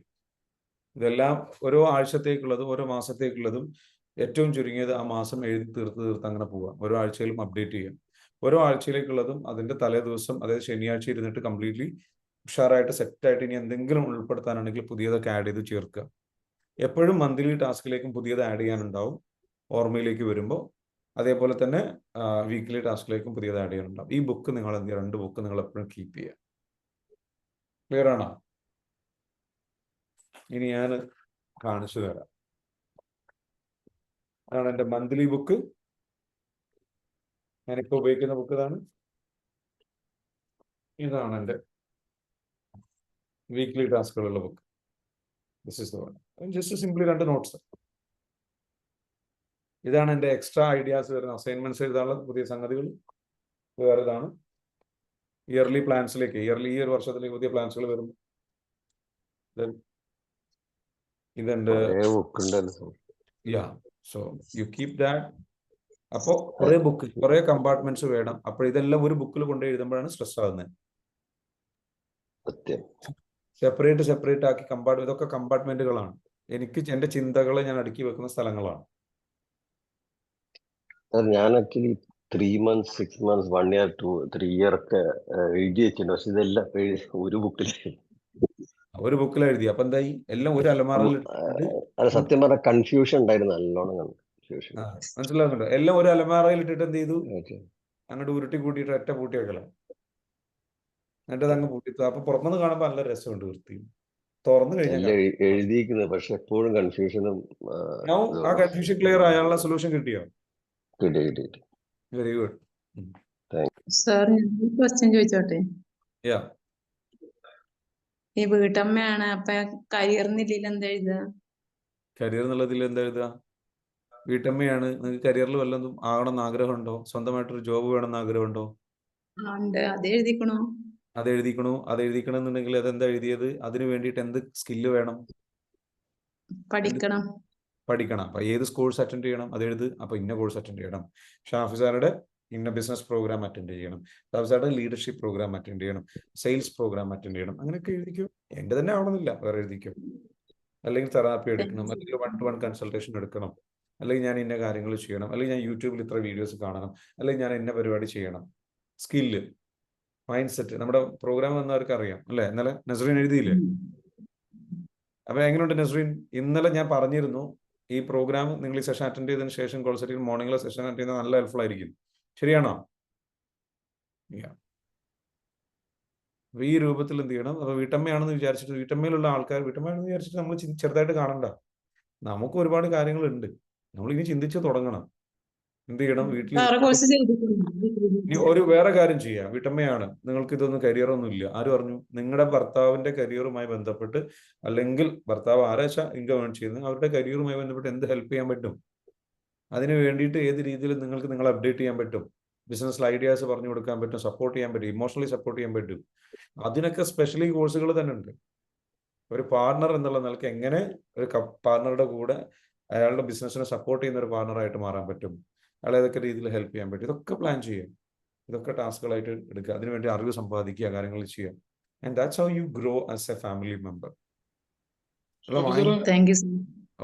S1: ഇതെല്ലാം ഓരോ ആഴ്ചത്തേക്കുള്ളതും ഓരോ മാസത്തേക്കുള്ളതും ഏറ്റവും ചുരുങ്ങിയത് ആ മാസം എഴുതി തീർത്ത് അങ്ങനെ പോവാം. ഓരോ ആഴ്ചയിലും അപ്ഡേറ്റ് ചെയ്യാം. ഓരോ ആഴ്ചയിലേക്കുള്ളതും അതിന്റെ തലേ ദിവസം, അതായത് ശനിയാഴ്ച ഇരുന്നിട്ട് കംപ്ലീറ്റ്ലി ഉഷാറായിട്ട് സെറ്റായിട്ട് ഇനി എന്തെങ്കിലും ഉൾപ്പെടുത്താനാണെങ്കിൽ പുതിയതൊക്കെ ആഡ് ചെയ്ത് ചേർക്കുക. എപ്പോഴും മന്ത്ലി ടാസ്കിലേക്കും പുതിയത് ആഡ് ചെയ്യാനുണ്ടാവും ഓർമ്മയിലേക്ക് വരുമ്പോൾ. അതേപോലെ തന്നെ വീക്ക്ലി ടാസ്കിലേക്കും പുതിയത് ആഡ് ചെയ്യാനുണ്ടാവും. ഈ ബുക്ക് നിങ്ങൾ എന്ത് ചെയ്യുക, 2 ബുക്ക് നിങ്ങൾ എപ്പോഴും കീപ്പ് ചെയ്യുക. ക്ലിയർ ആണോ? ഇനി ഞാൻ കാണിച്ചു തരാം. അതാണ് എൻ്റെ മന്ത്ലി ബുക്ക്. ഞാനിപ്പോൾ ഉപയോഗിക്കുന്ന ബുക്ക് ഇതാണ്. ഇതാണ് എൻ്റെ വീക്ക്ലി ടാസ്കുകളുള്ള book. This is the one. Just simply 2 notes. ഇതാണ് എൻ്റെ എക്സ്ട്രാ ഐഡിയാസ് വരുന്ന അസൈൻമെന്റ്സ് എഴുതാനുള്ള പുതിയ സംഗതികൾ. വേറെ ഇതാണ് ഇയർലി പ്ലാൻസിലേക്ക്, ഈ 1 വർഷത്തിലേക്ക് പുതിയ പ്ലാൻസുകൾ വരുന്നു. ഇതെന്റെ സോ യു കീപ് ദാറ്റ്. അപ്പോൾ കുറെ ബുക്ക്, കുറെ കമ്പാർട്ട്മെന്റ്സ് വേണം. അപ്പോൾ ഇതെല്ലാം ഒരു ബുക്കിൽ കൊണ്ട് എഴുതുമ്പോഴാണ് സ്ട്രെസ് ആകുന്നത്. സെപ്പറേറ്റ് ആക്കി ഇതൊക്കെ കമ്പാർട്ട്മെന്റുകളാണ്. എനിക്ക് എൻ്റെ ചിന്തകളെ ഞാൻ അടുക്കി വെക്കുന്ന സ്ഥലങ്ങളാണ്.
S7: ഞാൻ actually 3 months, 6 months, 1 year, 3 year ഒക്കെ എഴുതി വെച്ചിട്ടുണ്ട്. പക്ഷെ ഇതെല്ലാം ഒരു
S1: ഒരു ബുക്കിൽ എഴുതി. അപ്പൊ എന്തായി? എല്ലാം ഒരു അലമാറയിൽ.
S7: അത് സത്യം പറഞ്ഞ കൺഫ്യൂഷൻ ഉണ്ടായിരുന്നു, നല്ലോണം കൺഫ്യൂഷൻ.
S1: മനസ്സിലാകുന്നുണ്ടോ? എല്ലാം ഒരു അലമാറയിൽ ഇട്ടിട്ട് എന്ത് ചെയ്തു? അങ്ങോട്ട് ഉരുട്ടി കൂട്ടിയിട്ട് ഒറ്റ പൂട്ടി വെക്കണം. എന്നിട്ട് അത് അങ്ങ് പൂട്ടി. അപ്പൊ പുറത്തുനിന്ന് കാണുമ്പോൾ നല്ല രസമുണ്ട്, വൃത്തി. തുറന്നു കഴിഞ്ഞാൽ
S7: എഴുതിയിരിക്കുന്നത്, പക്ഷെ എപ്പോഴും കൺഫ്യൂഷനും.
S1: ആ കൺഫ്യൂഷൻ ക്ലിയർ ആയാലുള്ള സൊല്യൂഷൻ കിട്ടിയോ? Very good.
S8: സാർ, ഞാൻ ക്വസ്റ്റ്യൻ ചോദിച്ചോട്ടെ? ഈ വീട്ടമ്മയാണ്, അപ്പൊ കരിയർ നിലയിൽ എന്താ എഴുതുക?
S1: കരിയർ എന്നുള്ളതിൽ എന്താ എഴുതുക? വീട്ടമ്മയാണ്. നിങ്ങൾക്ക് കരിയറിൽ വല്ലതും ആകണമെന്ന് ആഗ്രഹമുണ്ടോ? സ്വന്തമായിട്ടൊരു ജോബ് വേണമെന്ന് ആഗ്രഹമുണ്ടോ?
S8: അത് എഴുതിക്കണോ?
S1: അത് എഴുതിക്കണമെന്നുണ്ടെങ്കിൽ അതെന്താ എഴുതിയത്? അതിന് വേണ്ടിയിട്ട് എന്ത് സ്കില്ല് വേണം? പഠിക്കണം. അപ്പൊ ഏത് കോഴ്സ് അറ്റൻഡ് ചെയ്യണം? അത് എഴുത്. അപ്പൊ ഇന്ന കോഴ്സ് അറ്റൻഡ് ചെയ്യണം. ഷാഫി സാറുടെ ഇന്ന ബിസിനസ് പ്രോഗ്രാം അറ്റൻഡ് ചെയ്യണം. ഷാഫി സാറുടെ ലീഡർഷിപ്പ് പ്രോഗ്രാം അറ്റൻഡ് ചെയ്യണം. സെയിൽസ് പ്രോഗ്രാം അറ്റൻഡ് ചെയ്യണം. അങ്ങനെയൊക്കെ എഴുതിക്കും. എൻ്റെ തന്നെ ആവണമെന്നില്ല, വേറെ എഴുതിക്കും. അല്ലെങ്കിൽ തെറാപ്പി എടുക്കണം, അല്ലെങ്കിൽ 1-to-1 കൺസൾട്ടേഷൻ എടുക്കണം, അല്ലെങ്കിൽ ഞാൻ ഇന്ന കാര്യങ്ങൾ ചെയ്യണം, അല്ലെങ്കിൽ ഞാൻ യൂട്യൂബിൽ ഇത്ര വീഡിയോസ് കാണണം, അല്ലെങ്കിൽ ഞാൻ ഇന്ന പരിപാടി ചെയ്യണം. Skill, mind set. നമ്മുടെ പ്രോഗ്രാം വന്നവർക്ക് അറിയാം അല്ലെ? ഇന്നലെ നസ്രീൻ എഴുതിയില്ലേ? അപ്പൊ എങ്ങനെയുണ്ട് നസ്രീൻ? ഇന്നലെ ഞാൻ പറഞ്ഞിരുന്നു, ഈ പ്രോഗ്രാം നിങ്ങൾ ഈ സെഷൻ അറ്റൻഡ് ചെയ്തതിനു ശേഷം കോൾസെറ്റിൽ മോർണിംഗിലെ സെഷൻ അറ്റൻഡ് ചെയ്യുന്നത് നല്ല ഹെൽപ്ഫുൾ ആയിരിക്കും. ശരിയാണോ? അപ്പൊ ഈ രൂപത്തിൽ എന്ത് ചെയ്യണം? അപ്പൊ വീട്ടമ്മയാണെന്ന് വിചാരിച്ചിട്ട്, വീട്ടമ്മയിലുള്ള ആൾക്കാർ വീട്ടമ്മയാണെന്ന് വിചാരിച്ചിട്ട് നമ്മൾ ചെറുതായിട്ട് കാണണ്ട. നമുക്ക് ഒരുപാട് കാര്യങ്ങളുണ്ട്. നമ്മൾ ഇനി ചിന്തിച്ച് തുടങ്ങണം. എന്ത് ചെയ്യണം? വീട്ടിൽ ഇനി ഒരു വേറെ കാര്യം ചെയ്യാം. വീട്ടമ്മയാണ്, നിങ്ങൾക്ക് ഇതൊന്നും കരിയറൊന്നും ഇല്ല. ആര് പറഞ്ഞു? നിങ്ങളുടെ ഭർത്താവിന്റെ കരിയറുമായി ബന്ധപ്പെട്ട്, അല്ലെങ്കിൽ ഭർത്താവ് ആരാച്ചാ ഇൻകം ഏൺ ചെയ്യുന്നത്, അവരുടെ കരിയറുമായി ബന്ധപ്പെട്ട് എന്ത് ഹെൽപ്പ് ചെയ്യാൻ പറ്റും? അതിന് വേണ്ടിയിട്ട് ഏത് രീതിയിൽ നിങ്ങൾക്ക് നിങ്ങളെ അപ്ഡേറ്റ് ചെയ്യാൻ പറ്റും? ബിസിനസ് ഐഡിയാസ് പറഞ്ഞു കൊടുക്കാൻ പറ്റും, സപ്പോർട്ട് ചെയ്യാൻ പറ്റും, ഇമോഷണലി സപ്പോർട്ട് ചെയ്യാൻ പറ്റും. അതിനൊക്കെ സ്പെഷ്യലി കോഴ്സുകൾ തന്നെ ഉണ്ട്. ഒരു പാർട്ണർ എന്നുള്ള നിലയ്ക്ക് എങ്ങനെ ഒരു പാർട്ണറുടെ കൂടെ അയാളുടെ ബിസിനസ്സിനെ സപ്പോർട്ട് ചെയ്യുന്ന ഒരു പാർട്ണറായിട്ട് മാറാൻ പറ്റും, അയാളെ ഏതൊക്കെ രീതിയിൽ ഹെൽപ്പ് ചെയ്യാൻ പറ്റും, ഇതൊക്കെ പ്ലാൻ ചെയ്യും. ഇതൊക്കെ ടാസ്കുകളായിട്ട് എടുക്കുക. അതിനുവേണ്ടി അറിവ് സമ്പാദിക്കുക, കാര്യങ്ങൾ ചെയ്യാം. And that's how you grow as A family member.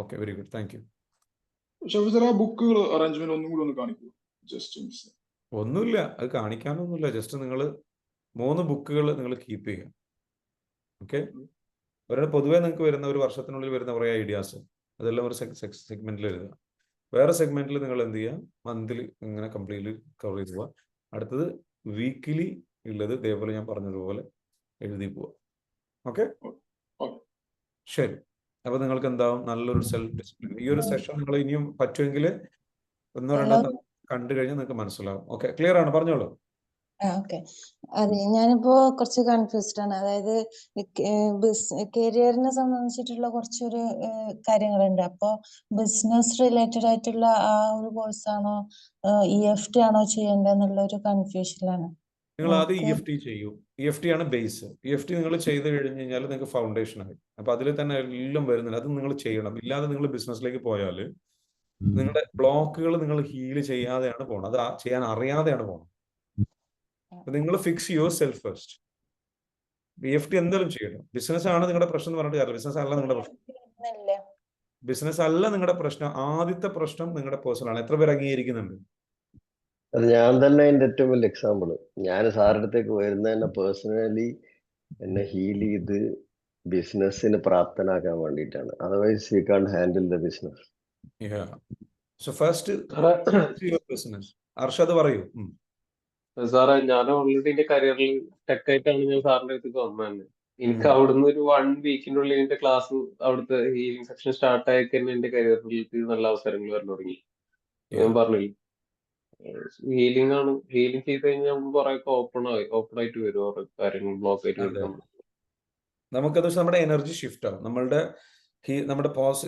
S1: Okay, very good, thank you.
S9: ബുക്കുകൾ അറേഞ്ച്മെന്റ് ഒന്നും കൂടി ഒന്ന് കാണിക്കൂ.
S1: ഒന്നുമില്ല, അത് കാണിക്കാനൊന്നുമില്ല. ജസ്റ്റ് നിങ്ങൾ 3 ബുക്കുകൾ നിങ്ങൾ കീപ്പ് ചെയ്യുക. ഓക്കെ, പൊതുവേ നിങ്ങൾക്ക് വരുന്ന ഒരു വർഷത്തിനുള്ളിൽ വരുന്ന കുറേ ഐഡിയാസ് അതെല്ലാം ഒരു സെഗ്മെന്റിൽ എഴുതുക. വേറെ സെഗ്മെന്റിൽ നിങ്ങൾ എന്ത് ചെയ്യുക, മന്ത്ലി ഇങ്ങനെ കംപ്ലീറ്റ്ലി കവർ ചെയ്ത് പോവുക. അടുത്തത് വീക്കിലി ഉള്ളത് ഇതേപോലെ ഞാൻ പറഞ്ഞതുപോലെ എഴുതി പോവുക. ഓക്കെ, ശരി. അപ്പൊ നിങ്ങൾക്ക് എന്താവും, നല്ലൊരു സെൽഫ് ഡിസിപ്ലിൻ. ഈ ഒരു സെഷൻ നിങ്ങൾ ഇനിയും പറ്റുമെങ്കിൽ ഒന്നോ രണ്ടോ കണ്ടു കഴിഞ്ഞാൽ നിങ്ങൾക്ക് മനസ്സിലാവും. ഓക്കെ, ക്ലിയർ ആണ്, പറഞ്ഞോളൂ.
S8: ഓക്കെ. അതെ, ഞാനിപ്പോ കുറച്ച് കൺഫ്യൂസ്ഡ് ആണ്. അതായത് കരിയറിനെ സംബന്ധിച്ചിട്ടുള്ള കുറച്ചൊരു കാര്യങ്ങളുണ്ട്. അപ്പോ ബിസിനസ് റിലേറ്റഡ് ആയിട്ടുള്ള ആ ഒരു കോഴ്സാണോ EFT ആണോ ചെയ്യേണ്ടതെന്നുള്ള ഒരു കൺഫ്യൂഷനിലാണ്.
S1: നിങ്ങൾ ആദ്യം EFT ചെയ്യൂ. EFT ആണ് ബേസ്. EFT നിങ്ങൾ ചെയ്ത് കഴിഞ്ഞ് കഴിഞ്ഞാൽ നിങ്ങൾക്ക് ഫൗണ്ടേഷൻ ആയി. അപ്പൊ അതിൽ തന്നെ എല്ലാം വരുന്നുണ്ട്. അത് നിങ്ങൾ ചെയ്യണം. ഇല്ലാതെ നിങ്ങൾ ബിസിനസ്സിലേക്ക് പോയാൽ നിങ്ങളുടെ ബ്ലോക്കുകൾ നിങ്ങൾ ഹീൽ ചെയ്യാതെയാണ് പോകണം. അത് ചെയ്യാൻ അറിയാതെയാണ് പോകണം. നിങ്ങൾ fix yourself first. EFT എന്തായാലും ചെയ്യണം. ബിസിനസ് ആണ് നിങ്ങളുടെ പ്രശ്നം എന്ന് പറഞ്ഞിട്ട് കാര്യമില്ല. ബിസിനസ് അല്ല നിങ്ങളുടെ പ്രശ്നം. ബിസിനസ് അല്ല നിങ്ങളുടെ പ്രശ്നം. ആദ്യത്തെ പ്രശ്നം നിങ്ങളുടെ പേഴ്സണലാണ്. എത്ര പേർ അംഗീകരിക്കുന്നുണ്ട്?
S7: അത് ഞാൻ തന്നെ അതിന്റെ ഏറ്റവും വലിയ എക്സാമ്പിൾ. ഞാൻ സാറിന്റെ അടുത്തേക്ക് വരുന്ന തന്നെ പേഴ്സണലി എന്നെ ഹീൽ ചെയ്ത് ബിസിനസ്സിന് പ്രാപ്തനാക്കാൻ വേണ്ടിയിട്ടാണ്. Otherwise you can handle the business.
S1: So first your business. Arshad പറയൂ.
S6: സാറേ, ഞാൻ ഓൾറെഡി എന്റെ കരിയറിൽ ടെക്കായിട്ടാണ് ഞാൻ സാറിന്റെ അടുത്തേക്ക് വന്നത്. എനിക്ക് അവിടുന്ന് ഒരു 1 വീക്കിന്റെ ഉള്ളിൽ എന്റെ ക്ലാസ്, അവിടുത്തെ ഹീലിംഗ് സെക്ഷൻ സ്റ്റാർട്ട് ആയിട്ട് തന്നെ എന്റെ കരിയറിലേക്ക് നല്ല അവസരങ്ങൾ വരാൻ തുടങ്ങി. ഞാൻ പറഞ്ഞില്ല, ഹീലിംഗ് ആണ്. ഹീലിംഗ് ചെയ്ത് കഴിഞ്ഞാൽ നമുക്ക് കുറെ ഓപ്പൺ ആയിട്ട് വരും ഓരോ കാര്യങ്ങൾ, ബ്ലോക്ക് ആയിട്ട് വരും.
S1: നമുക്കത് നമ്മുടെ എനർജി ഷിഫ്റ്റ് ആവും.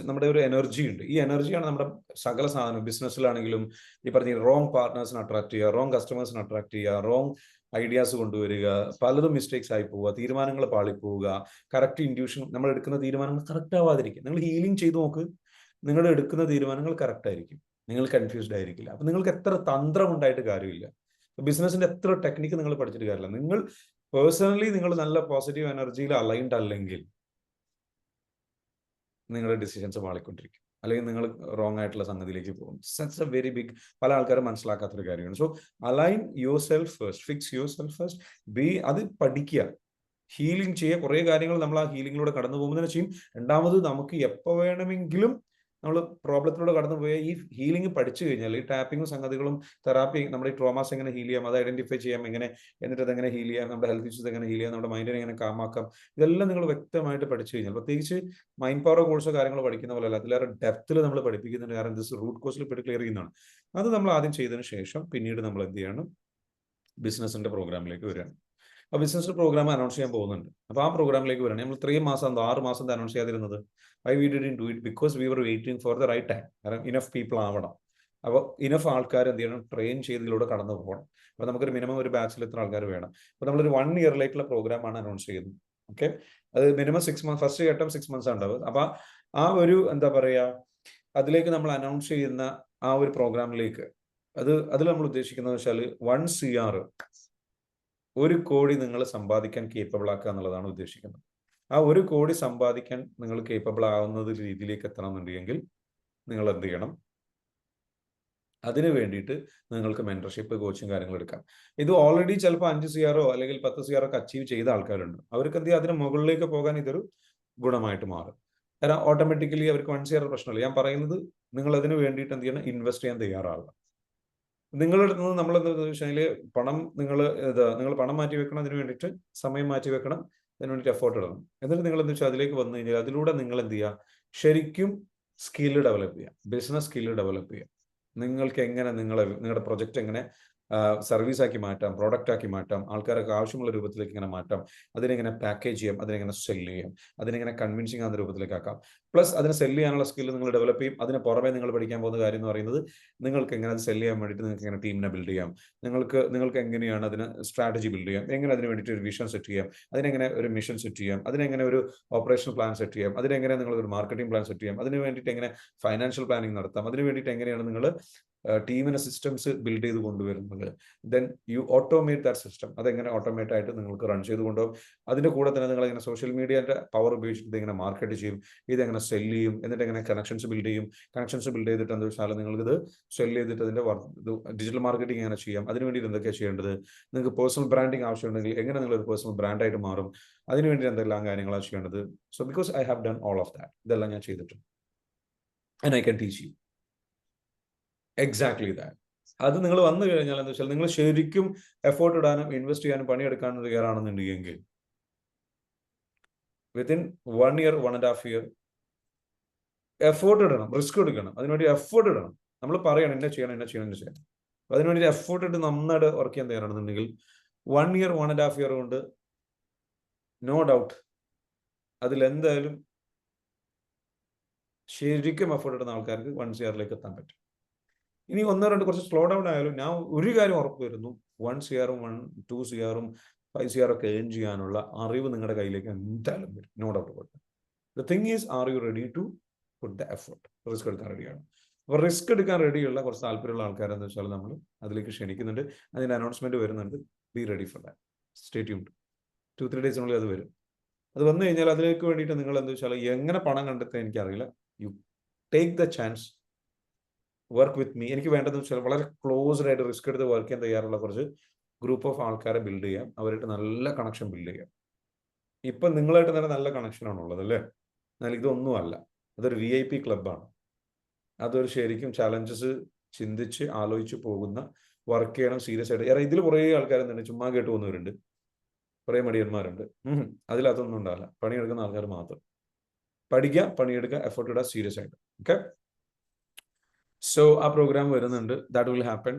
S1: നമ്മുടെ ഒരു എനർജി ഉണ്ട്. ഈ എനർജിയാണ് നമ്മുടെ സകല സാധനം. ബിസിനസ്സിലാണെങ്കിലും ഈ പറഞ്ഞ റോങ് പാർട്ട്നേഴ്സിനെ അട്രാക്ട് ചെയ്യുക, റോങ് കസ്റ്റമേഴ്സിനെ അട്രാക്ട് ചെയ്യുക, റോങ് ഐഡിയാസ് കൊണ്ടുവരിക, പലതും മിസ്റ്റേക്സ് ആയി പോവുക, തീരുമാനങ്ങൾ പാളിപ്പോവുക, കറക്റ്റ് ഇൻഡ്യൂഷൻ, നമ്മൾ എടുക്കുന്ന തീരുമാനങ്ങൾ കറക്റ്റ് ആവാതിരിക്കും. നിങ്ങൾ ഹീലിംഗ് ചെയ്ത് നോക്ക്, നിങ്ങൾ എടുക്കുന്ന തീരുമാനങ്ങൾ കറക്റ്റ് ആയിരിക്കും. നിങ്ങൾ കൺഫ്യൂസ്ഡ് ആയിരിക്കില്ല. അപ്പൊ നിങ്ങൾക്ക് എത്ര തന്ത്രം ഉണ്ടായിട്ട് കാര്യമില്ല. ബിസിനസിന്റെ എത്ര ടെക്നിക്ക് നിങ്ങൾ പഠിച്ചിട്ട് കാര്യമില്ല. നിങ്ങൾ പേഴ്സണലി നിങ്ങൾ നല്ല പോസിറ്റീവ് എനർജിയിൽ അലൈൻഡ് അല്ലെങ്കിൽ നിങ്ങളുടെ ഡിസിഷൻസ് മാറിക്കൊണ്ടിരിക്കും. അല്ലെങ്കിൽ നിങ്ങൾ റോങ് ആയിട്ടുള്ള സംഗതിയിലേക്ക് പോകും. ദാറ്റ്സ് എ വെരി ബിഗ്, പല ആൾക്കാരും മനസ്സിലാക്കാത്തൊരു കാര്യമാണ്. So align yourself first, fix yourself first. അത് പഠിക്കുക, ഹീലിംഗ് ചെയ്യുക. കുറേ കാര്യങ്ങൾ നമ്മൾ ആ ഹീലിംഗിലൂടെ കടന്നു പോകുന്നതിന് ചെയ്യും. രണ്ടാമത് നമുക്ക് എപ്പോൾ വേണമെങ്കിലും നമ്മൾ പ്രോബ്ലത്തിലൂടെ കടന്നു പോയ ഈ ഹീലിംഗ് പഠിച്ചു കഴിഞ്ഞാൽ, ഈ ടാപ്പിങ്ങും സംഗതികളും തെറാപ്പി, നമ്മുടെ ഈ ട്രോമാസ് എങ്ങനെ ഹീൽ ചെയ്യാം, അത് ഐഡന്റിഫൈ ചെയ്യാം എങ്ങനെ, എന്നിട്ട് അതെങ്ങനെ ഹീൽ ചെയ്യാം, നമ്മുടെ ഹെൽത്ത് ഇഷ്യൂസ് എങ്ങനെ ഹീൽ ചെയ്യാം, നമ്മുടെ മൈൻഡിനെ എങ്ങനെ കാമാക്കാം, ഇതെല്ലാം നിങ്ങൾ വ്യക്തമായിട്ട് പഠിച്ചു കഴിഞ്ഞാൽ, പ്രത്യേകിച്ച് മൈൻഡ് പവർ കോഴ്സോ കാര്യങ്ങൾ പഠിക്കുന്ന പോലെ അല്ല, അതിലേറെ ഡെപ്തിൽ നമ്മൾ പഠിപ്പിക്കുന്നുണ്ട്. കാരണം ദിസ് റൂട്ട് കോഴ്സിൽ പോയിട്ട് ക്ലിയർ ചെയ്യുന്നതാണ്. അത് നമ്മൾ ആദ്യം ചെയ്തതിന് ശേഷം പിന്നീട് നമ്മൾ എന്ത് ചെയ്യണം, ബിസിനസിന്റെ പ്രോഗ്രാമിലേക്ക് വരികയാണ്. ആ ബിസിനസ് പ്രോഗ്രാം അനൗൺസ് ചെയ്യാൻ പോകുന്നുണ്ട്. അപ്പോൾ ആ പ്രോഗ്രാമിലേക്ക് വരണം. നമ്മൾ 3 മാസം 6 മാസം announce ചെയ്യാതിരുന്നത്, why we didn't do it? Because we were waiting for the right time. കാരണം ഇനഫ് പീപ്പിൾ ആവണം. അപ്പോൾ ഇനഫ് ആൾക്കാർ എന്ത് ചെയ്യണം, ട്രെയിൻ ചെയ്തതിലൂടെ കടന്നു പോകണം. അപ്പോൾ നമുക്കൊരു മിനിമം ഒരു ബാച്ചിൽ ഇത്ര ആൾക്കാർ വേണം. അപ്പോൾ നമ്മളൊരു 1 ഇയറിലേക്കുള്ള പ്രോഗ്രാമാണ് അനൗൺസ് ചെയ്യുന്നത്. ഓക്കെ, അത് മിനിമം 6 മന്ത്സ്, ഫസ്റ്റ് ഘട്ടം 6 മന്ത്സ് ഉണ്ടാവും. അപ്പോൾ ആ ഒരു എന്താ പറയുക, അതിലേക്ക് നമ്മൾ അനൗൺസ് ചെയ്യുന്ന ആ ഒരു പ്രോഗ്രാമിലേക്ക് അതിൽ നമ്മൾ ഉദ്ദേശിക്കുന്നത് വെച്ചാൽ 1 CR, 1 കോടി നിങ്ങൾ സമ്പാദിക്കാൻ കേപ്പബിൾ ആക്കുക എന്നുള്ളതാണ് ഉദ്ദേശിക്കുന്നത്. ആ 1 കോടി സമ്പാദിക്കാൻ നിങ്ങൾ കേപ്പബിൾ ആവുന്ന രീതിയിലേക്ക് എത്തണമെന്നുണ്ടെങ്കിൽ നിങ്ങൾ എന്ത് ചെയ്യണം, അതിന് വേണ്ടിയിട്ട് നിങ്ങൾക്ക് മെന്റർഷിപ്പ്, കോച്ചിങ് കാര്യങ്ങൾ എടുക്കാം. ഇത് ഓൾറെഡി ചിലപ്പോൾ 5 CR അല്ലെങ്കിൽ 10 CR ഒക്കെ അച്ചീവ് ചെയ്ത ആൾക്കാരുണ്ട്. അവർക്ക് എന്ത് ചെയ്യുക, അതിന് മുകളിലേക്ക് പോകാൻ ഇതൊരു ഗുണമായിട്ട് മാറും. കാരണം ഓട്ടോമാറ്റിക്കലി അവർക്ക് 1 CR പ്രശ്നമില്ല. ഞാൻ പറയുന്നത് നിങ്ങൾ അതിന് വേണ്ടിയിട്ട് എന്ത് ചെയ്യണം, ഇൻവെസ്റ്റ് ചെയ്യാൻ തയ്യാറാവുക. നിങ്ങളുടെ അടുത്ത് നിന്ന് നമ്മൾ എന്താ വെച്ചാൽ പണം നിങ്ങൾ പണം മാറ്റി വെക്കണം, അതിന് വേണ്ടിയിട്ട് സമയം മാറ്റി വെക്കണം, അതിന് വേണ്ടിയിട്ട് എഫേർട്ട് ഇടണം. എന്നിട്ട് നിങ്ങൾ എന്താ വെച്ചാൽ അതിലേക്ക് വന്നു കഴിഞ്ഞാൽ അതിലൂടെ നിങ്ങൾ എന്ത് ചെയ്യുക, ശരിക്കും സ്കില്ല് ഡെവലപ്പ് ചെയ്യുക, ബിസിനസ് സ്കില്ല് ഡെവലപ്പ് ചെയ്യുക. നിങ്ങൾക്ക് എങ്ങനെ നിങ്ങളുടെ പ്രൊജക്റ്റ് എങ്ങനെ സർവീസ് ആക്കി മാറ്റാം, പ്രോഡക്റ്റ് ആക്കി മാറ്റാം, ആൾക്കാർക്ക് ആവശ്യമുള്ള രൂപത്തിലേക്ക് ഇങ്ങനെ മാറ്റാം, അതിനെങ്ങനെ പാക്കേജ് ചെയ്യാം, അതിനെങ്ങനെ സെല് ചെയ്യാം, അതിനെങ്ങനെ കൺവിൻസിങ് ആകുന്ന രൂപത്തിലേക്ക് ആക്കാം. പ്ലസ് അതിനെ സെല് ചെയ്യാനുള്ള സ്കില്ല് നിങ്ങൾ ഡെവലപ്പ് ചെയ്യും. അതിന് പുറമെ നിങ്ങൾ പഠിക്കാൻ പോകുന്ന കാര്യം എന്ന് പറയുന്നത്, നിങ്ങൾക്ക് എങ്ങനെ അത് സെല് ചെയ്യാൻ വേണ്ടിയിട്ട് നിങ്ങൾക്ക് എങ്ങനെ ടീമിനെ ബിൽഡ് ചെയ്യാം, നിങ്ങൾക്ക് എങ്ങനെയാണ് അതിന് സ്ട്രാറ്റജി ബിൽഡ് ചെയ്യാം, എങ്ങനെ അതിന് വേണ്ടിയിട്ട് ഒരു വിഷൻ സെറ്റ് ചെയ്യാം, അതിനെങ്ങനെ ഒരു മിഷൻ സെറ്റ് ചെയ്യാം, അതിനെങ്ങനെ ഒരു ഓപ്പറേഷണൽ പ്ലാൻ സെറ്റ് ചെയ്യാം, അതിനെങ്ങനെ നിങ്ങൾ ഒരു മാർക്കറ്റിംഗ് പ്ലാൻ സെറ്റ് ചെയ്യാം, അതിന് വേണ്ടിയിട്ട് എങ്ങനെ ഫൈനാൻഷ്യൽ പ്ലാനിങ് നടത്താം, അതിന് വേണ്ടിയിട്ട് എങ്ങനെയാണ് നിങ്ങൾ ടീമിന് സിസ്റ്റംസ് ബിൽഡ് ചെയ്ത് കൊണ്ടുവരുന്നത്. Then you automate that system. അതെങ്ങനെ ഓട്ടോമേറ്റ് ആയിട്ട് നിങ്ങൾക്ക് റൺ ചെയ്ത് കൊണ്ടുപോകും. അതിൻ്റെ കൂടെ തന്നെ നിങ്ങൾ ഇങ്ങനെ സോഷ്യൽ മീഡിയൻ്റെ പവർ ഉപയോഗിച്ചിട്ട് ഇതെങ്ങനെ മാർക്കറ്റ് ചെയ്യും, ഇതെങ്ങനെ സെല് ചെയ്യും, എന്നിട്ട് എങ്ങനെ കണക്ഷൻസ് ബിൽഡ് ചെയ്യും. കണക്ഷൻസ് ബിൽഡ് ചെയ്തിട്ട് എന്താ വെച്ചാൽ നിങ്ങൾക്കിത് സെല് ചെയ്തിട്ട് അതിൻ്റെ ഡിജിറ്റൽ മാർക്കറ്റിംഗ് എങ്ങനെ ചെയ്യാം, അതിന് വേണ്ടി എന്തൊക്കെയാണ് ചെയ്യേണ്ടത്, നിങ്ങൾക്ക് പേഴ്സണൽ ബ്രാൻഡിങ് ആവശ്യമുണ്ടെങ്കിൽ എങ്ങനെ നിങ്ങളൊരു പേഴ്സണൽ ബ്രാൻഡായിട്ട് മാറും, അതിനുവേണ്ടി എന്തെല്ലാം കാര്യങ്ങളാണ് ചെയ്യേണ്ടത്. So because I have done all of that, ഇതെല്ലാം ഞാൻ ചെയ്തിട്ടുണ്ട്. And I can teach you exactly that. അത് നിങ്ങൾ വന്നു കഴിഞ്ഞാൽ എന്താ വെച്ചാൽ നിങ്ങൾ ശരിക്കും എഫേർട്ട് ഇടാനും ഇൻവെസ്റ്റ് ചെയ്യാനും പണിയെടുക്കാനും തയ്യാറാണെന്നുണ്ടെങ്കിൽ വിത്തിൻ 1 year 1.5 year എഫേർട്ട് ഇടണം, റിസ്ക് എടുക്കണം, അതിനുവേണ്ടി എഫേർട്ട് ഇടണം. നമ്മൾ പറയണം എന്നെ ചെയ്യണം, എന്നെ ചെയ്യണം, എന്നെ ചെയ്യണം. അപ്പൊ അതിനുവേണ്ടി എഫേർട്ട് ഇട്ട് നന്നായിട്ട് വർക്ക് ചെയ്യാൻ തയ്യാറാണെന്നുണ്ടെങ്കിൽ 1 year 1.5 year കൊണ്ട് നോ ഡൗട്ട് അതിലെന്തായാലും ശരിക്കും എഫേർട്ട് ഇടുന്ന ആൾക്കാർക്ക് 1 CR എത്താൻ പറ്റും. ഇനി 1-2 കുറച്ച് സ്ലോ ഡൗൺ ആയാലും ഞാൻ ഒരു കാര്യം ഉറപ്പ് വരുന്നു, 1 CR 2 CR 5 CR ഒക്കെ ഏൺ ചെയ്യാനുള്ള അറിവ് നിങ്ങളുടെ കയ്യിലേക്ക് എന്തായാലും വരും, no doubt about. The thing is, are you ready to put the effort? Risk എടുക്കാൻ റെഡിയാണ്. അപ്പോൾ റിസ്ക് എടുക്കാൻ റെഡിയുള്ള കുറച്ച് താല്പര്യമുള്ള ആൾക്കാരെന്ന് വെച്ചാൽ നമ്മൾ അതിലേക്ക് ക്ഷണിക്കുന്നുണ്ട്. അതിൻ്റെ അനൗൺസ്മെന്റ് വരുന്നുണ്ട്. Be ready for that. Stay tuned. 2-3 ഡേയ്സിനുള്ളിൽ അത് വരും. അത് വന്നു കഴിഞ്ഞാൽ അതിലേക്ക് വേണ്ടിയിട്ട് നിങ്ങൾ എന്താ വെച്ചാൽ എങ്ങനെ പണം കണ്ടെത്താൻ എനിക്കറിയില്ല. You take the chance, work with me. എനിക്ക് വേണ്ടതെന്ന് വെച്ചാൽ വളരെ ക്ലോസ്ഡ് ആയിട്ട് റിസ്ക് എടുത്ത് വർക്ക് ചെയ്യാൻ തയ്യാറുള്ള കുറച്ച് ഗ്രൂപ്പ് ഓഫ് ആൾക്കാരെ ബിൽഡ് ചെയ്യാം, അവരായിട്ട് നല്ല കണക്ഷൻ ബിൽഡ് ചെയ്യാം. ഇപ്പം നിങ്ങളായിട്ട് തന്നെ നല്ല കണക്ഷനാണുള്ളത് അല്ലേ? എന്നാൽ ഇതൊന്നും അല്ല, അതൊരു VIP ക്ലബ്ബാണ്. അതൊരു ശരിക്കും ചാലഞ്ചസ് ചിന്തിച്ച് ആലോചിച്ച് പോകുന്ന, വർക്ക് ചെയ്യണം സീരിയസ് ആയിട്ട്. ഇതിൽ കുറേ ആൾക്കാർ തന്നെ ചുമ്മാ കേട്ട് പോകുന്നവരുണ്ട്, കുറേ മടിയന്മാരുണ്ട്. അതിലതൊന്നും ഉണ്ടാവില്ല. പണിയെടുക്കുന്ന ആൾക്കാർ മാത്രം. പഠിക്കുക, പണിയെടുക്കുക, എഫേർട്ട് ഇടുക സീരിയസ് ആയിട്ട്. ഓക്കെ, സോ ആ പ്രോഗ്രാം വരുന്നുണ്ട്. That will happen.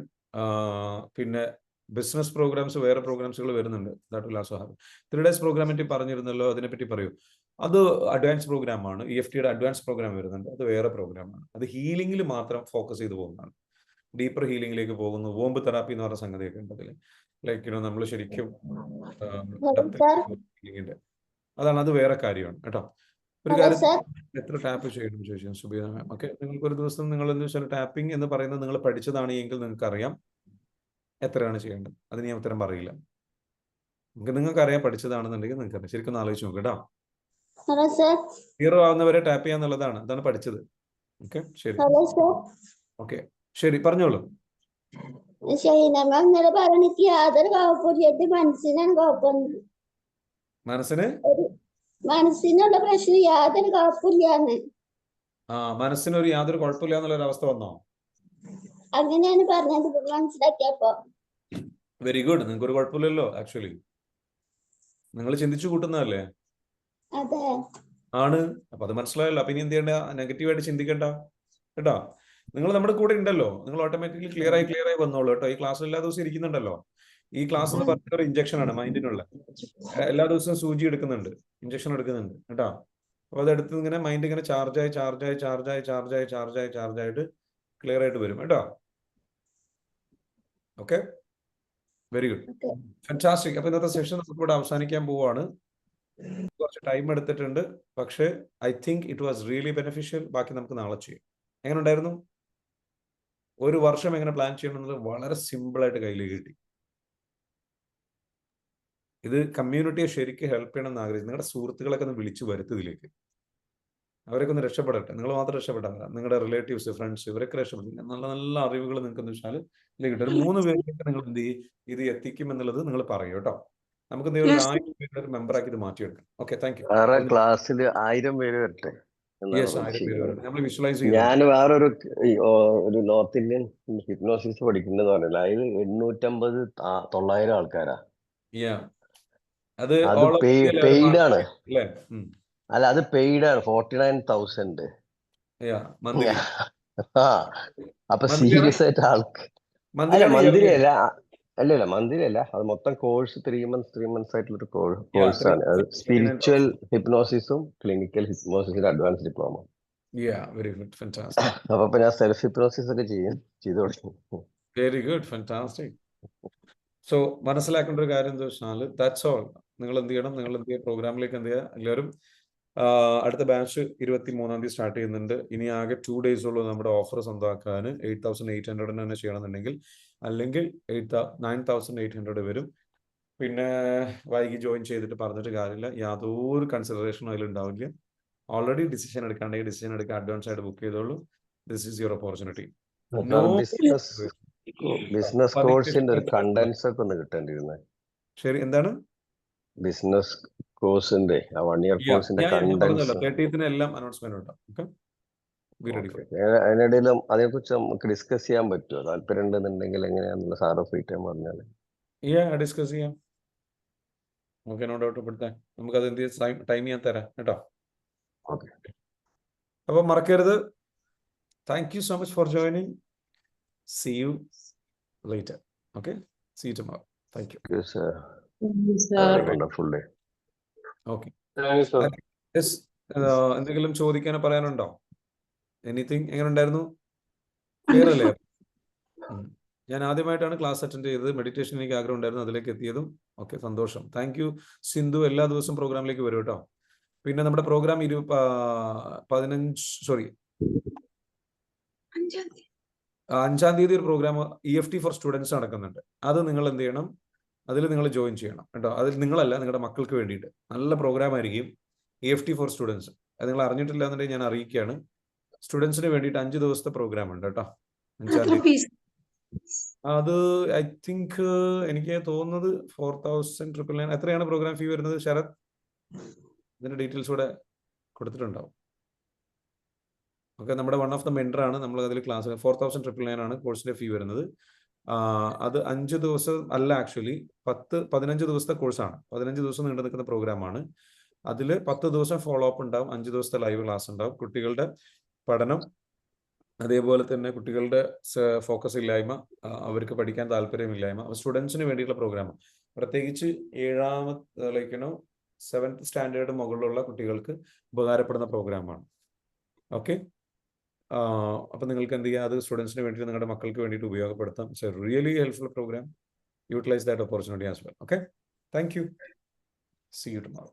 S1: പിന്നെ ബിസിനസ് പ്രോഗ്രാംസ്, വേറെ പ്രോഗ്രാംസുകൾ വരുന്നുണ്ട്. That will also happen. 3 days പ്രോഗ്രാമിനെ പറഞ്ഞിരുന്നല്ലോ, അതിനെപ്പറ്റി പറയൂ. അത് അഡ്വാൻസ് പ്രോഗ്രാമാണ്. EFTയുടെ അഡ്വാൻസ് പ്രോഗ്രാം വരുന്നുണ്ട്. അത് വേറെ പ്രോഗ്രാമാണ്. അത് ഹീലിംഗിൽ മാത്രം ഫോക്കസ് ചെയ്ത് പോകുന്നതാണ്. ഡീപ്പർ ഹീലിംഗിലേക്ക് പോകുന്നു. വോംബ് തെറാപ്പി എന്ന് പറഞ്ഞ സംഗതിയൊക്കെ ഉണ്ട് അതിൽ. ലൈക്ക് നമ്മൾ ശരിക്കും ഹീലിംഗിന്റെ അതാണ്. അത് വേറെ കാര്യമാണ് കേട്ടോ. ഒരു കാര്യം, എത്ര ടാപ്പ് ചെയ്യണം ചോദിച്ചാൽ സുബീന മാം. ഓക്കെ, നിങ്ങൾക്ക് ഒരു ദിവസം നിങ്ങൾ എന്താ വെച്ചാൽ ടാപ്പിംഗ് എന്ന് പറയുന്നത് നിങ്ങൾ പഠിച്ചതാണ് എങ്കിൽ നിങ്ങൾക്ക് അറിയാം എത്രയാണ് ചെയ്യേണ്ടത്. അതിന് ഞാൻ ഉത്തരം പറയില്ല. നിങ്ങൾക്ക് അറിയാം പഠിച്ചതാണെന്നുണ്ടെങ്കിൽ നിങ്ങൾക്ക് അറിയാം. ശരിക്കും ആലോചിച്ച് നോക്കുക കേട്ടോ. 0 ആവുന്നവരെ ടാപ്പ് ചെയ്യാന്നുള്ളതാണ്, അതാണ് പഠിച്ചത്. ഓക്കെ, ശരി. ഓക്കെ, ശരി, പറഞ്ഞോളൂ.
S2: മനസ്സിനുള്ള പ്രശ്നം യാതൊരു കുഴപ്പമില്ലാന്ന്.
S1: മനസ്സിനൊരു യാതൊരു കുഴപ്പമില്ല എന്നുള്ളൊരു അവസ്ഥ വന്നോ?
S2: അങ്ങനെയാണ് പറഞ്ഞത് മനസ്സിലാക്കിയപ്പോ.
S1: Very good. നിങ്ങൾക്ക് ഒരു കുഴപ്പമില്ലല്ലോ. ആക്ച്വലി നിങ്ങൾ ചിന്തിച്ചു കൂട്ടുന്നതല്ലേ?
S2: അതെ,
S1: ആണ്. അപ്പൊ അത് മനസ്സിലായല്ലോ. അപ്പൊ ഇനി എന്ത് ചെയ്യണ്ട? നെഗറ്റീവായിട്ട് ചിന്തിക്കണ്ട കേട്ടോ. നിങ്ങൾ നമ്മുടെ കൂടെ ഉണ്ടല്ലോ. നിങ്ങൾ ഓട്ടോമാറ്റിക്കലി ക്ലിയർ ആയി വന്നോളൂ കേട്ടോ. ഈ ക്ലാസ്സിൽ എല്ലാ ദിവസവും ഇരിക്കുന്നുണ്ടല്ലോ. ഈ ക്ലാസ് എന്ന് പറയുന്ന ഒരു ഇഞ്ചക്ഷൻ ആണ് മൈൻഡിനുള്ള. എല്ലാ ദിവസവും സൂചി എടുക്കുന്നുണ്ട്, ഇഞ്ചക്ഷൻ എടുക്കുന്നുണ്ട് കേട്ടോ. അപ്പൊ അതെടുത്ത് ഇങ്ങനെ മൈൻഡ് ഇങ്ങനെ ചാർജായിട്ട് ക്ലിയർ ആയിട്ട് വരും കേട്ടോ. Okay, very good, fantastic. അപ്പൊ ഇന്നത്തെ സെഷൻ നമുക്കിവിടെ അവസാനിക്കാൻ പോവാണ്. കുറച്ച് ടൈം എടുത്തിട്ടുണ്ട്, പക്ഷേ I think it was really beneficial. ബാക്കി നമുക്ക് നാളെ ചെയ്യാം. എങ്ങനെ ഉണ്ടായിരുന്നു? ഒരു വർഷം എങ്ങനെ പ്ലാൻ ചെയ്യണമെന്നത് വളരെ സിമ്പിളായിട്ട് കയ്യിലേക്ക് കിട്ടി. ഇത് കമ്മ്യൂണിറ്റിയെ ശരിക്കും ഹെൽപ്പ് ചെയ്യണം എന്ന് ആഗ്രഹിച്ചു. നിങ്ങളുടെ സുഹൃത്തുക്കളൊക്കെ ഒന്ന് വിളിച്ചു വരുത്തതിലേക്ക്, അവരൊക്കെ ഒന്ന് രക്ഷപ്പെടട്ടെ. നിങ്ങൾ മാത്രം രക്ഷപ്പെട്ടാൽ, നിങ്ങളുടെ റിലേറ്റീവ്സ്, ഫ്രണ്ട്സ്, ഇവരൊക്കെ രക്ഷപ്പെടും. നല്ല നല്ല അറിവുകൾ നിങ്ങൾക്ക് എന്ന് വെച്ചാൽ ഇതിലേക്ക് ഒരു 3 പേരിലേക്ക് നിങ്ങൾ എന്ത് ചെയ്യും, ഇത് എത്തിക്കും എന്നുള്ളത് നിങ്ങൾ പറയൂ കേട്ടോ. നമുക്ക് എന്തെങ്കിലും 1000 പേരുടെ മെമ്പറാക്കി ഇത് മാറ്റിയെടുക്കാം. Okay, thank U.
S7: ക്ലാസ്സിൽ 1000 പേര് വരട്ടെ.
S1: യെസ്, 1000 പേര് വരട്ടെ. നമ്മൾ വിഷ്വലൈസ് ചെയ്യും.
S7: ഞാൻ വേറൊരു നോർത്ത് ഇന്ത്യൻ ഹിപ്നോസിസ് പഠിക്കുന്നതെന്ന് പറഞ്ഞില്ല, അതിൽ 850-900 ആൾക്കാരാ.
S1: അത്
S7: പെയ്ഡ് ആണ്. അല്ല, അത് പെയ്ഡ് ആണ്. 49,000. അപ്പൊ സീരിയസ് ആയിട്ട് ആൾക്ക് അല്ല, മന്ത്ലി അല്ല, അത് മൊത്തം കോഴ്സ് 3 months ആയിട്ടുള്ള കോഴ്സാണ്. അത് സ്പിരിച്വൽ ഹിപ്നോസിസും ക്ലിനിക്കൽ ഹിപ്നോസിസിന്റെ അഡ്വാൻസ് ഡിപ്ലോമ. അപ്പൊ ഞാൻ സെൽഫ് ഹിപ്നോസിസ് ഒക്കെ ചെയ്തു തുടങ്ങി.
S1: Very good, fantastic. സോ മനസ്സിലാക്കേണ്ട ഒരു കാര്യം എന്താ വെച്ചാൽ, ദാറ്റ്സ് ഓൾ. നിങ്ങൾ എന്ത് ചെയ്യണം? പ്രോഗ്രാമിലേക്ക് എന്ത് ചെയ്യുക? എല്ലാവരും അടുത്ത ബാച്ച് 23-ാം തീയതി സ്റ്റാർട്ട് ചെയ്യുന്നുണ്ട്. ഇനി ആകെ 2 days ഉള്ളൂ നമ്മുടെ ഓഫർ സ്വന്തമാക്കാൻ. 8,800 തന്നെ ചെയ്യണമെന്നുണ്ടെങ്കിൽ, അല്ലെങ്കിൽ 9,800 വരും. പിന്നെ വൈകി ജോയിൻ ചെയ്തിട്ട് പറഞ്ഞിട്ട് കാര്യമില്ല, യാതൊരു കൺസിഡറേഷനും അതിലുണ്ടാവില്ല. ഓൾറെഡി ഡിസിഷൻ എടുക്കാണ്ടെങ്കിൽ ഡിസിഷൻ എടുക്കാൻ അഡ്വാൻസ് ആയിട്ട് ബുക്ക് ചെയ്തോളൂ. This is your opportunity. No
S7: business കോഴ്സിന്റെ ഒരു കണ്ടൻസ് ഒക്കെ ഒന്ന് കിട്ടേണ്ടിരുന്നത്.
S1: ശരി, എന്താണ്
S7: ബിസിനസ് കോഴ്സിന്റെ ആ 1 year കോഴ്സിന്റെ
S1: ഞാൻ
S7: കണ്ടൻസ്.
S1: പറഞ്ഞല്ലോ 30th എല്ലാം അനൗൺസ്മെന്റ് ഉണ്ടാവും. Okay, be ready.
S7: അതിനിടയിലും അതേക്കുറിച്ച് നമുക്ക് ഡിസ്കസ് ചെയ്യാൻ പറ്റുമോ? താല്പര്യം ഉണ്ടെന്നുണ്ടെങ്കിൽ എങ്ങനെയാണെന്നുള്ള സാറ് ഫ്രീ ടൈം പറഞ്ഞാൽ
S1: ഡിസ്കസ് ചെയ്യാം. Okay, no doubt. ഇപ്പോഴത്തെ നമുക്കത് എന്ത് ടൈം ഞാൻ തരാം കേട്ടോ.
S7: ഓക്കെ,
S1: അപ്പോൾ മറക്കരുത്. Thank you so much for joining. See you later. Okay, see you tomorrow. Thank you.
S7: yes sir. Wonderful day.
S1: Okay.
S6: Thanks sir.
S1: Yes, എന്തെങ്കിലും ചോദിക്കാനോ പറയാനുണ്ടോ? എനിത്തിങ്? എങ്ങനെ ഉണ്ടായിരുന്നു? ക്ലിയർ അല്ലേ? ഞാൻ ആദ്യമായിട്ടാണ് ക്ലാസ് അറ്റൻഡ് ചെയ്തത്. മെഡിറ്റേഷൻ എനിക്ക് ആഗ്രഹം ഉണ്ടായിരുന്നു, അതിലേക്ക് എത്തിയതും. ഓക്കെ, സന്തോഷം. Thank you Sindhu. എല്ലാ ദിവസവും പ്രോഗ്രാമിലേക്ക് വരും കേട്ടോ. പിന്നെ നമ്മുടെ പ്രോഗ്രാം 5-ാം തീയതി ഒരു പ്രോഗ്രാം EFT ഫോർ സ്റ്റുഡൻസ് നടക്കുന്നുണ്ട്. അത് നിങ്ങൾ എന്ത് ചെയ്യണം? അതിൽ നിങ്ങൾ ജോയിൻ ചെയ്യണം കേട്ടോ. അതിൽ നിങ്ങളല്ല, നിങ്ങളുടെ മക്കൾക്ക് വേണ്ടിയിട്ട് നല്ല പ്രോഗ്രാം ആയിരിക്കും. EFT ഫോർ സ്റ്റുഡൻസ് അത് നിങ്ങൾ അറിഞ്ഞിട്ടില്ല എന്നുണ്ടെങ്കിൽ ഞാൻ അറിയിക്കുകയാണ്. സ്റ്റുഡൻസിന് വേണ്ടിയിട്ട് 5 ദിവസത്തെ പ്രോഗ്രാം ഉണ്ട് കേട്ടോ. 5-ാം തീയതി. അത് ഐ തിങ്ക് എനിക്ക് തോന്നുന്നത് 4,999. എത്രയാണ് പ്രോഗ്രാം ഫീ വരുന്നത് ശരത്? ഇതിന്റെ ഡീറ്റെയിൽസ് കൂടെ കൊടുത്തിട്ടുണ്ടാവും. ഓക്കെ, നമ്മുടെ വൺ ഓഫ് ദ മെൻറ്റർ ആണ്. നമ്മൾ അതിൽ ക്ലാസ് 4,999 ആണ് കോഴ്സിന്റെ ഫീ വരുന്നത്. അത് 5 ദിവസം അല്ല, ആക്ച്വലി 15 ദിവസത്തെ കോഴ്സാണ്. 15 ദിവസം നീണ്ടു നിൽക്കുന്ന പ്രോഗ്രാമാണ്. അതിൽ 10 ദിവസം ഫോളോ അപ്പ് ഉണ്ടാവും, 5 ദിവസത്തെ ലൈവ് ക്ലാസ് ഉണ്ടാവും. കുട്ടികളുടെ പഠനം, അതേപോലെ തന്നെ കുട്ടികളുടെ ഫോക്കസ് ഇല്ലായ്മ, അവർക്ക് പഠിക്കാൻ താല്പര്യമില്ലായ്മ, സ്റ്റുഡൻസിന് വേണ്ടിയിട്ടുള്ള പ്രോഗ്രാമാണ്. പ്രത്യേകിച്ച് 7th സ്റ്റാൻഡേർഡ് മുകളിലുള്ള കുട്ടികൾക്ക് ഉപകാരപ്പെടുന്ന പ്രോഗ്രാമാണ്. ഓക്കെ, അപ്പം നിങ്ങൾക്ക് എന്ത് ചെയ്യാം? അത് സ്റ്റുഡൻസിന് വേണ്ടിയിട്ട്, നിങ്ങളുടെ മക്കൾക്ക് വേണ്ടിയിട്ട് ഉപയോഗപ്പെടുത്താം. It's a really helpful program. Utilize that opportunity as well. Okay, thank you. See you tomorrow.